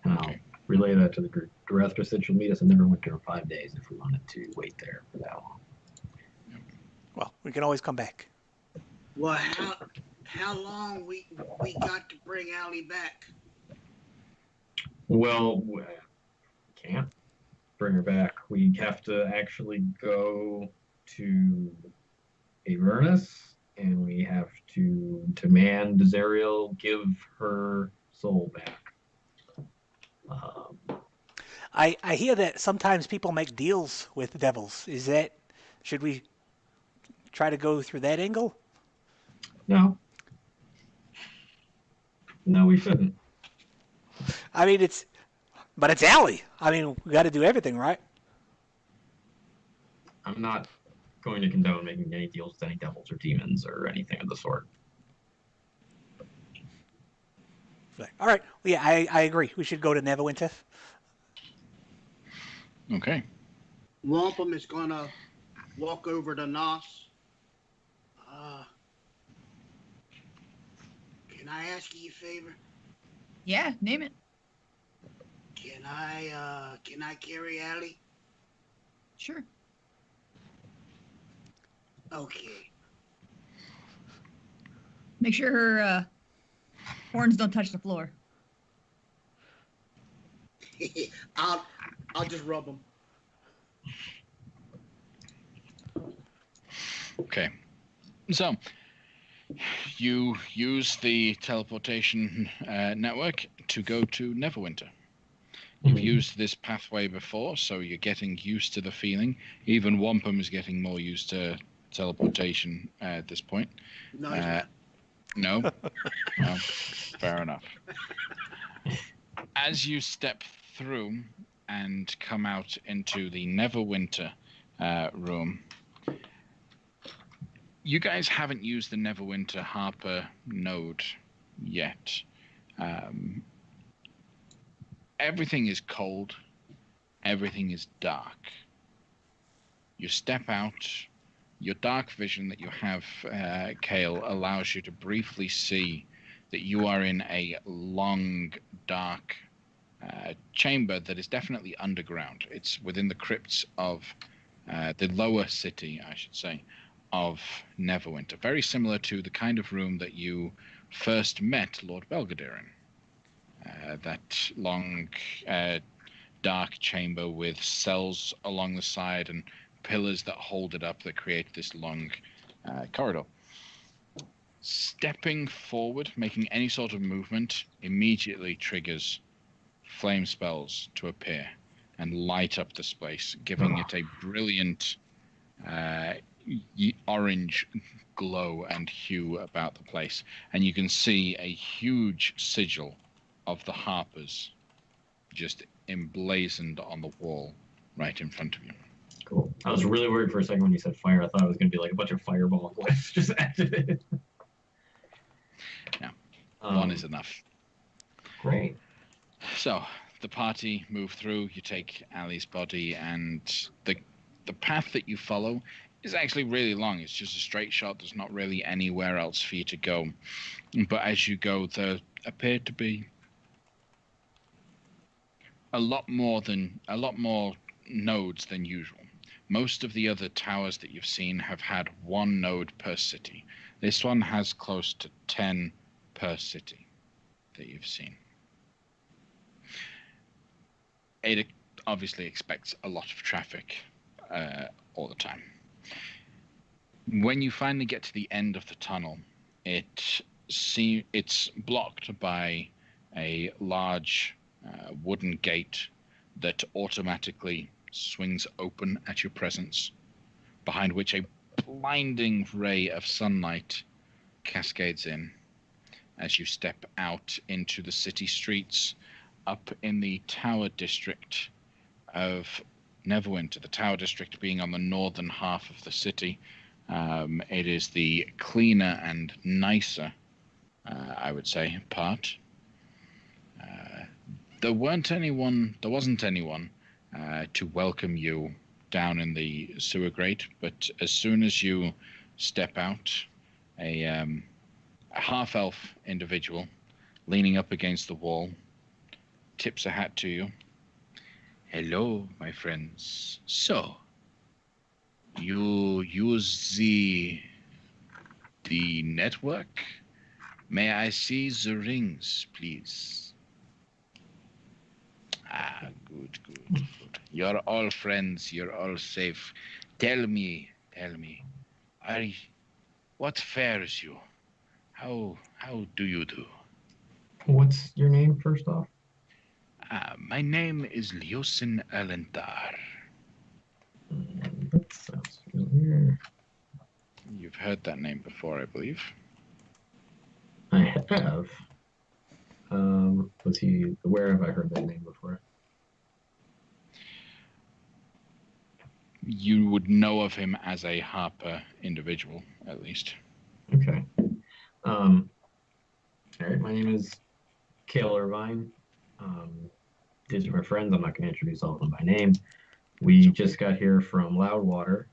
And I'll Okay. relay that to the group. Durethra said she'll meet us in Neverwinter in 5 days if we wanted to wait there for that long. Well, we can always come back. Well, how long we got to bring Allie back? Well, we can't bring her back. We have to actually go to Avernus, and we have to demand Zariel give her soul back. I hear that sometimes people make deals with devils. Should we try to go through that angle? No, we shouldn't. I mean, it's Allie. I mean, we got to do everything, right? I'm not going to condone making any deals with any devils or demons or anything of the sort. All right. Well, yeah, I agree. We should go to Neverwinter. Okay. Wampum is gonna walk over to Nos. Can I ask you a favor? Yeah, name it. Can I carry Allie? Sure. Okay. Make sure her horns don't touch the floor. I'll just rub them. Okay. So, you use the teleportation network to go to Neverwinter. You've used this pathway before, so you're getting used to the feeling. Even Wampum is getting more used to teleportation at this point. No, he's not. No? No. Fair enough. As you step through and come out into the Neverwinter room, you guys haven't used the Neverwinter Harper node yet. Everything is cold. Everything is dark. You step out. Your dark vision that you have, Kale, allows you to briefly see that you are in a long, dark chamber that is definitely underground. It's within the crypts of the lower city, I should say, of Neverwinter. Very similar to the kind of room that you first met Lord Belgadere in. That long, dark chamber with cells along the side and pillars that hold it up that create this long corridor. Stepping forward, making any sort of movement, immediately triggers flame spells to appear and light up this place, giving it a brilliant orange glow and hue about the place. And you can see a huge sigil of the Harpers just emblazoned on the wall right in front of you. Cool. I was really worried for a second when you said fire. I thought it was going to be like a bunch of fireball lights just activated. Yeah, one is enough. Great. So the party move through. You take Allie's body, and the path that you follow is actually really long. It's just a straight shot. There's not really anywhere else for you to go. But as you go, there appear to be a lot more nodes than usual. Most of the other towers that you've seen have had one node per city. This one has close to 10 per city that you've seen. obviously expects a lot of traffic all the time. When you finally get to the end of the tunnel, it's blocked by a large wooden gate that automatically swings open at your presence, behind which a blinding ray of sunlight cascades in as you step out into the city streets up in the Tower District of Neverwinter, the Tower District being on the northern half of the city. It is the cleaner and nicer, I would say, part. There wasn't anyone to welcome you down in the sewer grate, but as soon as you step out, a half-elf individual leaning up against the wall tips a hat to you. Hello, my friends. So, you use the network? May I see the rings, please? Ah, good. You're all friends. You're all safe. Tell me, what fares you? How do you do? What's your name, first off? My name is Lyosin Alentar. That sounds familiar. You've heard that name before, I believe. I have. Where have I heard that name before? You would know of him as a Harper individual, at least. Okay. All right, my name is Cale Irvine. These are my friends. I'm not going to introduce all of them by name. We just got here from Loudwater,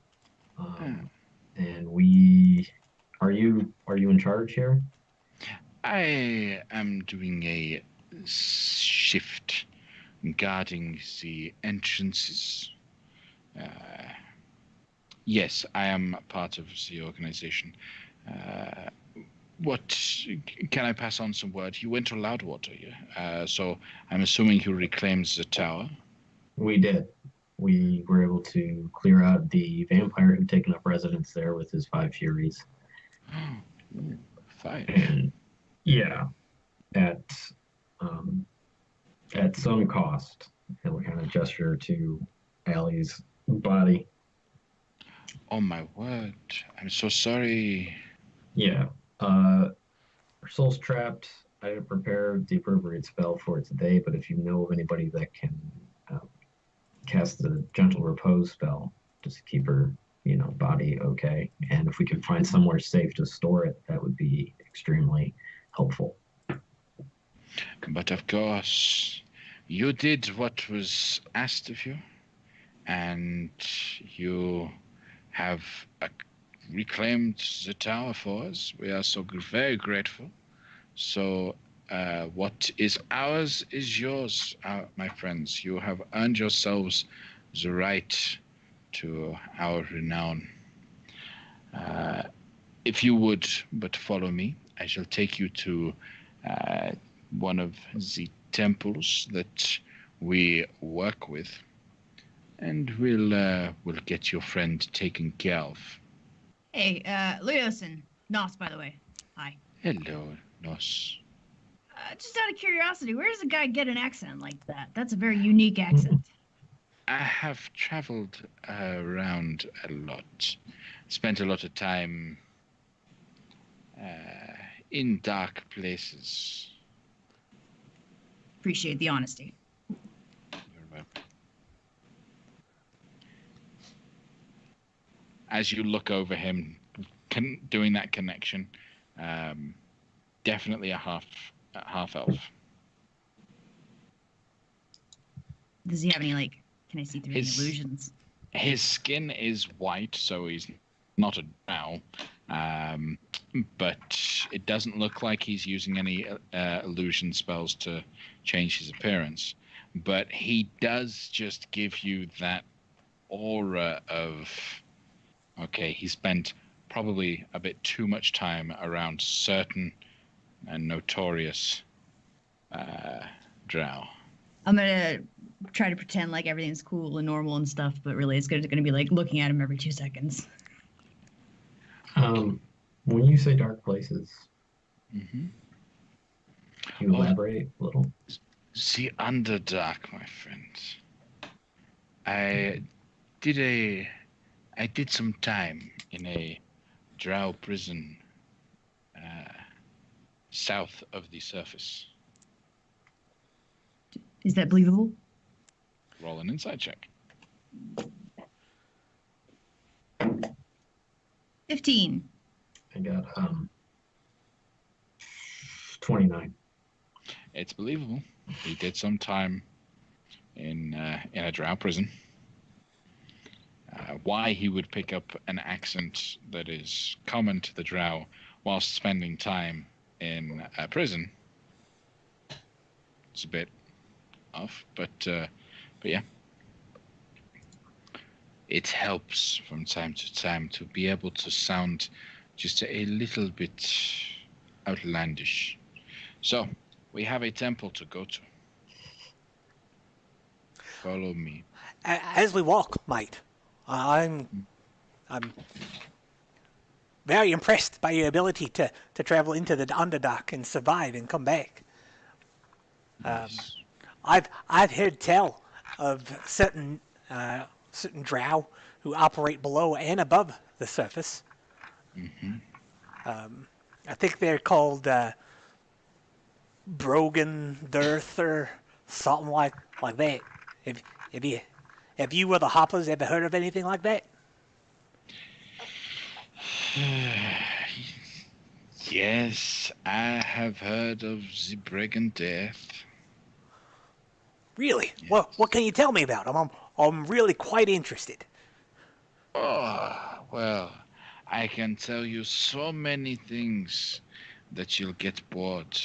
and are you in charge here? I am doing a shift guarding the entrances. Yes, I am part of the organization. What can I pass on some word? You went to Loudwater, so I'm assuming you reclaimed the tower. We did. We were able to clear out the vampire who'd taken up residence there with his 5 Furies. 5. And yeah, at some cost. And we kind of gesture to Allie's body. Oh my word! I'm so sorry. Yeah. Her soul's trapped. I didn't prepare the appropriate spell for it today, but if you know of anybody that can cast the gentle repose spell, just to keep her, body okay. And if we can find somewhere safe to store it, that would be extremely helpful. But of course, you did what was asked of you, and you have reclaimed the tower for us. We are so very grateful. So what is ours is yours, my friends. You have earned yourselves the right to our renown. If you would but follow me, I shall take you to one of the temples that we work with, and we'll get your friend taken care of. Hey, Leosin. Nos, by the way. Hi. Hello, Nos. Just out of curiosity, where does a guy get an accent like that? That's a very unique accent. I have traveled around a lot. Spent a lot of time in dark places. Appreciate the honesty. You're welcome. As you look over him, doing that connection, definitely a half elf. Does he have any, can I see through any illusions? His skin is white, so he's not a drow. But it doesn't look like he's using any illusion spells to change his appearance. But he does just give you that aura of, okay, he spent probably a bit too much time around certain and notorious drow. I'm gonna try to pretend like everything's cool and normal and stuff, but really it's going to be like looking at him every 2 seconds. When you say dark places, Mm-hmm. can you Oh. elaborate a little? The Underdark, my friends. I did some time in a drow prison south of the surface. Is that believable? Roll an insight check. 15. I got 29. It's believable. He did some time in a drow prison. Why he would pick up an accent that is common to the drow whilst spending time in a prison, it's a bit off, but yeah. It helps from time to time to be able to sound just a little bit outlandish. So, we have a temple to go to. Follow me. As we walk, mate, I'm very impressed by your ability to travel into the Underdark and survive and come back. Yes. I've heard tell of certain drow who operate below and above the surface. Mm-hmm. I think they're called Brogan Dearth or something like that. Have you or the Hoppers ever heard of anything like that? Yes, I have heard of the Brigand Death. Really? Yes. What can you tell me about them? I'm really quite interested. Oh, well, I can tell you so many things that you'll get bored.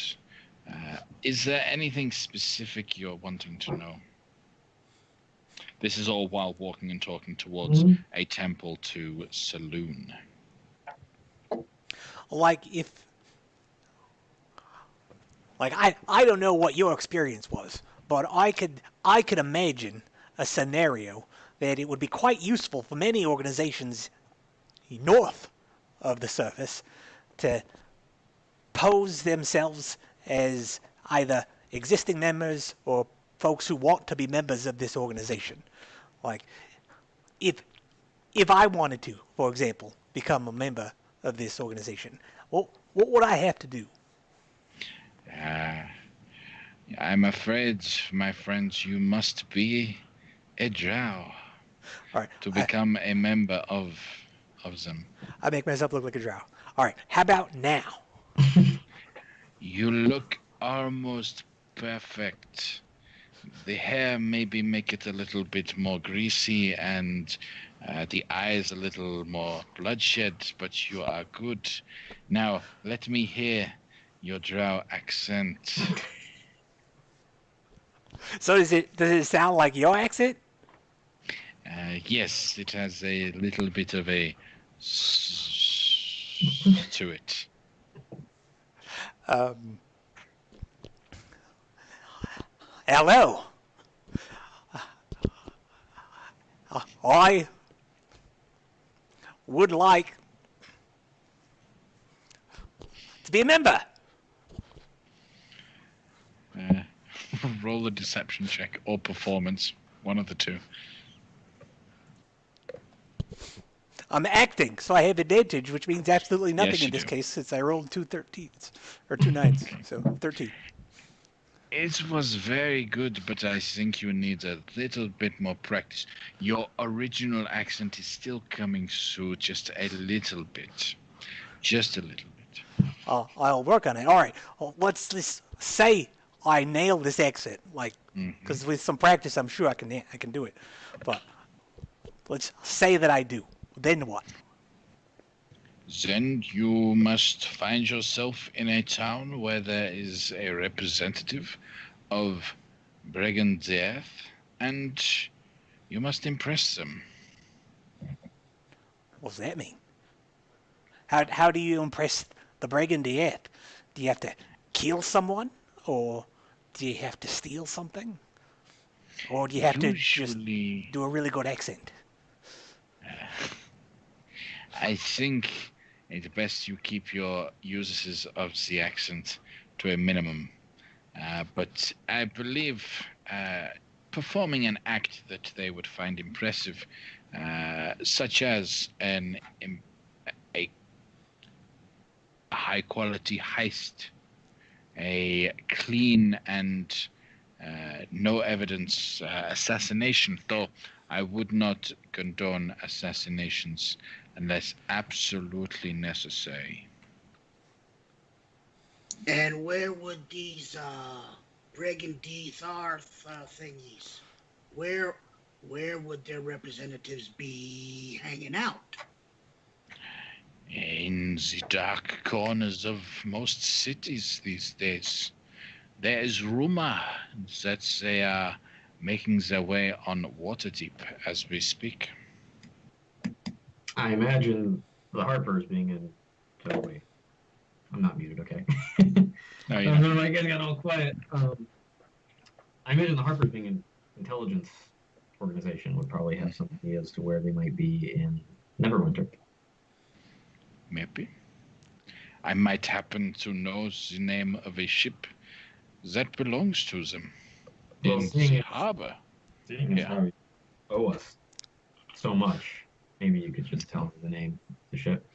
Is there anything specific you're wanting to know? This is all while walking and talking towards a temple to Saloon. I don't know what your experience was, but I could imagine a scenario that it would be quite useful for many organizations north of the surface to pose themselves as either existing members or folks who want to be members of this organization. Like, if I wanted to, for example, become a member of this organization, what would I have to do? I'm afraid, my friends, you must be a drow All right, to become a member of them. I make myself look like a drow. All right, how about now? You look almost perfect. The hair maybe make it a little bit more greasy and the eyes a little more bloodshed, but you are good. Now, let me hear your drow accent. So does it sound like your accent? Yes, it has a little bit of a to it. Hello. I would like to be a member. Roll a deception check or performance, one of the two. I'm acting, so I have advantage, which means absolutely nothing Yes, in you this do. case, since I rolled 2 13s, or 2 9s, so 13. It was very good, but I think you need a little bit more practice. Your original accent is still coming through just a little bit. Just a little bit. I'll work on it. All right, well, let's just say I nail this accent, like, because with some practice, I'm sure I can do it. But let's say that I do. Then what? Then you must find yourself in a town where there is a representative of Brigand Death, and you must impress them. What does that mean? How do you impress the Brigand Death? Do you have to kill someone, or do you have to steal something? Or do you have to just Usually, do a really good accent? I think it's best you keep your uses of the accent to a minimum. But I believe performing an act that they would find impressive, such as a high-quality heist, a clean and no evidence assassination, though I would not condone assassinations unless absolutely necessary. And where would these brigand Tharth thingies? Where would their representatives be hanging out? In the dark corners of most cities these days, there is rumor that they are making their way on Waterdeep as we speak. I imagine the Harpers being in. Oh wait, I'm not muted. Okay. No, I you don't know. know. I guys got all quiet. I imagine the Harpers being an intelligence organization would probably have some ideas to where they might be in Neverwinter. Maybe. I might happen to know the name of a ship that belongs to them Well, in seeing the as- harbor. Seeing as Yeah. how you owe us so much, maybe you could just tell me the name of the ship.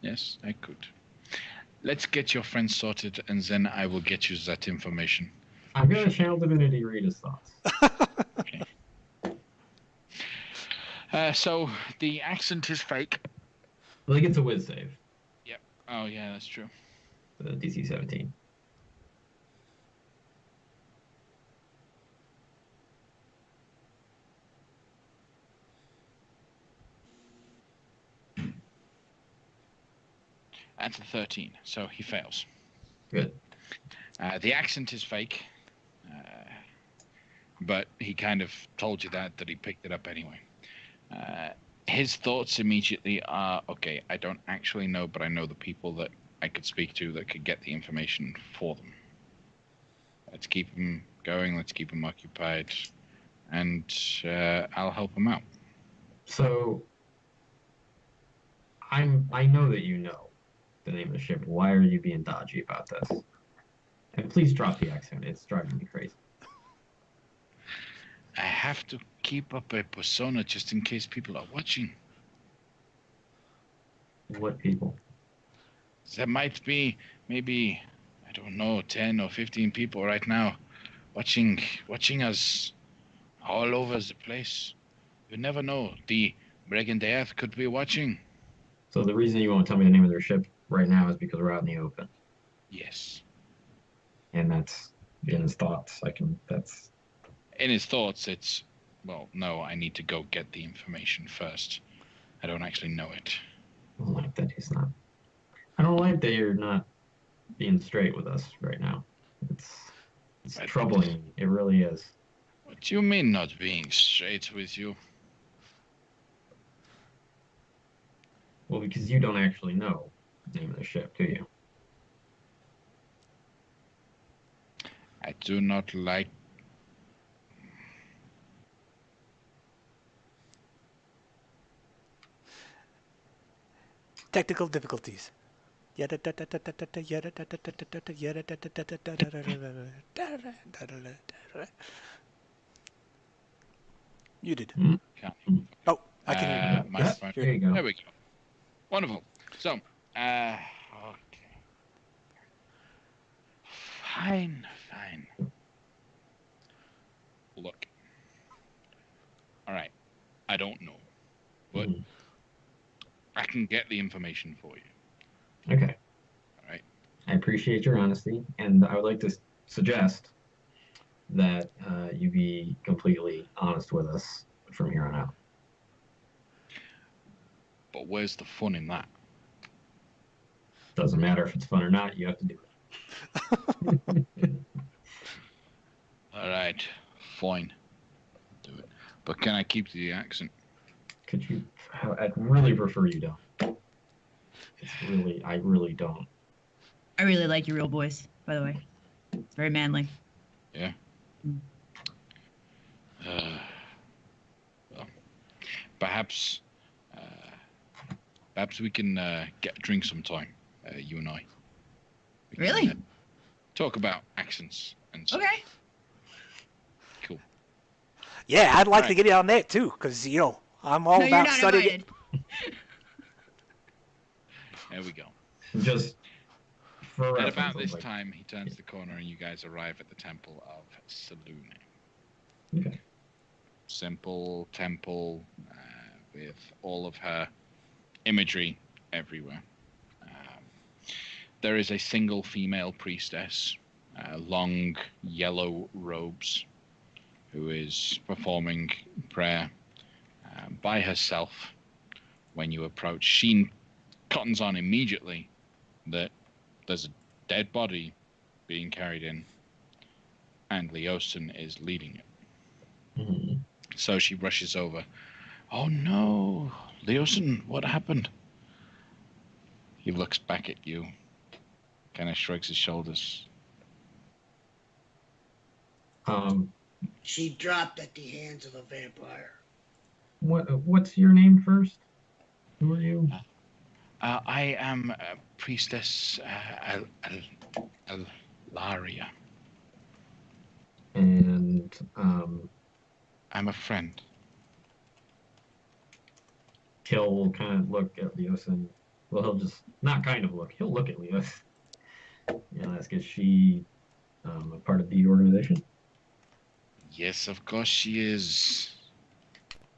Yes, I could. Let's get your friends sorted, and then I will get you that information. I'm gonna channel divinity read his thoughts. So the accent is fake. Well, he gets a whiz save. Oh yeah, that's true. The DC 17. That's a 13, so he fails. Good. The accent is fake, but he kind of told you that he picked it up anyway. His thoughts immediately are, okay, I don't actually know, but I know the people that I could speak to that could get the information for them. Let's keep him going, let's keep him occupied, and I'll help him out. So I know that you know the name of the ship. Why are you being dodgy about this? And please drop the accent. It's driving me crazy. I have to keep up a persona just in case people are watching. What people? There might be maybe, I don't know, 10 or 15 people right now watching us all over the place. You never know. The Brigand Earth could be watching. So the reason you won't tell me the name of their ship right now is because we're out in the open. Yes. And that's in his thoughts. That's In his thoughts, it's, well, no, I need to go get the information first. I don't actually know it. I don't like that he's not. I don't like that you're not being straight with us right now. It's troubling me. It really is. What do you mean not being straight with you? Well, because you don't actually know the name of the ship, do you? I do not like. Technical difficulties. You did. Oh, I can hear you. My Yeah, phone. there you go. There we go. Wonderful. So, okay. Fine. Look. All right. I don't know, but Mhm. I can get the information for you. Okay. All right. I appreciate your honesty, and I would like to suggest that you be completely honest with us from here on out. But where's the fun in that? Doesn't matter if it's fun or not, you have to do it. All right. Fine. Do it. But can I keep the accent? Could you? I'd really prefer you don't. I really don't. I really like your real voice, by the way. It's very manly. Yeah. Well, perhaps, perhaps we can get a drink sometime, you and I. We can, Really? talk about accents and stuff. Okay. Cool. Yeah, I'd like to Right. get in on that too, because I'm all No, you're about not studying. invited. There we go. Just for At reference, about I was this like, time, he turns the corner and you guys arrive at the Temple of Selune. okay. Simple temple with all of her imagery everywhere. There is a single female priestess, long yellow robes, who is performing prayer by herself. When you approach, she cottons on immediately that there's a dead body being carried in, and Leosin is leading it. Mhm. So she rushes over. Oh no, Leosin, what happened? He looks back at you, kind of shrugs his shoulders. She dropped at the hands of a vampire. What's your name first? Who are you? I am Priestess Alaria. And I'm a friend. Kill will kind of look at Leos and he'll just not kind of look. He'll look at Leos. Ask is she a part of the organization? Yes, of course she is.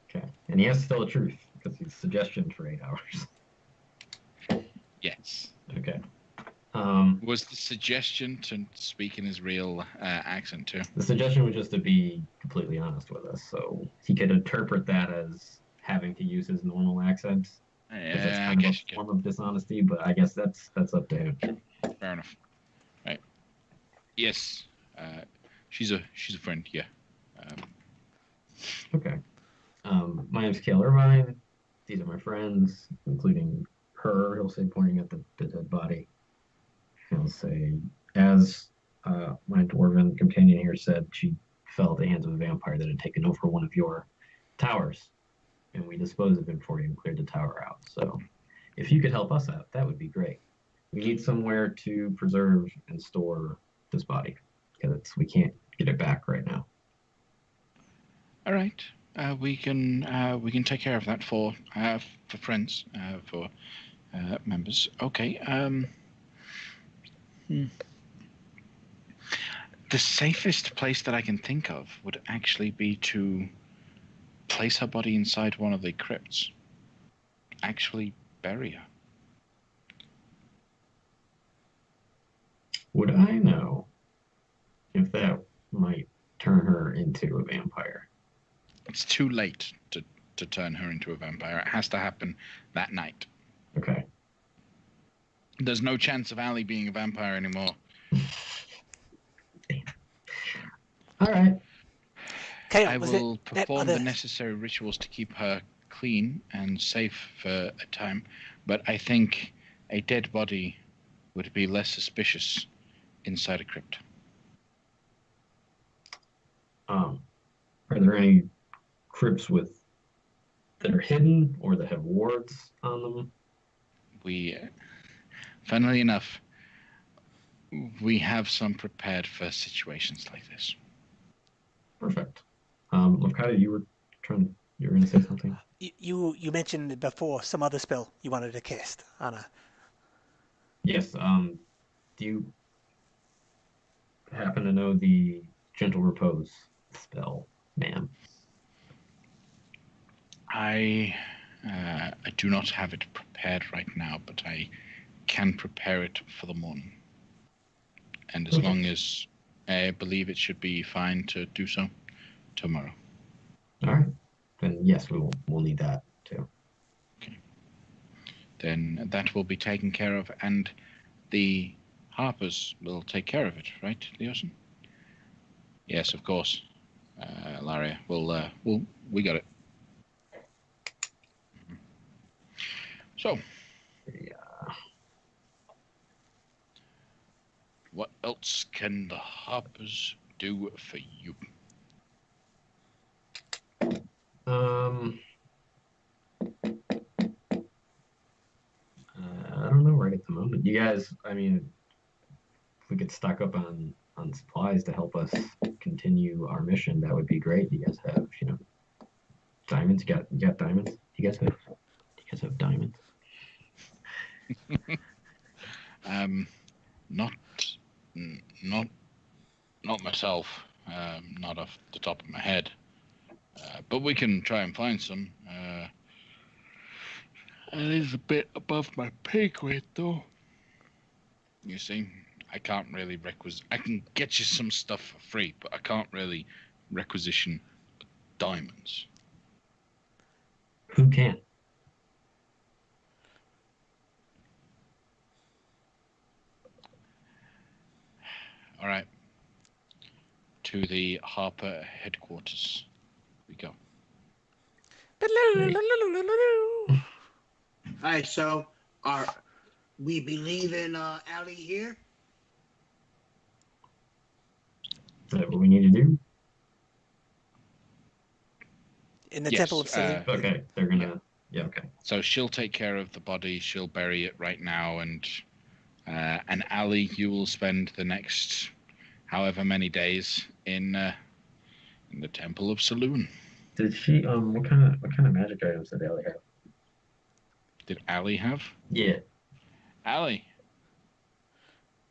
Okay, and he has to tell the truth because he's suggestion for 8 hours. Yes. Okay. Was the suggestion to speak in his real accent too? The suggestion was just to be completely honest with us, so he could interpret that as having to use his normal accent. Because that's Yeah, I kind of guess a form of dishonesty, but I guess that's up to him. fair enough. Right. Yes. She's a friend. Yeah. Okay. My name's Cale Irvine. These are my friends, including her. He'll say, pointing at the dead body. He'll say, as my dwarven companion here said, she fell at the hands of a vampire that had taken over one of your towers. And we disposed of him for you and cleared the tower out. So if you could help us out, that would be great. We need somewhere to preserve and store this body because we can't get it back right now. All right. We can take care of that for friends, for members. Okay. The safest place that I can think of would actually be to place her body inside one of the crypts. Actually bury her. Would I know if that might turn her into a vampire? It's too late to turn her into a vampire. It has to happen that night. Okay. There's no chance of Allie being a vampire anymore. All right. Kale, I was will it that perform the other? necessary rituals to keep her clean and safe for a time, but I think a dead body would be less suspicious inside a crypt. Are there any crypts that are hidden or that have wards on them? We, funnily enough, we have some prepared for situations like this. Perfect. Lokata, you were going to say something? You mentioned before some other spell you wanted to cast, Anna. Yes. Do you happen to know the Gentle Repose spell, ma'am? I do not have it prepared right now, but I can prepare it for the morning. And as long as I believe it should be fine to do so tomorrow. All right. Then yes, we'll need that too. Okay. Then that will be taken care of, and the Harpers will take care of it, right, Leosin? Yes, of course. Laria, we got it. So, Yeah. what else can the Harpers do for you? I don't know right at the moment. You guys, I mean, if we could stock up on supplies to help us continue our mission, that would be great. You guys have, diamonds. You got diamonds. Do you guys have diamonds? Not, not, not myself. Not off the top of my head. But we can try and find some. It is a bit above my pay grade, though. You see, I can't really I can get you some stuff for free, but I can't really requisition diamonds. Who can? All right. To the Harper headquarters we go. All right, so we be leaving Allie here? Is that what we need to do? In the Yes, Temple of Selene. Okay, they're gonna. Yeah. Okay. So she'll take care of the body. She'll bury it right now, and Ali, you will spend the next however many days in the Temple of Saloon. Did she? What kind of magic items did Ellie have? Did Ali have? Yeah. Ali.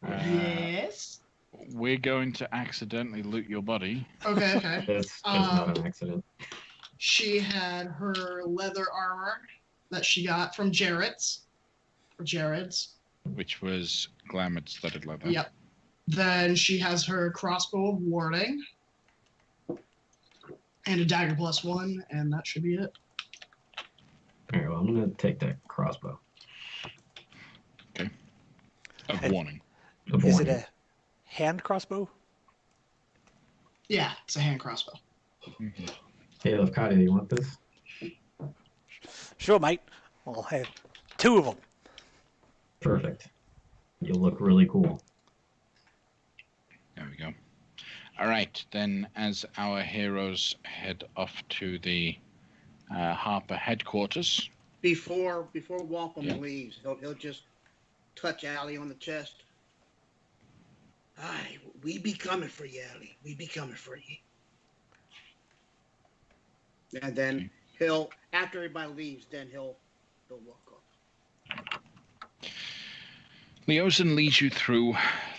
Yes. We're going to accidentally loot your body. Okay. Okay. That's not an accident. She had her leather armor that she got from Jared's. Which was glamored studded leather. Yep. Then she has her crossbow of warding. And a dagger +1, and that should be it. All right, well, I'm going to take that crossbow. Okay. Of warning. Is it a hand crossbow? Yeah, it's a hand crossbow. Mm-hmm. Hey, Lefkadi, do you want this? Sure, mate. I'll have 2 of them. Perfect. You'll look really cool. There we go. All right, then as our heroes head off to the Harper headquarters. Before Wampum leaves, he'll just touch Allie on the chest. Aye, we be coming for you, Allie. We be coming for you. And then he'll, after everybody leaves, then he'll walk off. Leosin leads you through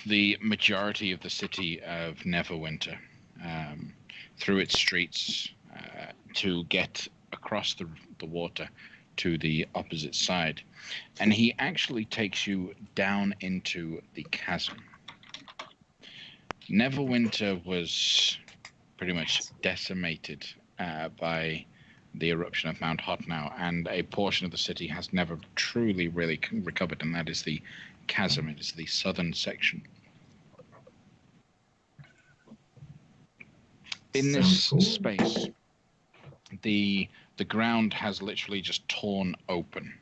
the majority of the city of Neverwinter, through its streets, to get across the water to the opposite side. And he actually takes you down into the chasm. Neverwinter was pretty much decimated by the eruption of Mount Hotnow, and a portion of the city has never truly really recovered, and that is the chasm. It is the southern section. In this space, the ground has literally just torn open,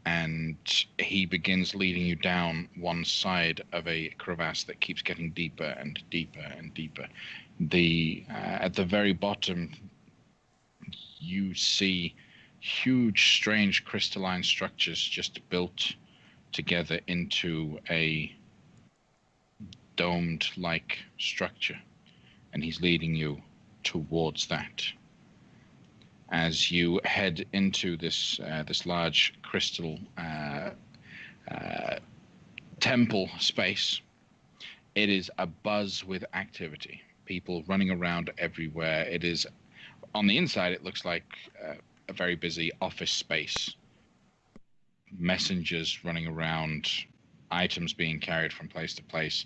and he begins leading you down one side of a crevasse that keeps getting deeper and deeper and deeper. At the very bottom, you see huge, strange crystalline structures just built together into a domed-like structure, and he's leading you towards that. As you head into this large crystal temple space, it is abuzz with activity. People running around everywhere. It is, on the inside, it looks like a very busy office space. Messengers running around, items being carried from place to place,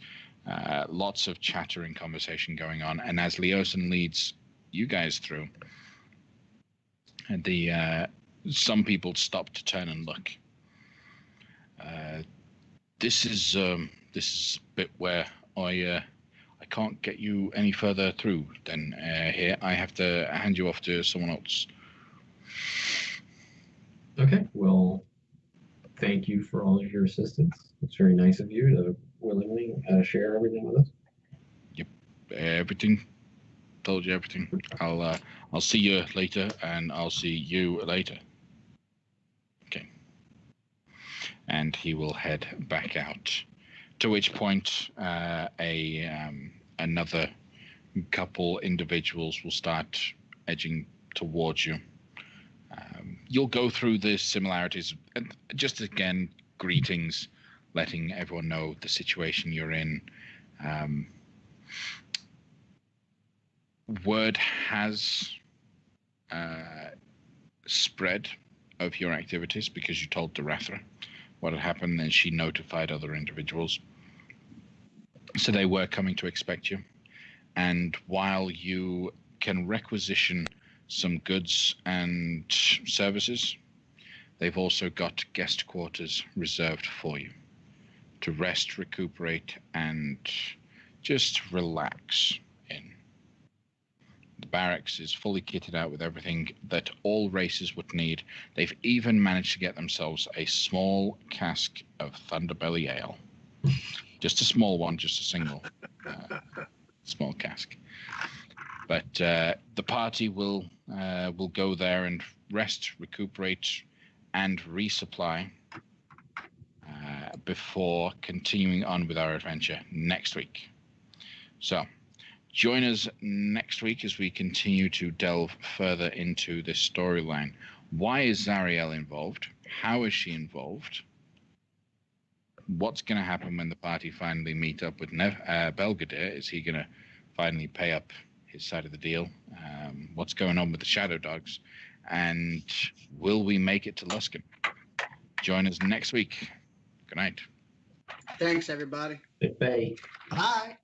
lots of chattering conversation going on. And as Leosin leads you guys through, some people stop to turn and look. This is a bit where I can't get you any further through. Then here I have to hand you off to someone else. Okay, well, thank you for all of your assistance. It's very nice of you to willingly share everything with us. Yep. everything. Told you everything. I'll see you later, and I'll see you later. Okay. And he will head back out. To which point, another couple individuals will start edging towards you. You'll go through the similarities, and just again, greetings, letting everyone know the situation you're in. Word has spread of your activities because you told Darathra what had happened, and she notified other individuals. So they were coming to expect you. And while you can requisition some goods and services, they've also got guest quarters reserved for you to rest, recuperate, and just relax in. The barracks is fully kitted out with everything that all races would need. They've even managed to get themselves a small cask of Thunderbelly ale. Just a small one, just a single small cask. But the party will go there and rest, recuperate, and resupply before continuing on with our adventure next week. So join us next week as we continue to delve further into this storyline. Why is Zariel involved? How is she involved? What's going to happen when the party finally meet up with Belgadere? Is he going to finally pay up his side of the deal? What's going on with the Shadow Dogs? And will we make it to Luskan? Join us next week. Good night. Thanks, everybody. Bye. Bye.